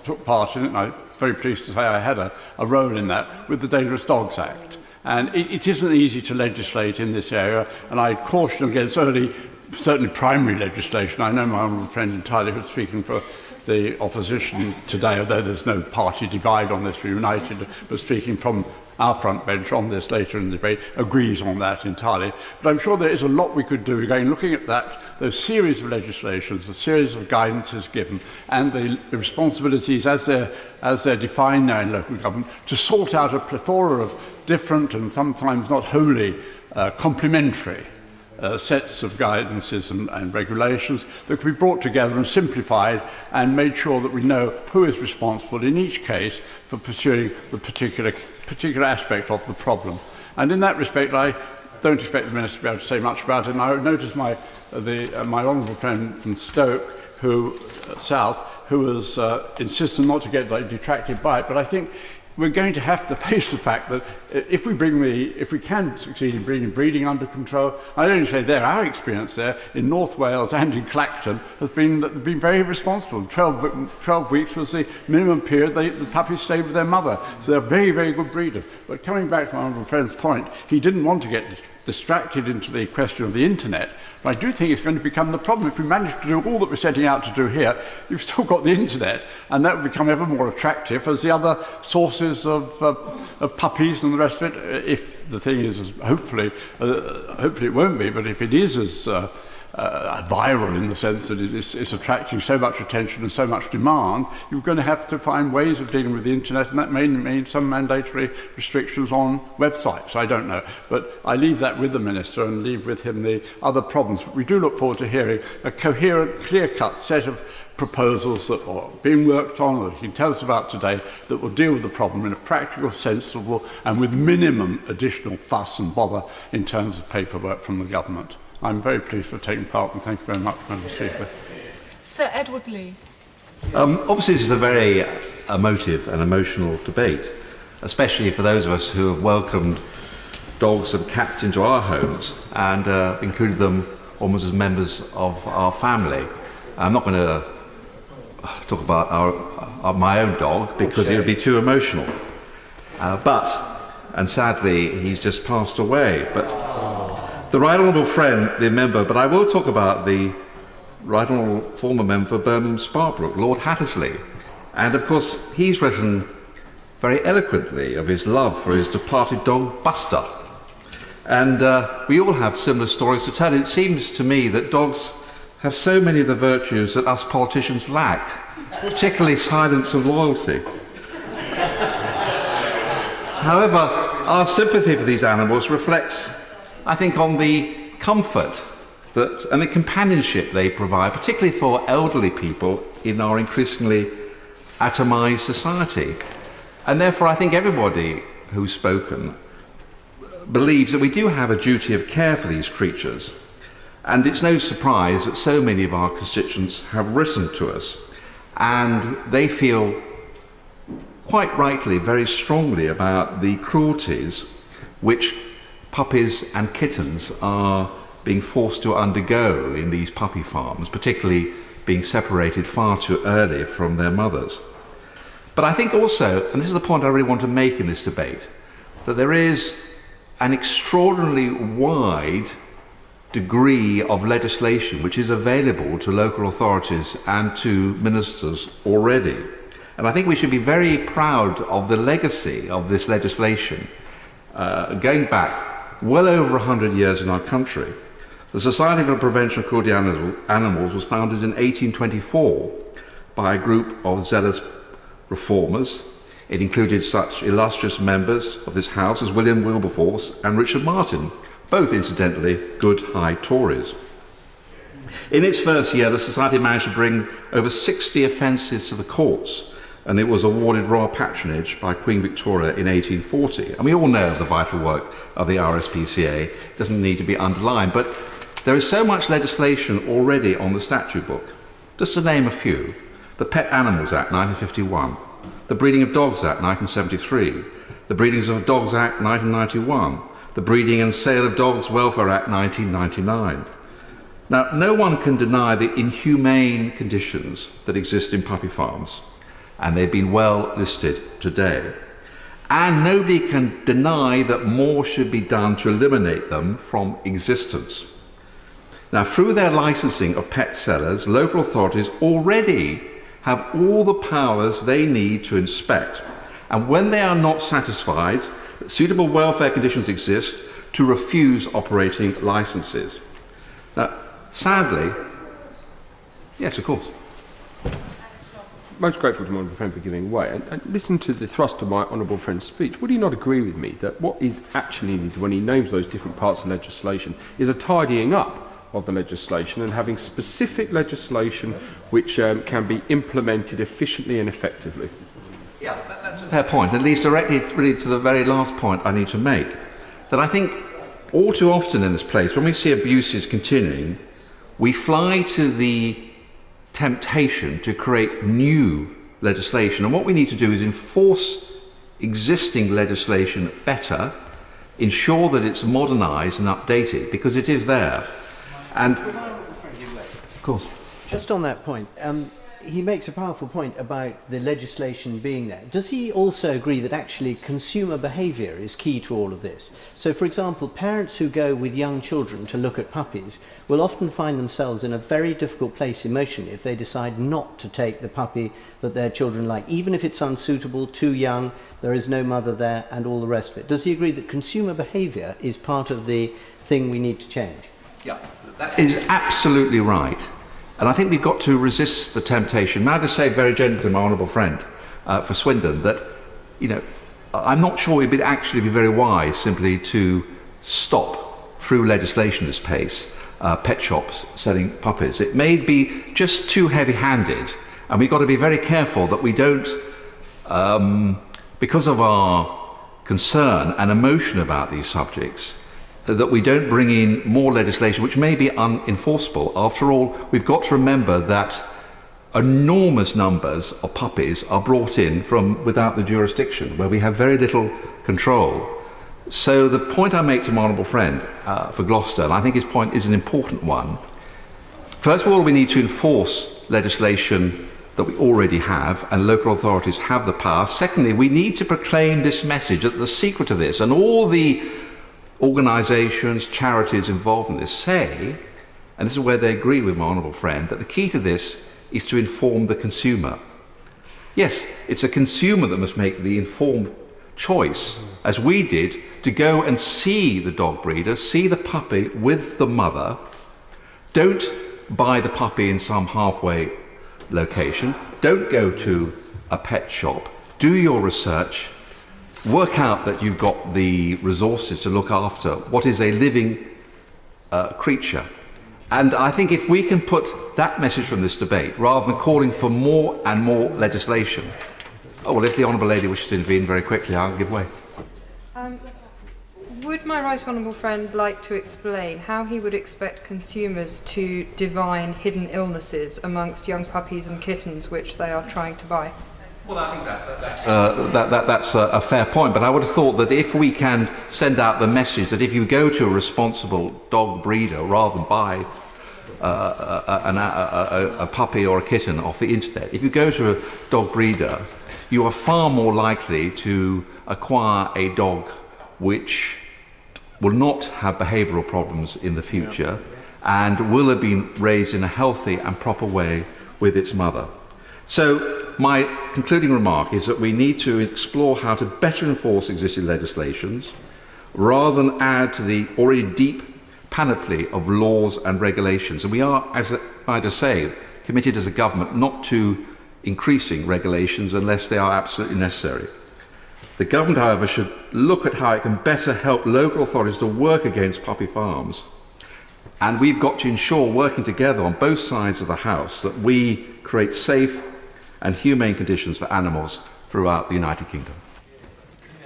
took part in it, and I'm very pleased to say I had a role in that, with the Dangerous Dogs Act. And it isn't easy to legislate in this area, and I caution against early, certainly primary legislation. I know my honourable friend entirely was speaking for the opposition today, although there's no party divide on this, we're united, but speaking from our front bench on this later in the debate, agrees on that entirely. But I'm sure there is a lot we could do, again, looking at that, those series of legislations, the series of guidances given, and the responsibilities as they're defined now in local government, to sort out a plethora of different and sometimes not wholly complementary sets of guidances and regulations that can be brought together and simplified and made sure that we know who is responsible in each case for pursuing the particular aspect of the problem. And in that respect, I don't expect the Minister to be able to say much about it. And I noticed my honourable friend from Stoke, South, who was insistent not to get detracted by it, but I think we're going to have to face the fact that if we can succeed in bringing breeding under control, I don't say there, our experience there in North Wales and in Clacton has been that they've been very responsible. 12 weeks was the minimum period the puppies stayed with their mother, so they're very, very good breeders. But coming back to my honourable friend's point, he didn't want to get distracted into the question of the internet, but I do think it's going to become the problem. If we manage to do all that we're setting out to do here, you've still got the internet, and that will become ever more attractive as the other sources of puppies and the rest of it. If the thing is, hopefully it won't be, but if it is as viral in the sense that it's attracting so much attention and so much demand, you're going to have to find ways of dealing with the internet, and that may mean some mandatory restrictions on websites. I don't know, but I leave that with the Minister and leave with him the other problems. But we do look forward to hearing a coherent, clear-cut set of proposals that are being worked on, or he can tell us about today, that will deal with the problem in a practical, sensible, and with minimum additional fuss and bother in terms of paperwork from the government. I'm very pleased for taking part, and thank you very much, Madam Speaker. Sir Edward Lee. Obviously, this is a very emotive and emotional debate, especially for those of us who have welcomed dogs and cats into our homes and included them almost as members of our family. I'm not going to talk about my own dog because it would be too emotional. And sadly, he's just passed away. But the Right Honourable friend, the member, but I will talk about the Right Honourable former member for Birmingham Sparkbrook, Lord Hattersley. And of course, he's written very eloquently of his love for his departed dog, Buster. And we all have similar stories to tell. It seems to me that dogs have so many of the virtues that us politicians lack, particularly silence and loyalty. However, our sympathy for these animals reflects, I think, on the comfort and the companionship they provide, particularly for elderly people in our increasingly atomised society. And therefore, I think everybody who's spoken believes that we do have a duty of care for these creatures. And it's no surprise that so many of our constituents have written to us, and they feel quite rightly very strongly about the cruelties which puppies and kittens are being forced to undergo in these puppy farms, particularly being separated far too early from their mothers. But I think also, and this is the point I really want to make in this debate, that there is an extraordinarily wide degree of legislation which is available to local authorities and to ministers already. And I think we should be very proud of the legacy of this legislation going back well over 100 years in our country. The Society for the Prevention of Cruelty to Animals was founded in 1824 by a group of zealous reformers. It included such illustrious members of this House as William Wilberforce and Richard Martin, both incidentally good high Tories. In its first year, the Society managed to bring over 60 offences to the courts, and it was awarded royal patronage by Queen Victoria in 1840. And we all know the vital work of the RSPCA. It doesn't need to be underlined, but there is so much legislation already on the statute book. Just to name a few: the Pet Animals Act 1951, the Breeding of Dogs Act 1973, the Breedings of Dogs Act 1991, the Breeding and Sale of Dogs Welfare Act 1999. Now, no one can deny the inhumane conditions that exist in puppy farms, and they've been well listed today. And nobody can deny that more should be done to eliminate them from existence. Now, through their licensing of pet sellers, local authorities already have all the powers they need to inspect, and when they are not satisfied that suitable welfare conditions exist, to refuse operating licenses. Now, sadly, yes, of course. Most grateful to my honourable friend for giving way. And listen to the thrust of my honourable friend's speech. Would he not agree with me that what is actually needed when he names those different parts of legislation is a tidying up of the legislation and having specific legislation which can be implemented efficiently and effectively? Yeah, that's a fair point. It leads directly really to the very last point I need to make, that I think all too often in this place, when we see abuses continuing, we fly to the temptation to create new legislation. And what we need to do is enforce existing legislation better, ensure that it's modernised and updated, because it is there. And, of course. Just on that point, he makes a powerful point about the legislation being there. Does he also agree that actually consumer behaviour is key to all of this? So, for example, parents who go with young children to look at puppies will often find themselves in a very difficult place emotionally if they decide not to take the puppy that their children like, even if it's unsuitable, too young, there is no mother there, and all the rest of it. Does he agree that consumer behaviour is part of the thing we need to change? Yeah, that is absolutely right. And I think we've got to resist the temptation. May I just say very gently to my honourable friend for Swindon that, you know, I'm not sure it would actually be very wise simply to stop through legislation this pace pet shops selling puppies. It may be just too heavy-handed, and we've got to be very careful that we don't, because of our concern and emotion about these subjects, that we don't bring in more legislation which may be unenforceable. After all, we've got to remember that enormous numbers of puppies are brought in from without the jurisdiction, where we have very little control. So the point I make to my honourable friend for Gloucester, and I think his point is an important one, first of all, we need to enforce legislation that we already have, and local authorities have the power. Secondly, we need to proclaim this message that the secret of this, and all the organisations, charities involved in this say, and this is where they agree with my honourable friend, that the key to this is to inform the consumer. Yes, it's a consumer that must make the informed choice, as we did, to go and see the dog breeder, see the puppy with the mother. Don't buy the puppy in some halfway location. Don't go to a pet shop. Do your research. Work out that you've got the resources to look after what is a living creature. And I think if we can put that message from this debate, rather than calling for more and more legislation. Oh, well, if the Honourable Lady wishes to intervene very quickly, I'll give way. Would my right honourable friend like to explain how he would expect consumers to divine hidden illnesses amongst young puppies and kittens which they are trying to buy? Well, I think that's a fair point, but I would have thought that if we can send out the message that if you go to a responsible dog breeder, rather than buy a puppy or a kitten off the internet, if you go to a dog breeder, you are far more likely to acquire a dog which will not have behavioural problems in the future and will have been raised in a healthy and proper way with its mother. So my concluding remark is that we need to explore how to better enforce existing legislations rather than add to the already deep panoply of laws and regulations. And we are, as I just say, committed as a government not to increasing regulations unless they are absolutely necessary. The government, however, should look at how it can better help local authorities to work against puppy farms. And we've got to ensure, working together on both sides of the House, that we create safe and humane conditions for animals throughout the United Kingdom.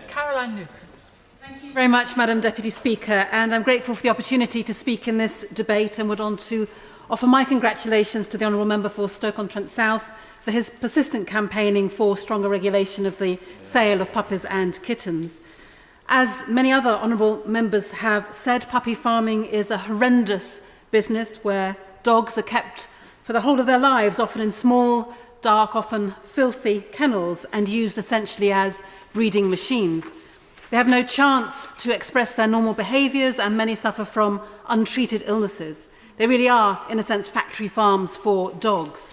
Caroline Lucas. Thank you very much, Madam Deputy Speaker, and I'm grateful for the opportunity to speak in this debate and would want to offer my congratulations to the Honourable Member for Stoke-on-Trent South for his persistent campaigning for stronger regulation of the sale of puppies and kittens. As many other honourable members have said, puppy farming is a horrendous business where dogs are kept for the whole of their lives, often in small, dark, often filthy kennels, and used essentially as breeding machines. They have no chance to express their normal behaviours, and many suffer from untreated illnesses. They really are, in a sense, factory farms for dogs.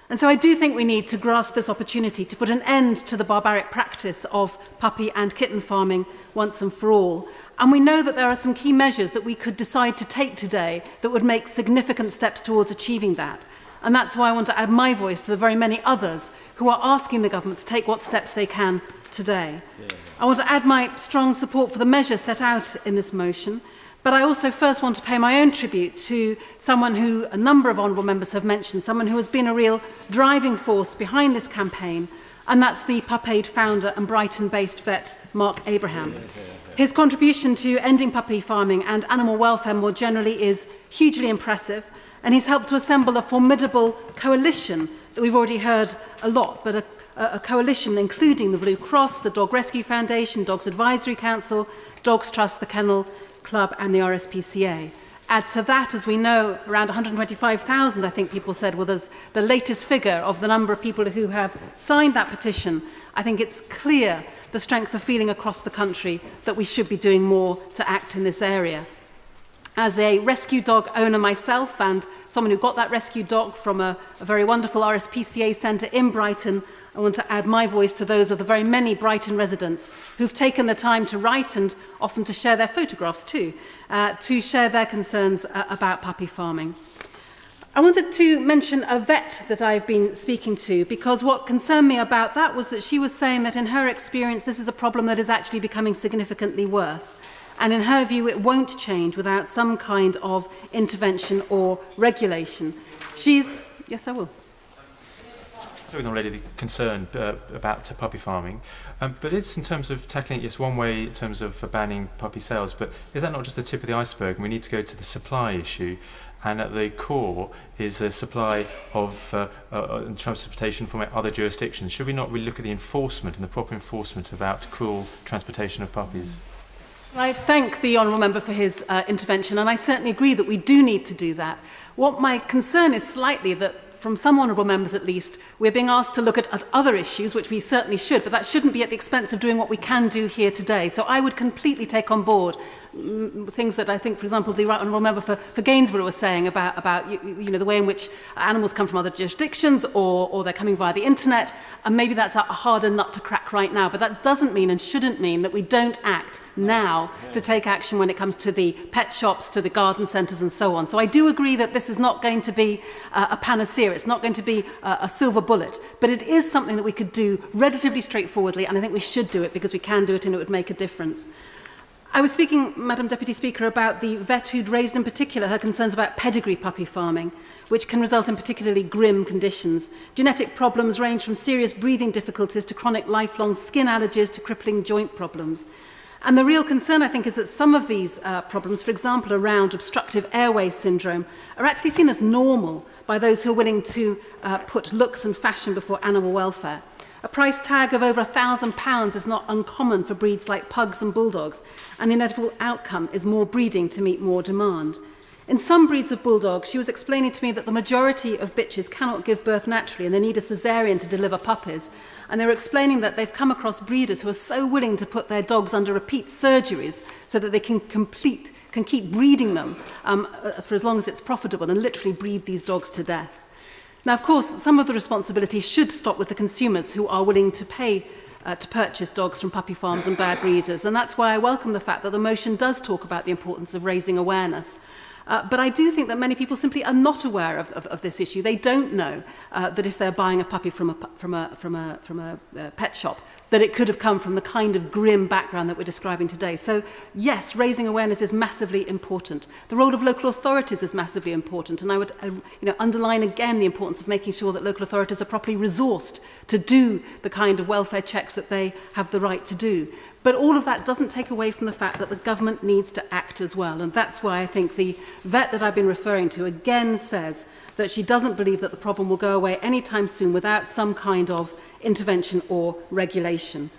And so I do think we need to grasp this opportunity to put an end to the barbaric practice of puppy and kitten farming once and for all. And we know that there are some key measures that we could decide to take today that would make significant steps towards achieving that. And that's why I want to add my voice to the very many others who are asking the government to take what steps they can today. I want to add my strong support for the measures set out in this motion, but I also first want to pay my own tribute to someone who a number of honourable members have mentioned, someone who has been a real driving force behind this campaign, and that's the Pupaid founder and Brighton-based vet, Mark Abraham. His contribution to ending puppy farming and animal welfare more generally is hugely impressive, and he's helped to assemble a formidable coalition that we've already heard a lot, but a coalition including the Blue Cross, the Dog Rescue Foundation, Dogs Advisory Council, Dogs Trust, the Kennel Club and the RSPCA. Add to that, as we know, around 125,000, I think people said, well, there's the latest figure of the number of people who have signed that petition. I think it's clear the strength of feeling across the country that we should be doing more to act in this area. As a rescue dog owner myself and someone who got that rescue dog from a very wonderful RSPCA centre in Brighton, I want to add my voice to those of the very many Brighton residents who've taken the time to write and often to share their photographs too, to share their concerns about puppy farming. I wanted to mention a vet that I've been speaking to, because what concerned me about that was that she was saying that in her experience this is a problem that is actually becoming significantly worse. And in her view, it won't change without some kind of intervention or regulation. She's... Yes, I will. We've already concerned about puppy farming, but it's in terms of tackling it, yes, one way in terms of banning puppy sales, but is that not just the tip of the iceberg? And we need to go to the supply issue, and at the core is a supply of transportation from other jurisdictions. Should we not really look at the enforcement and the proper enforcement about cruel transportation of puppies? I thank the Honourable Member for his intervention, and I certainly agree that we do need to do that. What my concern is slightly that, from some honourable members at least, we're being asked to look at other issues, which we certainly should, but that shouldn't be at the expense of doing what we can do here today. So I would completely take on board things that I think, for example, the Right Honourable Member for Gainsborough was saying about you know, the way in which animals come from other jurisdictions or they're coming via the internet, and maybe that's a harder nut to crack right now. But that doesn't mean and shouldn't mean that we don't act now to take action when it comes to the pet shops, to the garden centres and so on. So I do agree that this is not going to be a panacea, it's not going to be a silver bullet, but it is something that we could do relatively straightforwardly, and I think we should do it because we can do it and it would make a difference. I was speaking, Madam Deputy Speaker, about the vet who'd raised in particular her concerns about pedigree puppy farming, which can result in particularly grim conditions. Genetic problems range from serious breathing difficulties to chronic lifelong skin allergies to crippling joint problems. And the real concern, I think, is that some of these problems, for example, around obstructive airway syndrome, are actually seen as normal by those who are willing to put looks and fashion before animal welfare. A price tag of over £1,000 is not uncommon for breeds like pugs and bulldogs, and the inevitable outcome is more breeding to meet more demand. In some breeds of bulldogs, she was explaining to me that the majority of bitches cannot give birth naturally and they need a caesarean to deliver puppies. And they were explaining that they've come across breeders who are so willing to put their dogs under repeat surgeries so that they can keep breeding them for as long as it's profitable and literally breed these dogs to death. Now, of course, some of the responsibility should stop with the consumers who are willing to pay to purchase dogs from puppy farms and bad breeders. And that's why I welcome the fact that the motion does talk about the importance of raising awareness. But I do think that many people simply are not aware of this issue. They don't know that if they're buying a puppy from a pet shop, that it could have come from the kind of grim background that we're describing today. So, yes, raising awareness is massively important. The role of local authorities is massively important, and I would underline again the importance of making sure that local authorities are properly resourced to do the kind of welfare checks that they have the right to do. But all of that doesn't take away from the fact that the government needs to act as well, and that's why I think the vet that I've been referring to again says that she doesn't believe that the problem will go away anytime soon without some kind of intervention or regulation.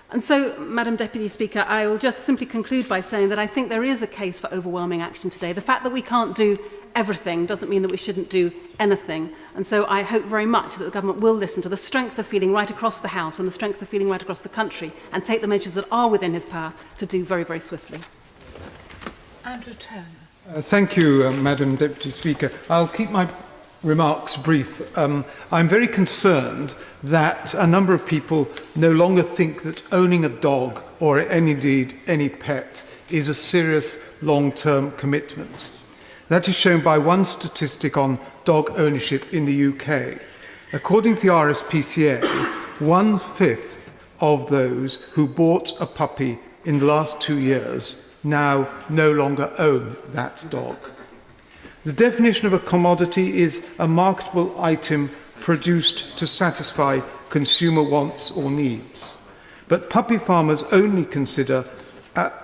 And so, Madam Deputy Speaker, I will just simply conclude by saying that I think there is a case for overwhelming action today. The fact that we can't do everything doesn't mean that we shouldn't do anything. And so I hope very much that the government will listen to the strength of feeling right across the House and the strength of feeling right across the country and take the measures that are within his power to do very, very swiftly. Andrew Turner. Thank you, Madam Deputy Speaker. I'll keep my remarks brief. I'm very concerned that a number of people no longer think that owning a dog or indeed any pet is a serious long-term commitment. That is shown by one statistic on dog ownership in the UK. According to the RSPCA, 1/5 of those who bought a puppy in the last 2 years now no longer own that dog. The definition of a commodity is a marketable item produced to satisfy consumer wants or needs. But puppy farmers only consider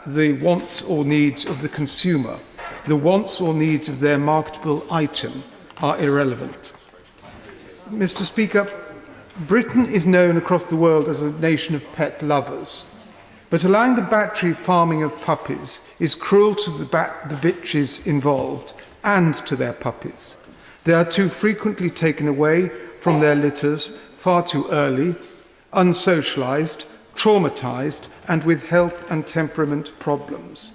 the wants or needs of the consumer. The wants or needs of their marketable item are irrelevant. Mr. Speaker, Britain is known across the world as a nation of pet lovers, but allowing the battery farming of puppies is cruel to the bitches involved and to their puppies. They are too frequently taken away from their litters far too early, unsocialised, traumatised, and with health and temperament problems.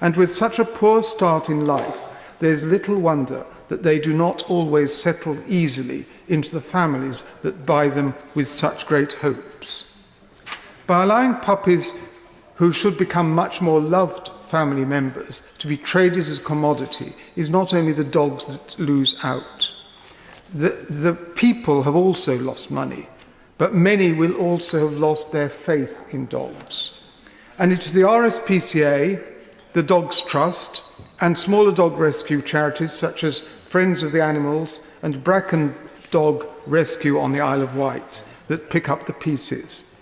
And with such a poor start in life, there is little wonder that they do not always settle easily into the families that buy them with such great hopes. By allowing puppies who should become much more loved family members to be traded as a commodity is not only the dogs that lose out. The people have also lost money, but many will also have lost their faith in dogs. And it is the RSPCA, the Dogs Trust, and smaller dog rescue charities such as Friends of the Animals and Bracken Dog Rescue on the Isle of Wight that pick up the pieces.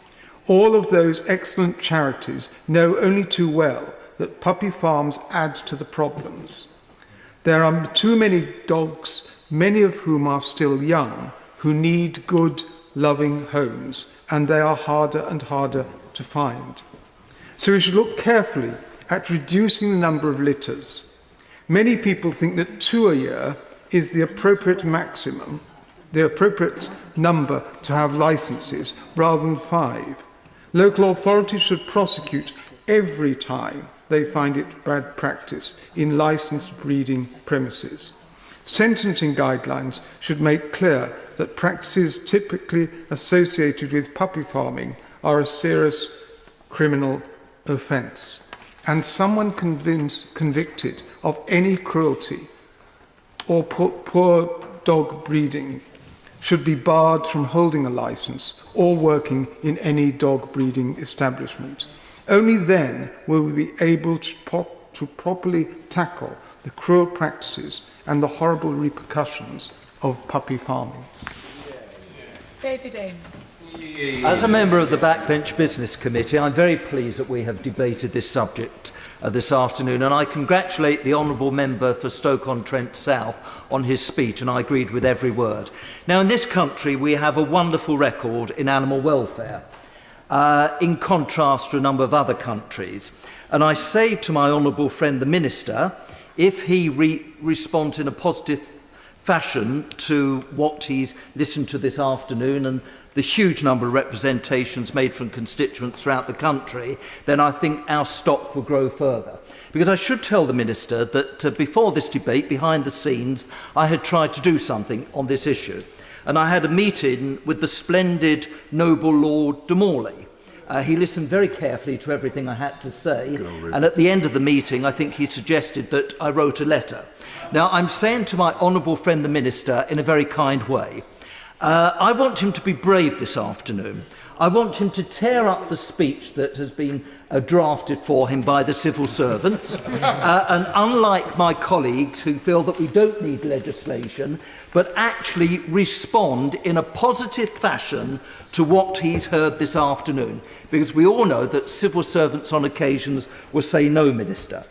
All of those excellent charities know only too well that puppy farms add to the problems. There are too many dogs, many of whom are still young, who need good, loving homes, and they are harder and harder to find. So we should look carefully at reducing the number of litters. Many people think that 2 a year is the appropriate maximum, the appropriate number to have licences, rather than 5. Local authorities should prosecute every time they find it bad practice in licensed breeding premises. Sentencing guidelines should make clear that practices typically associated with puppy farming are a serious criminal offence, and someone convicted of any cruelty or poor dog breeding should be barred from holding a licence or working in any dog breeding establishment. Only then will we be able to properly tackle the cruel practices and the horrible repercussions of puppy farming. David Ames. As a member of the Backbench Business Committee, I'm very pleased that we have debated this subject this afternoon, and I congratulate the Honourable Member for Stoke-on-Trent South on his speech, and I agreed with every word. Now, in this country, we have a wonderful record in animal welfare, in contrast to a number of other countries. And I say to my honourable friend, the Minister, if he responds in a positive fashion to what he's listened to this afternoon and the huge number of representations made from constituents throughout the country, then I think our stock will grow further. Because I should tell the Minister that before this debate, behind the scenes, I had tried to do something on this issue. And I had a meeting with the splendid noble Lord de Morley. He listened very carefully to everything I had to say, and at the end of the meeting, I think he suggested that I wrote a letter. Now, I'm saying to my honourable friend the Minister in a very kind way, I want him to be brave this afternoon. I want him to tear up the speech that has been drafted for him by the civil servants. And unlike my colleagues who feel that we don't need legislation, but actually respond in a positive fashion to what he's heard this afternoon. Because we all know that civil servants on occasions will say no, Minister.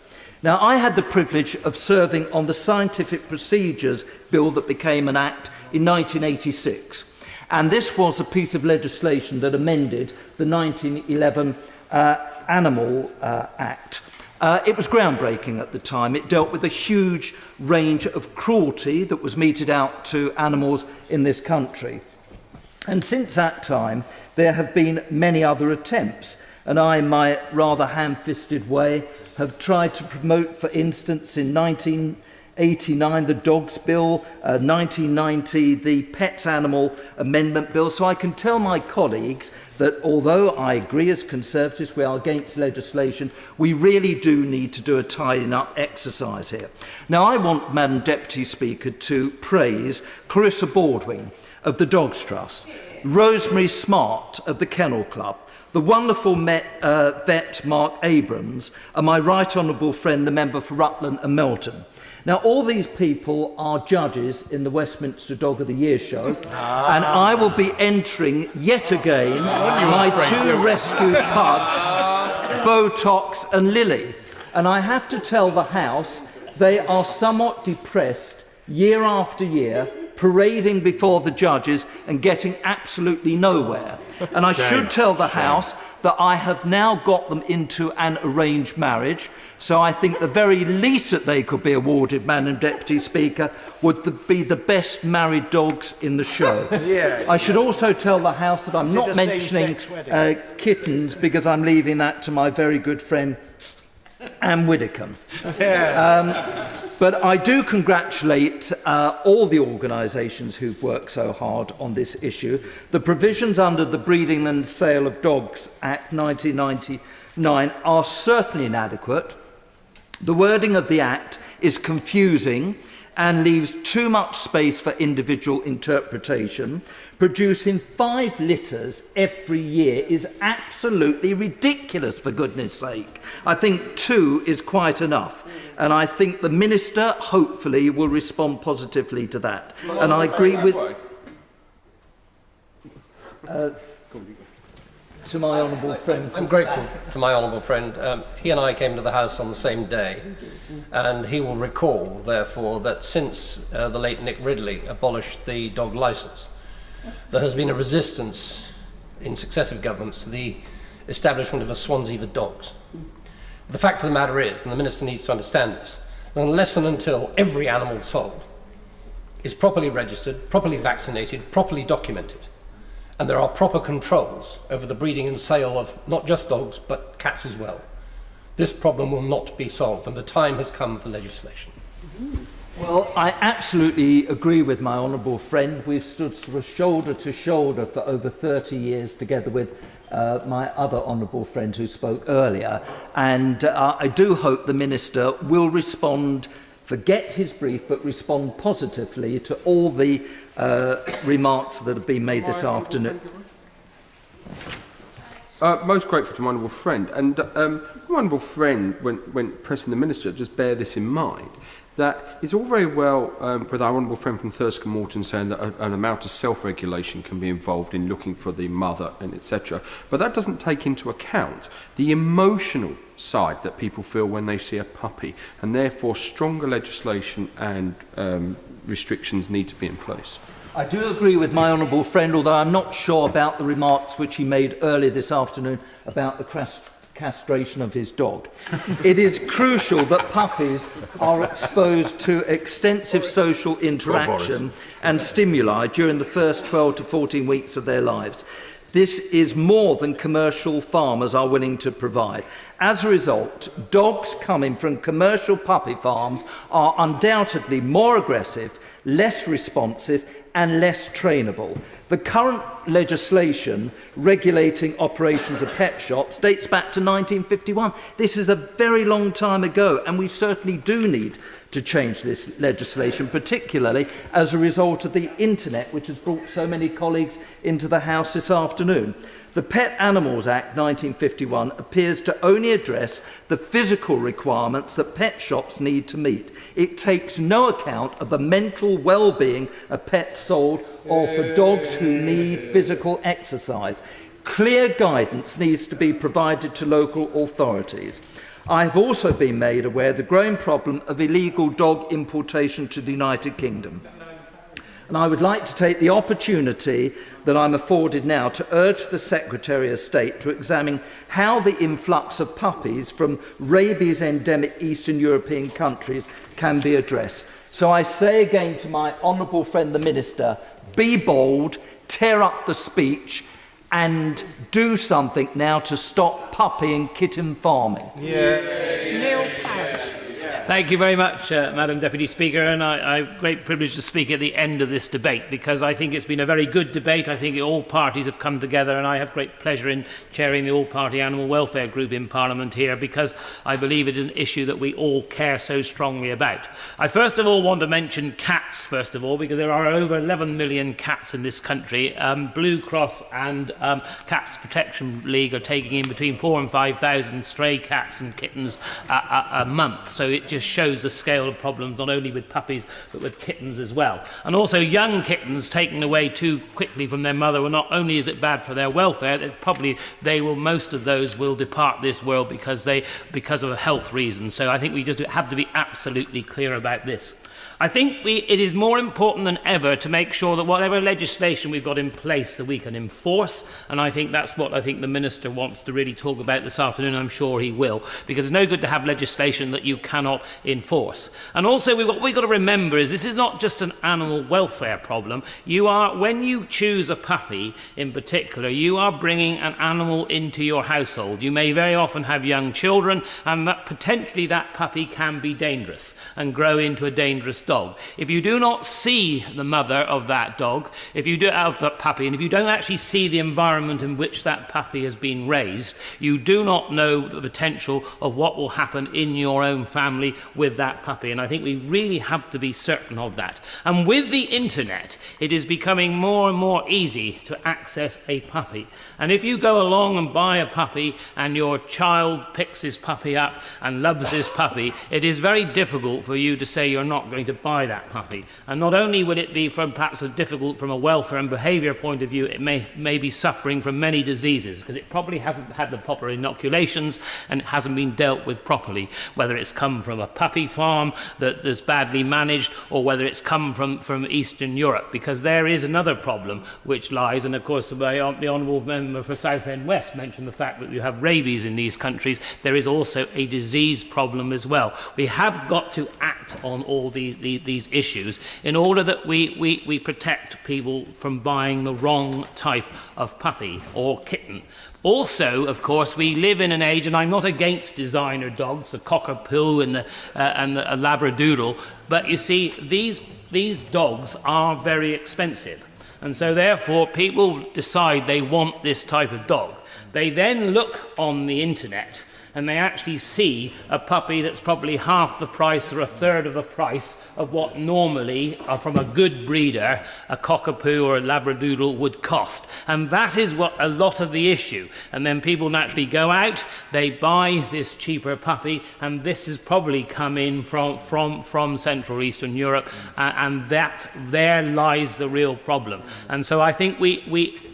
Now, I had the privilege of serving on the Scientific Procedures Bill that became an Act in 1986. And this was a piece of legislation that amended the 1911 Animal Act. It was groundbreaking at the time. It dealt with a huge range of cruelty that was meted out to animals in this country. And since that time, there have been many other attempts. And I, in my rather ham-fisted way, have tried to promote, for instance, in 1989, the Dogs Bill, 1990, the Pets Animal Amendment Bill. So I can tell my colleagues that although I agree as Conservatives we are against legislation, we really do need to do a tidying up exercise here. Now, I want, Madam Deputy Speaker, to praise Clarissa Baldwin of the Dogs Trust, Rosemary Smart of the Kennel Club, the wonderful vet Mark Abrams, and my right honourable friend, the member for Rutland and Melton. Now, all these people are judges in the Westminster Dog of the Year show, and I will be entering yet again my 2 rescued pugs, Botox and Lily. And I have to tell the House they are somewhat depressed year after year parading before the judges and getting absolutely nowhere. And I should tell the House that I have now got them into an arranged marriage, so I think the very least that they could be awarded, Madam Deputy Speaker, would be the best married dogs in the show. I should also tell the House that I'm not mentioning kittens because I'm leaving that to my very good friend Anne Widdicombe. But I do congratulate all the organisations who've worked so hard on this issue. The provisions under the Breeding and Sale of Dogs Act 1999 are certainly inadequate. The wording of the Act is confusing and leaves too much space for individual interpretation. Producing 5 litters every year is absolutely ridiculous, for goodness sake. I think 2 is quite enough. And I think the Minister, hopefully, will respond positively to that. And I agree with... to my honourable friend. I'm grateful to my honourable friend. He and I came to the House on the same day, and he will recall, therefore, that since the late Nick Ridley abolished the dog licence, there has been a resistance in successive governments to the establishment of a Swansea for dogs. The fact of the matter is, and the Minister needs to understand this, that unless and until every animal sold is properly registered, properly vaccinated, properly documented, and there are proper controls over the breeding and sale of not just dogs, but cats as well, this problem will not be solved, and the time has come for legislation. Well, I absolutely agree with my honourable friend. We've stood sort of shoulder to shoulder for over 30 years together with my other honourable friend who spoke earlier, and I do hope the Minister will respond, forget his brief, but respond positively to all the remarks that have been made this afternoon. Most grateful to my honourable friend, and my honourable friend, when pressing the Minister, just bear this in mind, that it's all very well with our honourable friend from Thirsk and Morton saying that an amount of self-regulation can be involved in looking for the mother and etc. But that doesn't take into account the emotional side that people feel when they see a puppy, and therefore stronger legislation and restrictions need to be in place. I do agree with my honourable friend, although I'm not sure about the remarks which he made earlier this afternoon about the castration of his dog. It is crucial that puppies are exposed to extensive social interaction and stimuli during the first 12 to 14 weeks of their lives. This is more than commercial farmers are willing to provide. As a result, dogs coming from commercial puppy farms are undoubtedly more aggressive, less responsive and less trainable. The current legislation regulating operations of pet shops dates back to 1951. This is a very long time ago, and we certainly do need to change this legislation, particularly as a result of the internet, which has brought so many colleagues into the House this afternoon. The Pet Animals Act 1951 appears to only address the physical requirements that pet shops need to meet. It takes no account of the mental well-being of pets sold or for dogs who need physical exercise. Clear guidance needs to be provided to local authorities. I have also been made aware of the growing problem of illegal dog importation to the United Kingdom. And I would like to take the opportunity that I'm afforded now to urge the Secretary of State to examine how the influx of puppies from rabies-endemic Eastern European countries can be addressed. So I say again to my honourable friend the Minister, be bold, tear up the speech and do something now to stop puppy and kitten farming. Thank you very much, Madam Deputy Speaker, and I have great privilege to speak at the end of this debate because I think it's been a very good debate. I think all parties have come together, and I have great pleasure in chairing the All-Party Animal Welfare Group in Parliament here because I believe it is an issue that we all care so strongly about. I first of all want to mention cats, first of all, because there are over 11 million cats in this country. Blue Cross and Cats Protection League are taking in between 4,000 and 5,000 stray cats and kittens a month, so it just shows the scale of problems not only with puppies but with kittens as well. And also young kittens taken away too quickly from their mother, well, not only is it bad for their welfare, it's probably most of those will depart this world because of health reasons. So I think we just have to be absolutely clear about this. I think it is more important than ever to make sure that whatever legislation we've got in place that we can enforce, and I think that's what I think the Minister wants to really talk about this afternoon. I'm sure he will, because it's no good to have legislation that you cannot enforce. And also what we've got to remember is this is not just an animal welfare problem. When you choose a puppy in particular, you are bringing an animal into your household. You may very often have young children, and potentially that puppy can be dangerous and grow into a dangerous dog. If you do not see the mother of that dog, of that puppy, and if you don't actually see the environment in which that puppy has been raised, you do not know the potential of what will happen in your own family with that puppy. And I think we really have to be certain of that. And with the internet, it is becoming more and more easy to access a puppy. And if you go along and buy a puppy and your child picks his puppy up and loves his puppy, it is very difficult for you to say you're not going to buy that puppy. And not only would it be perhaps difficult from a welfare and behaviour point of view, it may be suffering from many diseases because it probably hasn't had the proper inoculations and it hasn't been dealt with properly, whether it's come from a puppy farm that is badly managed or whether it's come from Eastern Europe, because there is another problem which lies, and of course the Honourable Member for Southend West mentioned the fact that you have rabies in these countries. There is also a disease problem as well. We have got to act on all these issues in order that we protect people from buying the wrong type of puppy or kitten. Also, of course, we live in an age, and I'm not against designer dogs, the cockapoo and the labradoodle, but you see, these dogs are very expensive. And so therefore people decide they want this type of dog. They then look on the internet and they actually see a puppy that's probably half the price or a third of the price of what normally, from a good breeder, a cockapoo or a labradoodle would cost. And that is what a lot of the issue. And then people naturally go out, they buy this cheaper puppy, and this has probably come in from Central Eastern Europe, and there lies the real problem. And so I think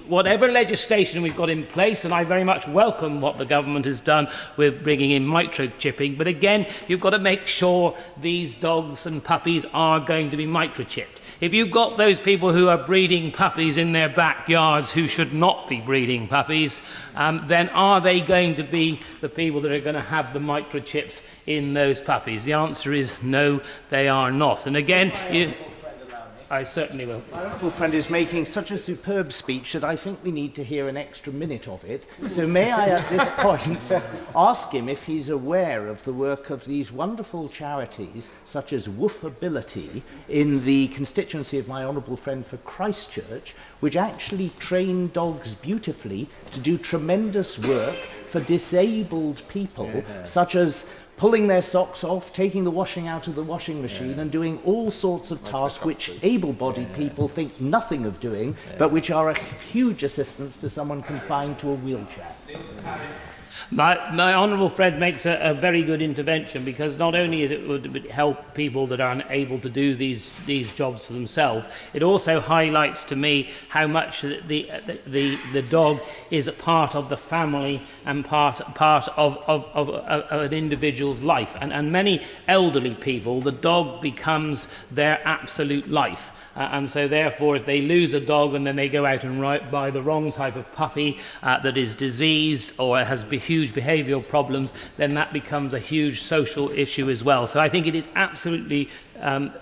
whatever legislation we've got in place, and I very much welcome what the government has done with bringing in microchipping, but again, you've got to make sure these dogs and puppies are going to be microchipped. If you've got those people who are breeding puppies in their backyards who should not be breeding puppies, then are they going to be the people that are going to have the microchips in those puppies? The answer is no, they are not. And again, I certainly will. My honourable friend is making such a superb speech that I think we need to hear an extra minute of it. So may I at this point ask him if he's aware of the work of these wonderful charities such as Woofability in the constituency of my honourable friend for Christchurch, which actually train dogs beautifully to do tremendous work for disabled people, such as pulling their socks off, taking the washing out of the washing machine, and doing all sorts of tasks which able-bodied people think nothing of doing, but which are a huge assistance to someone confined to a wheelchair. My honourable friend makes a very good intervention, because not only is it would help people that are unable to do these jobs for themselves, it also highlights to me how much the dog is a part of the family and part of an individual's life. And many elderly people, the dog becomes their absolute life. And so therefore, if they lose a dog and then they go out and buy the wrong type of puppy that is diseased or has huge behavioural problems, then that becomes a huge social issue as well. So I think it is absolutely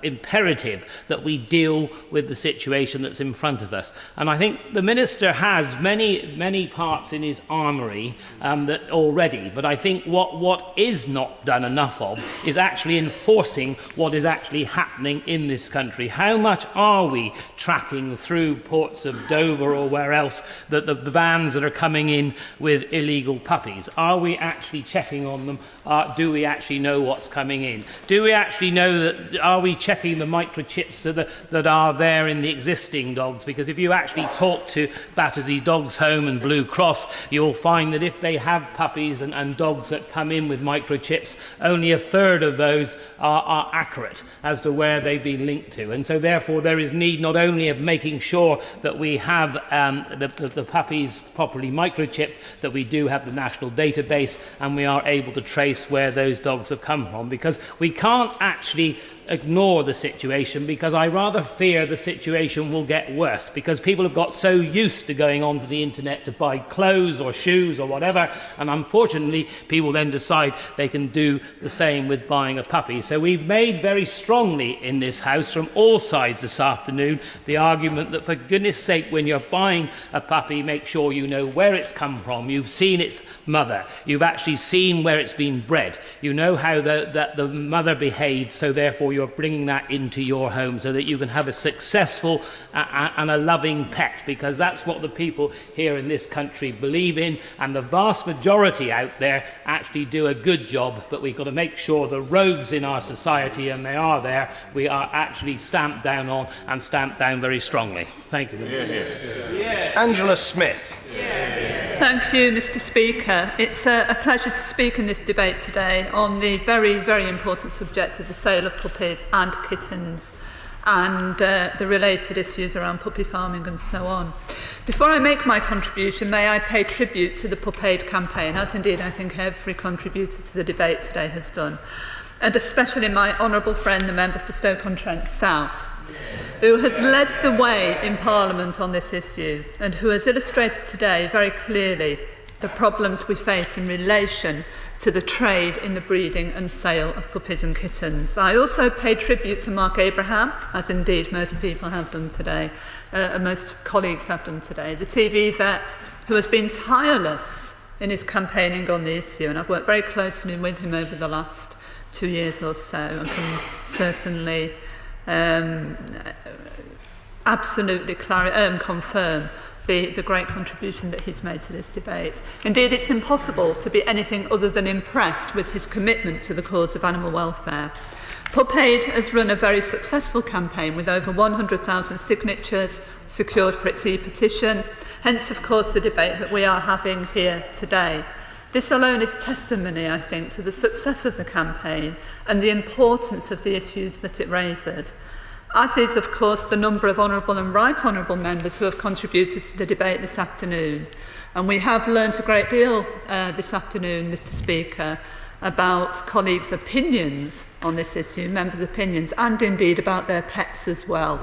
imperative that we deal with the situation that's in front of us. And I think the Minister has many parts in his armoury that already, but I think what is not done enough of is actually enforcing what is actually happening in this country. How much are we tracking through ports of Dover or where else that the vans that are coming in with illegal puppies? Are we actually checking on them? Do we actually know what's coming in? Do we actually know that? Are we checking the microchips that are there in the existing dogs? Because if you actually talk to Battersea Dogs Home and Blue Cross, you'll find that if they have puppies and dogs that come in with microchips, only a third of those are accurate as to where they've been linked to. And so therefore there is need not only of making sure that we have the puppies properly microchipped, that we do have the national database and we are able to trace where those dogs have come from, because we can't actually ignore the situation, because I rather fear the situation will get worse, because people have got so used to going onto the internet to buy clothes or shoes or whatever, and unfortunately people then decide they can do the same with buying a puppy. So we've made very strongly in this House from all sides this afternoon the argument that, for goodness sake, when you're buying a puppy, make sure you know where it's come from, you've seen its mother, you've actually seen where it's been bred, you know how the mother behaved, so therefore you're bringing that into your home so that you can have a successful and a loving pet, because that's what the people here in this country believe in, and the vast majority out there actually do a good job. But we've got to make sure the rogues in our society, and they are there, we are actually stamped down on, and stamped down very strongly. Thank you. Angela Smith. Thank you, Mr. Speaker. It's a pleasure to speak in this debate today on the very, very important subject of the sale of puppies and kittens, and the related issues around puppy farming and so on. Before I make my contribution, may I pay tribute to the Pup Aid campaign, as indeed I think every contributor to the debate today has done, and especially my honourable friend, the member for Stoke-on-Trent South, who has led the way in Parliament on this issue, and who has illustrated today very clearly the problems we face in relation to the trade in the breeding and sale of puppies and kittens. I also pay tribute to Mark Abraham, as indeed most people have done today, most colleagues have done today, the TV vet who has been tireless in his campaigning on the issue, and I've worked very closely with him over the last 2 years or so, and can certainly absolutely confirm the great contribution that he's made to this debate. Indeed, it's impossible to be anything other than impressed with his commitment to the cause of animal welfare. Pup Aid has run a very successful campaign with over 100,000 signatures secured for its e-petition, hence, of course, the debate that we are having here today. This alone is testimony, I think, to the success of the campaign and the importance of the issues that it raises, as is, of course, the number of honourable and right honourable members who have contributed to the debate this afternoon. And we have learnt a great deal this afternoon, Mr. Speaker, about colleagues' opinions on this issue, members' opinions, and indeed about their pets as well.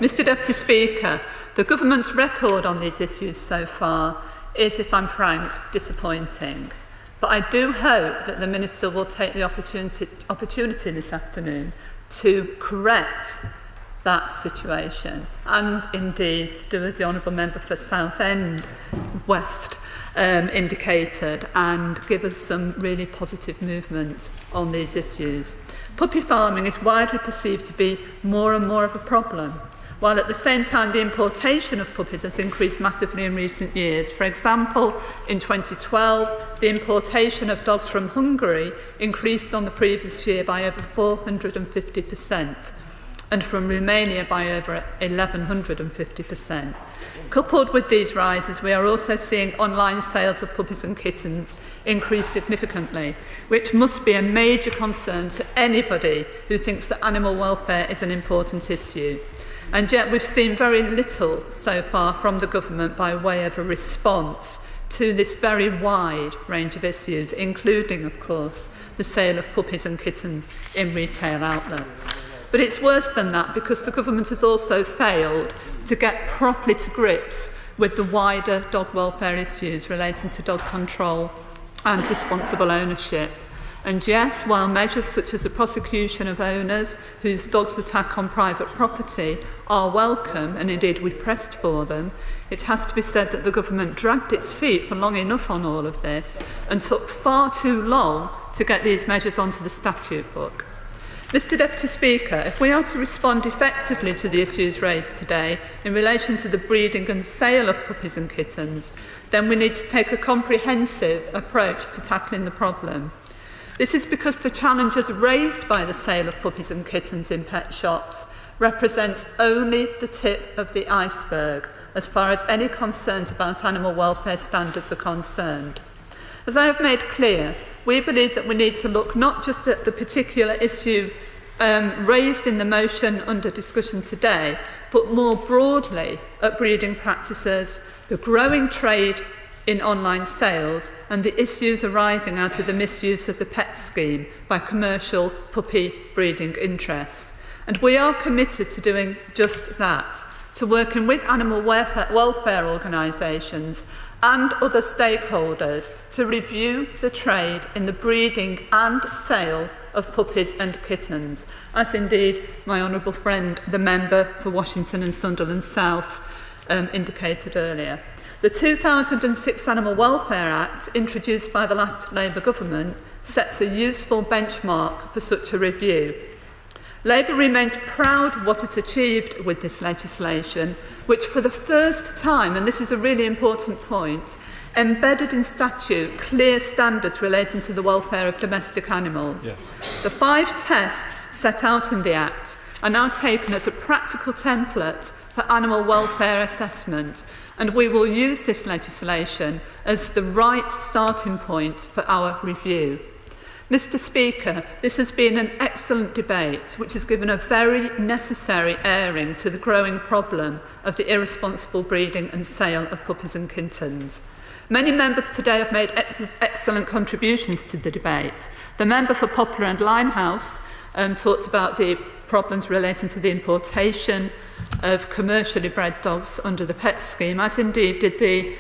Mr. Deputy Speaker, the government's record on these issues so far is, if I'm frank, disappointing. But I do hope that the Minister will take the opportunity this afternoon to correct that situation, and indeed do as the Honourable Member for Southend West indicated, and give us some really positive movement on these issues. Puppy farming is widely perceived to be more and more of a problem, while at the same time the importation of puppies has increased massively in recent years. For example, in 2012, the importation of dogs from Hungary increased on the previous year by over 450%, and from Romania by over 1,150%. Coupled with these rises, we are also seeing online sales of puppies and kittens increase significantly, which must be a major concern to anybody who thinks that animal welfare is an important issue. And yet we've seen very little so far from the government by way of a response to this very wide range of issues, including, of course, the sale of puppies and kittens in retail outlets. But it's worse than that, because the government has also failed to get properly to grips with the wider dog welfare issues relating to dog control and responsible ownership. And yes, while measures such as the prosecution of owners whose dogs attack on private property are welcome, and indeed we pressed for them, it has to be said that the government dragged its feet for long enough on all of this and took far too long to get these measures onto the statute book. Mr. Deputy Speaker, if we are to respond effectively to the issues raised today in relation to the breeding and sale of puppies and kittens, then we need to take a comprehensive approach to tackling the problem. This is because the challenges raised by the sale of puppies and kittens in pet shops represents only the tip of the iceberg as far as any concerns about animal welfare standards are concerned. As I have made clear, we believe that we need to look not just at the particular issue raised in the motion under discussion today, but more broadly at breeding practices, the growing trade in online sales and the issues arising out of the misuse of the pet scheme by commercial puppy breeding interests. And we are committed to doing just that, to working with animal welfare organisations and other stakeholders to review the trade in the breeding and sale of puppies and kittens, as indeed my honourable friend, the member for Washington and Sunderland South, indicated earlier. The 2006 Animal Welfare Act, introduced by the last Labour government, sets a useful benchmark for such a review. Labour remains proud of what it achieved with this legislation, which for the first time, and this is a really important point, embedded in statute clear standards relating to the welfare of domestic animals. Yes. The 5 tests set out in the Act are now taken as a practical template for animal welfare assessment, and we will use this legislation as the right starting point for our review. Mr. Speaker, this has been an excellent debate which has given a very necessary airing to the growing problem of the irresponsible breeding and sale of puppies and kittens. Many members today have made excellent contributions to the debate. The member for Poplar and Limehouse talked about the problems relating to the importation of commercially bred dogs under the pet scheme, as indeed did the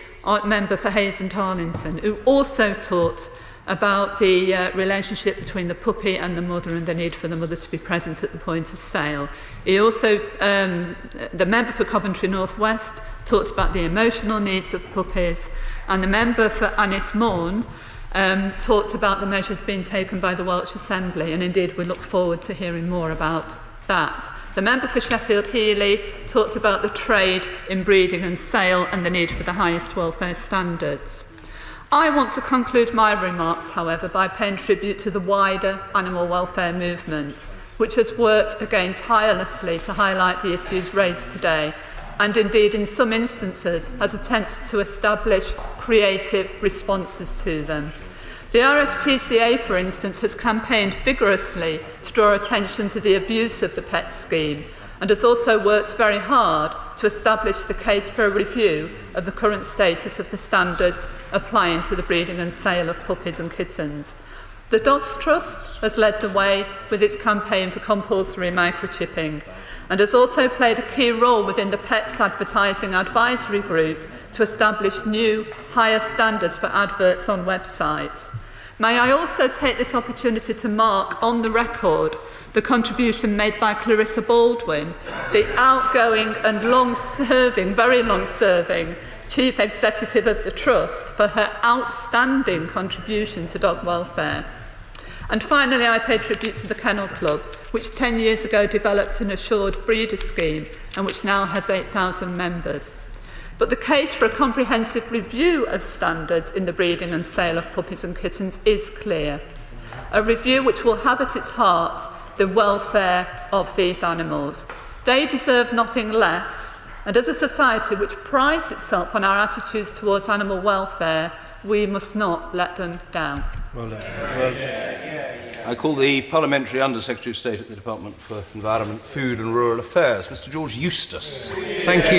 member for Hayes and Arlington, who also talked about the relationship between the puppy and the mother and the need for the mother to be present at the point of sale. He also, the member for Coventry North West, talked about the emotional needs of puppies, and the member for Annis Morn talked about the measures being taken by the Welsh Assembly, and indeed we look forward to hearing more about that. The member for Sheffield Heeley talked about the trade in breeding and sale and the need for the highest welfare standards. I want to conclude my remarks, however, by paying tribute to the wider animal welfare movement, which has worked again tirelessly to highlight the issues raised today, and indeed in some instances has attempted to establish creative responses to them. The RSPCA, for instance, has campaigned vigorously to draw attention to the abuse of the pet scheme, and has also worked very hard to establish the case for a review of the current status of the standards applying to the breeding and sale of puppies and kittens. The Dogs Trust has led the way with its campaign for compulsory microchipping, and has also played a key role within the Pets Advertising Advisory Group to establish new, higher standards for adverts on websites. May I also take this opportunity to mark on the record the contribution made by Clarissa Baldwin, the outgoing and long-serving, very long-serving Chief Executive of the Trust, for her outstanding contribution to dog welfare. And finally, I pay tribute to the Kennel Club, which 10 years ago developed an assured breeder scheme and which now has 8,000 members. But the case for a comprehensive review of standards in the breeding and sale of puppies and kittens is clear. A review which will have at its heart the welfare of these animals. They deserve nothing less, and as a society which prides itself on our attitudes towards animal welfare, we must not let them down. Well done. I call the Parliamentary Under-Secretary of State at the Department for Environment, Food and Rural Affairs, Mr. George Eustace. Thank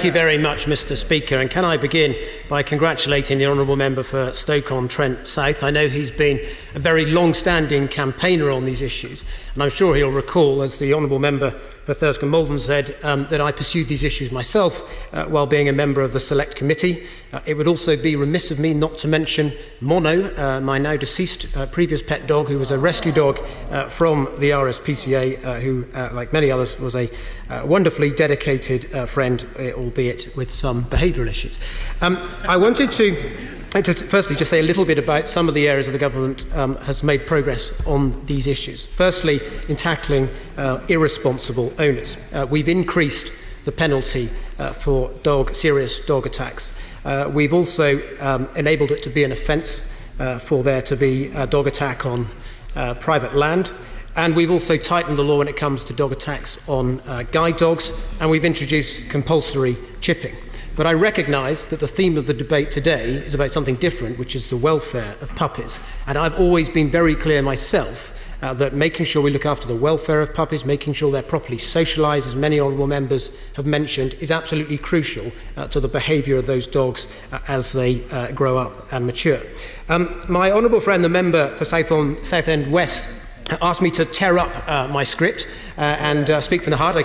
you very much, Mr. Speaker. And can I begin by congratulating the Honourable Member for Stoke-on-Trent South. I know he's been a very long-standing campaigner on these issues, and I'm sure he'll recall, as the Honourable Member for Thursk and Malvern said, that I pursued these issues myself while being a member of the Select Committee. It would also be remiss of me not to mention Mono, my now deceased previous pet dog, who was a rescue dog from the RSPCA, who, like many others, was a wonderfully dedicated friend, albeit with some behavioural issues. I wanted to firstly just say a little bit about some of the areas that the government has made progress on these issues. Firstly, in tackling irresponsible owners. We've increased the penalty for serious dog attacks. We've also enabled it to be an offence for there to be a dog attack on private land. And we've also tightened the law when it comes to dog attacks on guide dogs, and we've introduced compulsory chipping. But I recognise that the theme of the debate today is about something different, which is the welfare of puppies. And I've always been very clear myself that making sure we look after the welfare of puppies, making sure they're properly socialised, as many honourable members have mentioned, is absolutely crucial to the behaviour of those dogs as they grow up and mature. My honourable friend, the member for Southend West, asked me to tear up my script and speak from the heart. I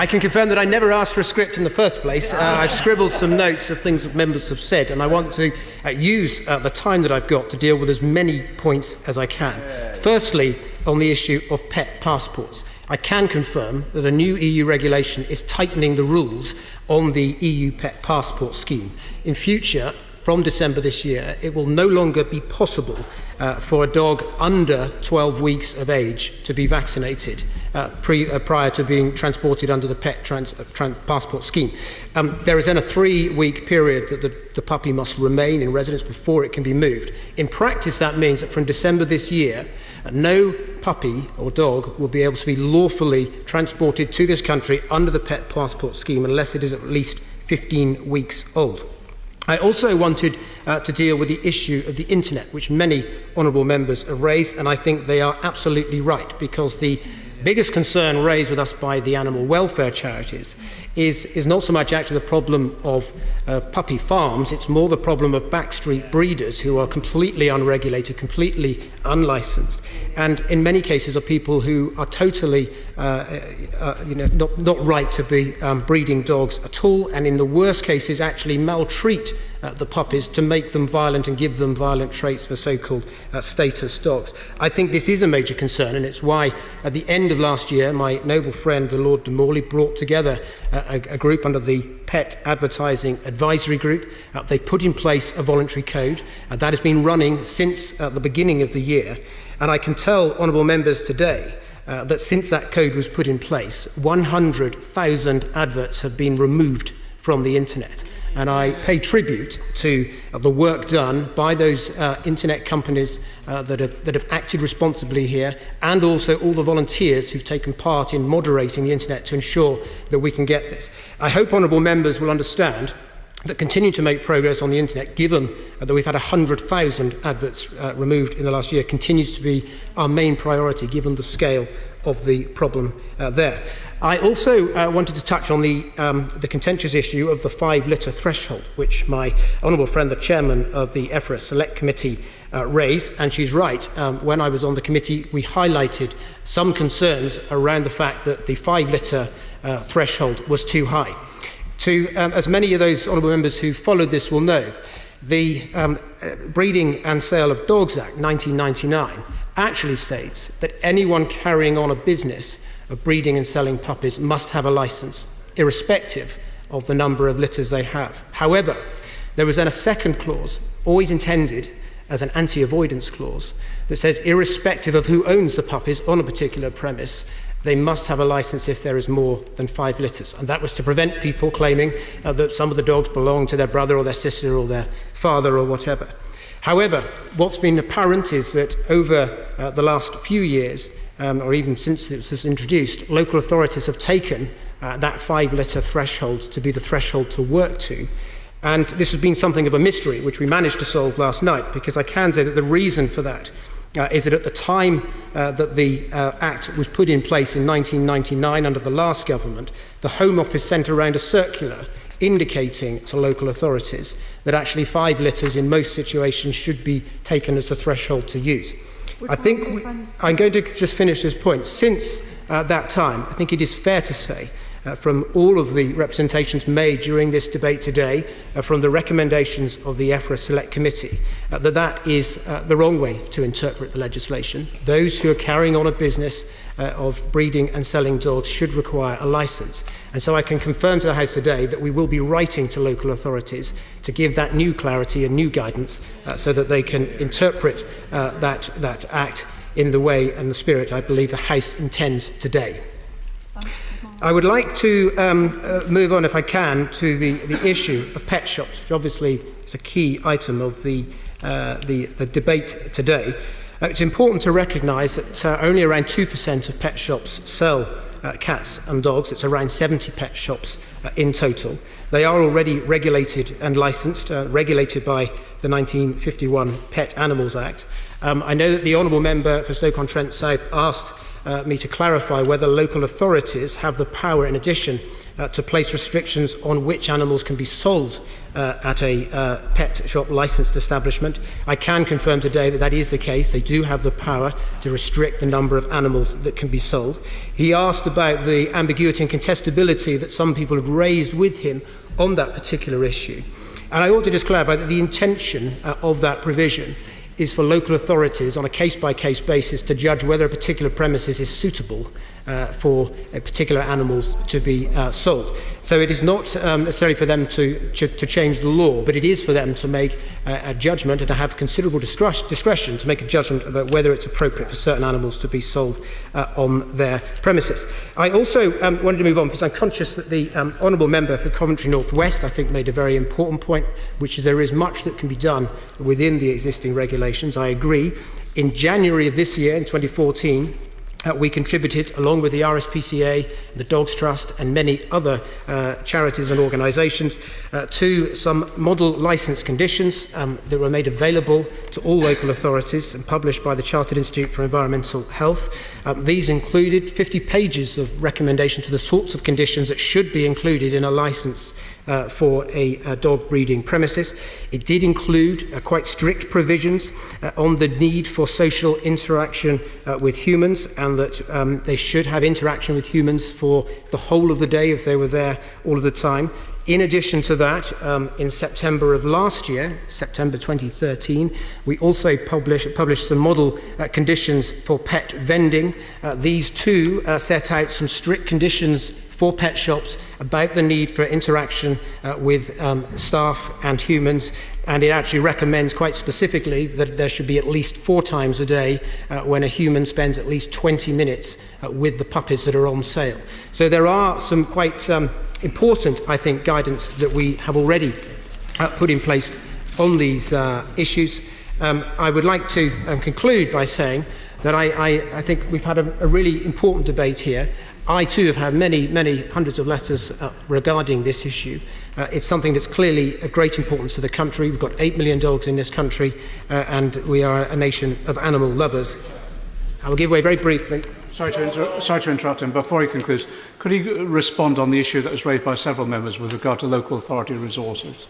can confirm that I never asked for a script in the first place. I've scribbled some notes of things that members have said, and I want to use the time that I've got to deal with as many points as I can. Firstly, on the issue of pet passports. I can confirm that a new EU regulation is tightening the rules on the EU pet passport scheme. In future, from December this year, it will no longer be possible for a dog under 12 weeks of age to be vaccinated prior to being transported under the pet passport scheme. There is then a 3-week period that the puppy must remain in residence before it can be moved. In practice, that means that from December this year, no puppy or dog will be able to be lawfully transported to this country under the pet passport scheme unless it is at least 15 weeks old. I also wanted to deal with the issue of the internet, which many honourable members have raised, and I think they are absolutely right, because the biggest concern raised with us by the animal welfare charities is not so much actually the problem of puppy farms, it's more the problem of backstreet breeders who are completely unregulated, completely unlicensed, and in many cases are people who are totally not right to be breeding dogs at all, and in the worst cases actually maltreat the puppies to make them violent and give them violent traits for so-called status dogs. I think this is a major concern, and it's why at the end of last year my noble friend the Lord de Morley brought together a group under the Pet Advertising Advisory Group. They put in place a voluntary code that has been running since the beginning of the year, and I can tell honourable members today that since that code was put in place, 100,000 adverts have been removed from the internet. And I pay tribute to the work done by those internet companies that have acted responsibly here, and also all the volunteers who've taken part in moderating the internet to ensure that we can get this. I hope honourable members will understand that continuing to make progress on the internet, given that we've had 100,000 adverts removed in the last year, continues to be our main priority, given the scale of the problem there. I also wanted to touch on the contentious issue of the 5-litre threshold, which my honourable friend, the chairman of the EFRA Select Committee, raised, and she's right. When I was on the committee, we highlighted some concerns around the fact that the 5-litre threshold was too high. As many of those honourable members who followed this will know, the Breeding and Sale of Dogs Act 1999 actually states that anyone carrying on a business of breeding and selling puppies must have a licence, irrespective of the number of litters they have. However, there was then a second clause, always intended as an anti-avoidance clause, that says irrespective of who owns the puppies on a particular premise, they must have a licence if there is more than 5 litters. And that was to prevent people claiming that some of the dogs belong to their brother or their sister or their father or whatever. However, what's been apparent is that over the last few years, or even since it was introduced, local authorities have taken that 5-litre threshold to be the threshold to work to. And this has been something of a mystery, which we managed to solve last night, because I can say that the reason for that is that at the time that the Act was put in place in 1999 under the last government, the Home Office sent around a circular indicating to local authorities that actually 5 litters in most situations should be taken as the threshold to use. I think I'm going to just finish this point. Since that time, I think it is fair to say, from all of the representations made during this debate today, from the recommendations of the EFRA Select Committee, that is the wrong way to interpret the legislation. Those who are carrying on a business of breeding and selling dogs should require a licence. And so I can confirm to the House today that we will be writing to local authorities to give that new clarity and new guidance so that they can interpret that Act in the way and the spirit I believe the House intends today. I would like to move on, if I can, to the issue of pet shops, which obviously is a key item of the debate today. It's important to recognise that only around 2% of pet shops sell cats and dogs. It's around 70 pet shops in total. They are already regulated and licensed, regulated by the 1951 Pet Animals Act. I know that the Honourable Member for Stoke-on-Trent South asked me to clarify whether local authorities have the power, in addition, to place restrictions on which animals can be sold at a pet shop licensed establishment. I can confirm today that that is the case. They do have the power to restrict the number of animals that can be sold. He asked about the ambiguity and contestability that some people had raised with him on that particular issue. And I ought to just clarify that the intention of that provision is for local authorities on a case-by-case basis to judge whether a particular premises is suitable for a particular animals to be sold. So it is not necessarily for them to change the law, but it is for them to make a judgment and to have considerable discretion to make a judgment about whether it's appropriate for certain animals to be sold on their premises. I also wanted to move on because I'm conscious that the Honourable Member for Coventry North West, I think, made a very important point, which is there is much that can be done within the existing regulations. I agree. In January of this year, in 2014, we contributed, along with the RSPCA, the Dogs Trust and many other charities and organisations, to some model licence conditions that were made available to all local authorities and published by the Chartered Institute for Environmental Health. These included 50 pages of recommendation to the sorts of conditions that should be included in a licence for a dog breeding premises. It did include quite strict provisions on the need for social interaction with humans, and that they should have interaction with humans for the whole of the day if they were there all of the time. In addition to that, in September of last year, September 2013, we also published some model conditions for pet vending. These too set out some strict conditions for pet shops about the need for interaction with staff and humans, and it actually recommends quite specifically that there should be at least 4 times a day when a human spends at least 20 minutes with the puppies that are on sale. So there are some quite important, I think, guidance that we have already put in place on these issues. I would like to conclude by saying that I think we've had a really important debate here. I too have had many hundreds of letters regarding this issue. It's something that's clearly of great importance to the country. We've got 8 million dogs in this country, and we are a nation of animal lovers. I will give way very briefly. Sorry to interrupt him. Before he concludes, could he respond on the issue that was raised by several members with regard to local authority resources?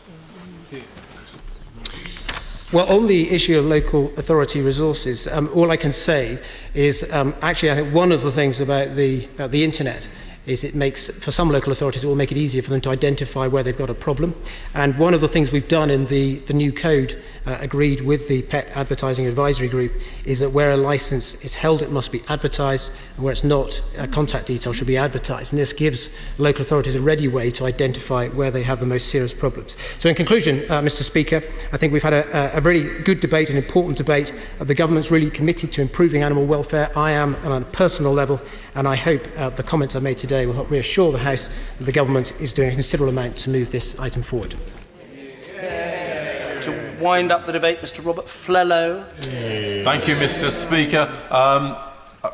Well, on the issue of local authority resources, all I can say is actually I think one of the things about the internet is it makes, for some local authorities, it will make it easier for them to identify where they've got a problem. And one of the things we've done in the new code agreed with the Pet Advertising Advisory Group is that where a licence is held, it must be advertised, and where it's not, contact details should be advertised. And this gives local authorities a ready way to identify where they have the most serious problems. So in conclusion, Mr. Speaker, I think we've had a really good debate, an important debate. The government's really committed to improving animal welfare. I am on a personal level, and I hope the comments I made today will help reassure the House that the government is doing a considerable amount to move this item forward. To wind up the debate, Mr. Robert Flello. Thank you, Mr. Speaker.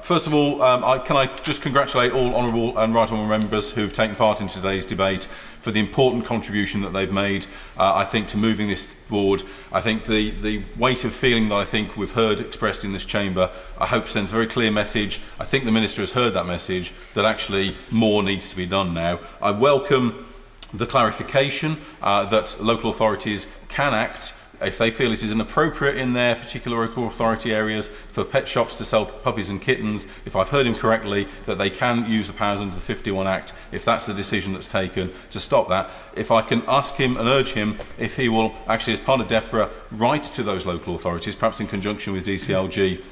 First of all, can I just congratulate all honourable and right honourable members who have taken part in today's debate for the important contribution that they've made, I think, to moving this forward. I think the weight of feeling that I think we've heard expressed in this chamber, I hope sends a very clear message. I think the Minister has heard that message, that actually more needs to be done now. I welcome the clarification that local authorities can act if they feel it is inappropriate in their particular local authority areas for pet shops to sell puppies and kittens, if I've heard him correctly, that they can use the powers under the 51 Act if that's the decision that's taken to stop that. If I can ask him and urge him if he will actually, as part of DEFRA, write to those local authorities, perhaps in conjunction with DCLG,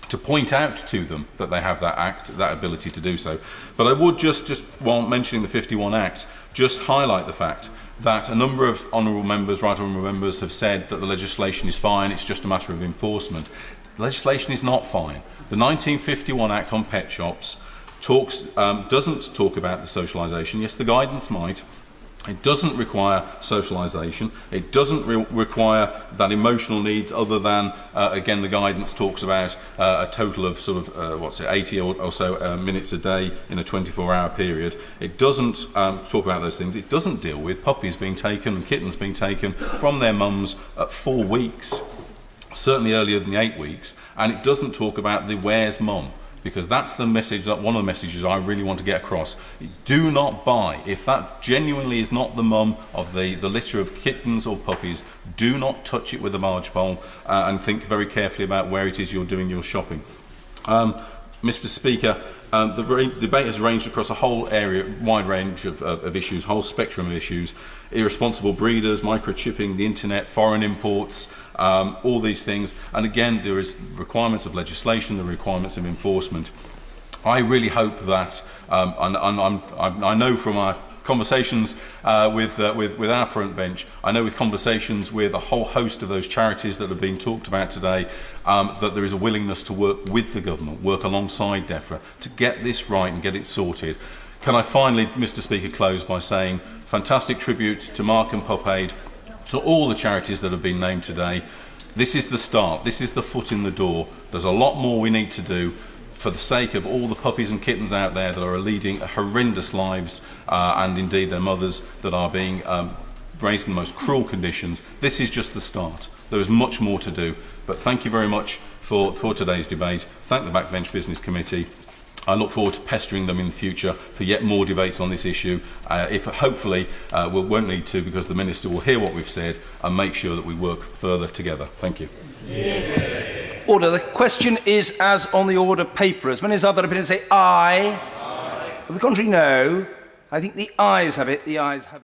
to point out to them that they have that act, that ability to do so. But I would just while mentioning the 51 Act, just highlight the fact that a number of honourable members, right honourable members, have said that the legislation is fine, it's just a matter of enforcement. The legislation is not fine. The 1951 Act on pet shops doesn't talk about the socialisation. Yes, the guidance might. It doesn't require socialisation. It doesn't require that emotional needs other than, again, the guidance talks about a total of sort of, 80 or so minutes a day in a 24-hour period. It doesn't talk about those things. It doesn't deal with puppies being taken and kittens being taken from their mums at 4 weeks. certainly earlier than the 8 weeks, and it doesn't talk about the where's mum, because that's the message, that one of the messages I really want to get across. Do not buy. If that genuinely is not the mum of the litter of kittens or puppies, do not touch it with a barge pole, and think very carefully about where it is you're doing your shopping. Mr. Speaker, the debate has ranged across a whole area, wide range of issues, whole spectrum of issues: irresponsible breeders, microchipping, the internet, foreign imports, all these things. And again, there is requirements of legislation, the requirements of enforcement. I really hope that, I know from our conversations with our front bench, I know with conversations with a whole host of those charities that have been talked about today, that there is a willingness to work with the government, work alongside DEFRA to get this right and get it sorted. Can I finally, Mr. Speaker, close by saying fantastic tribute to Mark and Pup Aid, to all the charities that have been named today. This is the start, this is the foot in the door. There's a lot more we need to do for the sake of all the puppies and kittens out there that are leading horrendous lives, and indeed their mothers that are being raised in the most cruel conditions. This is just the start. There is much more to do, but thank you very much for today's debate. Thank the Backbench Business Committee. I look forward to pestering them in the future for yet more debates on this issue. If hopefully we won't need to, because the Minister will hear what we've said and make sure that we work further together. Thank you. Order. The question is as on the order paper. As many as other opinions say aye. Aye. On the contrary, no. I think the ayes have it. The ayes have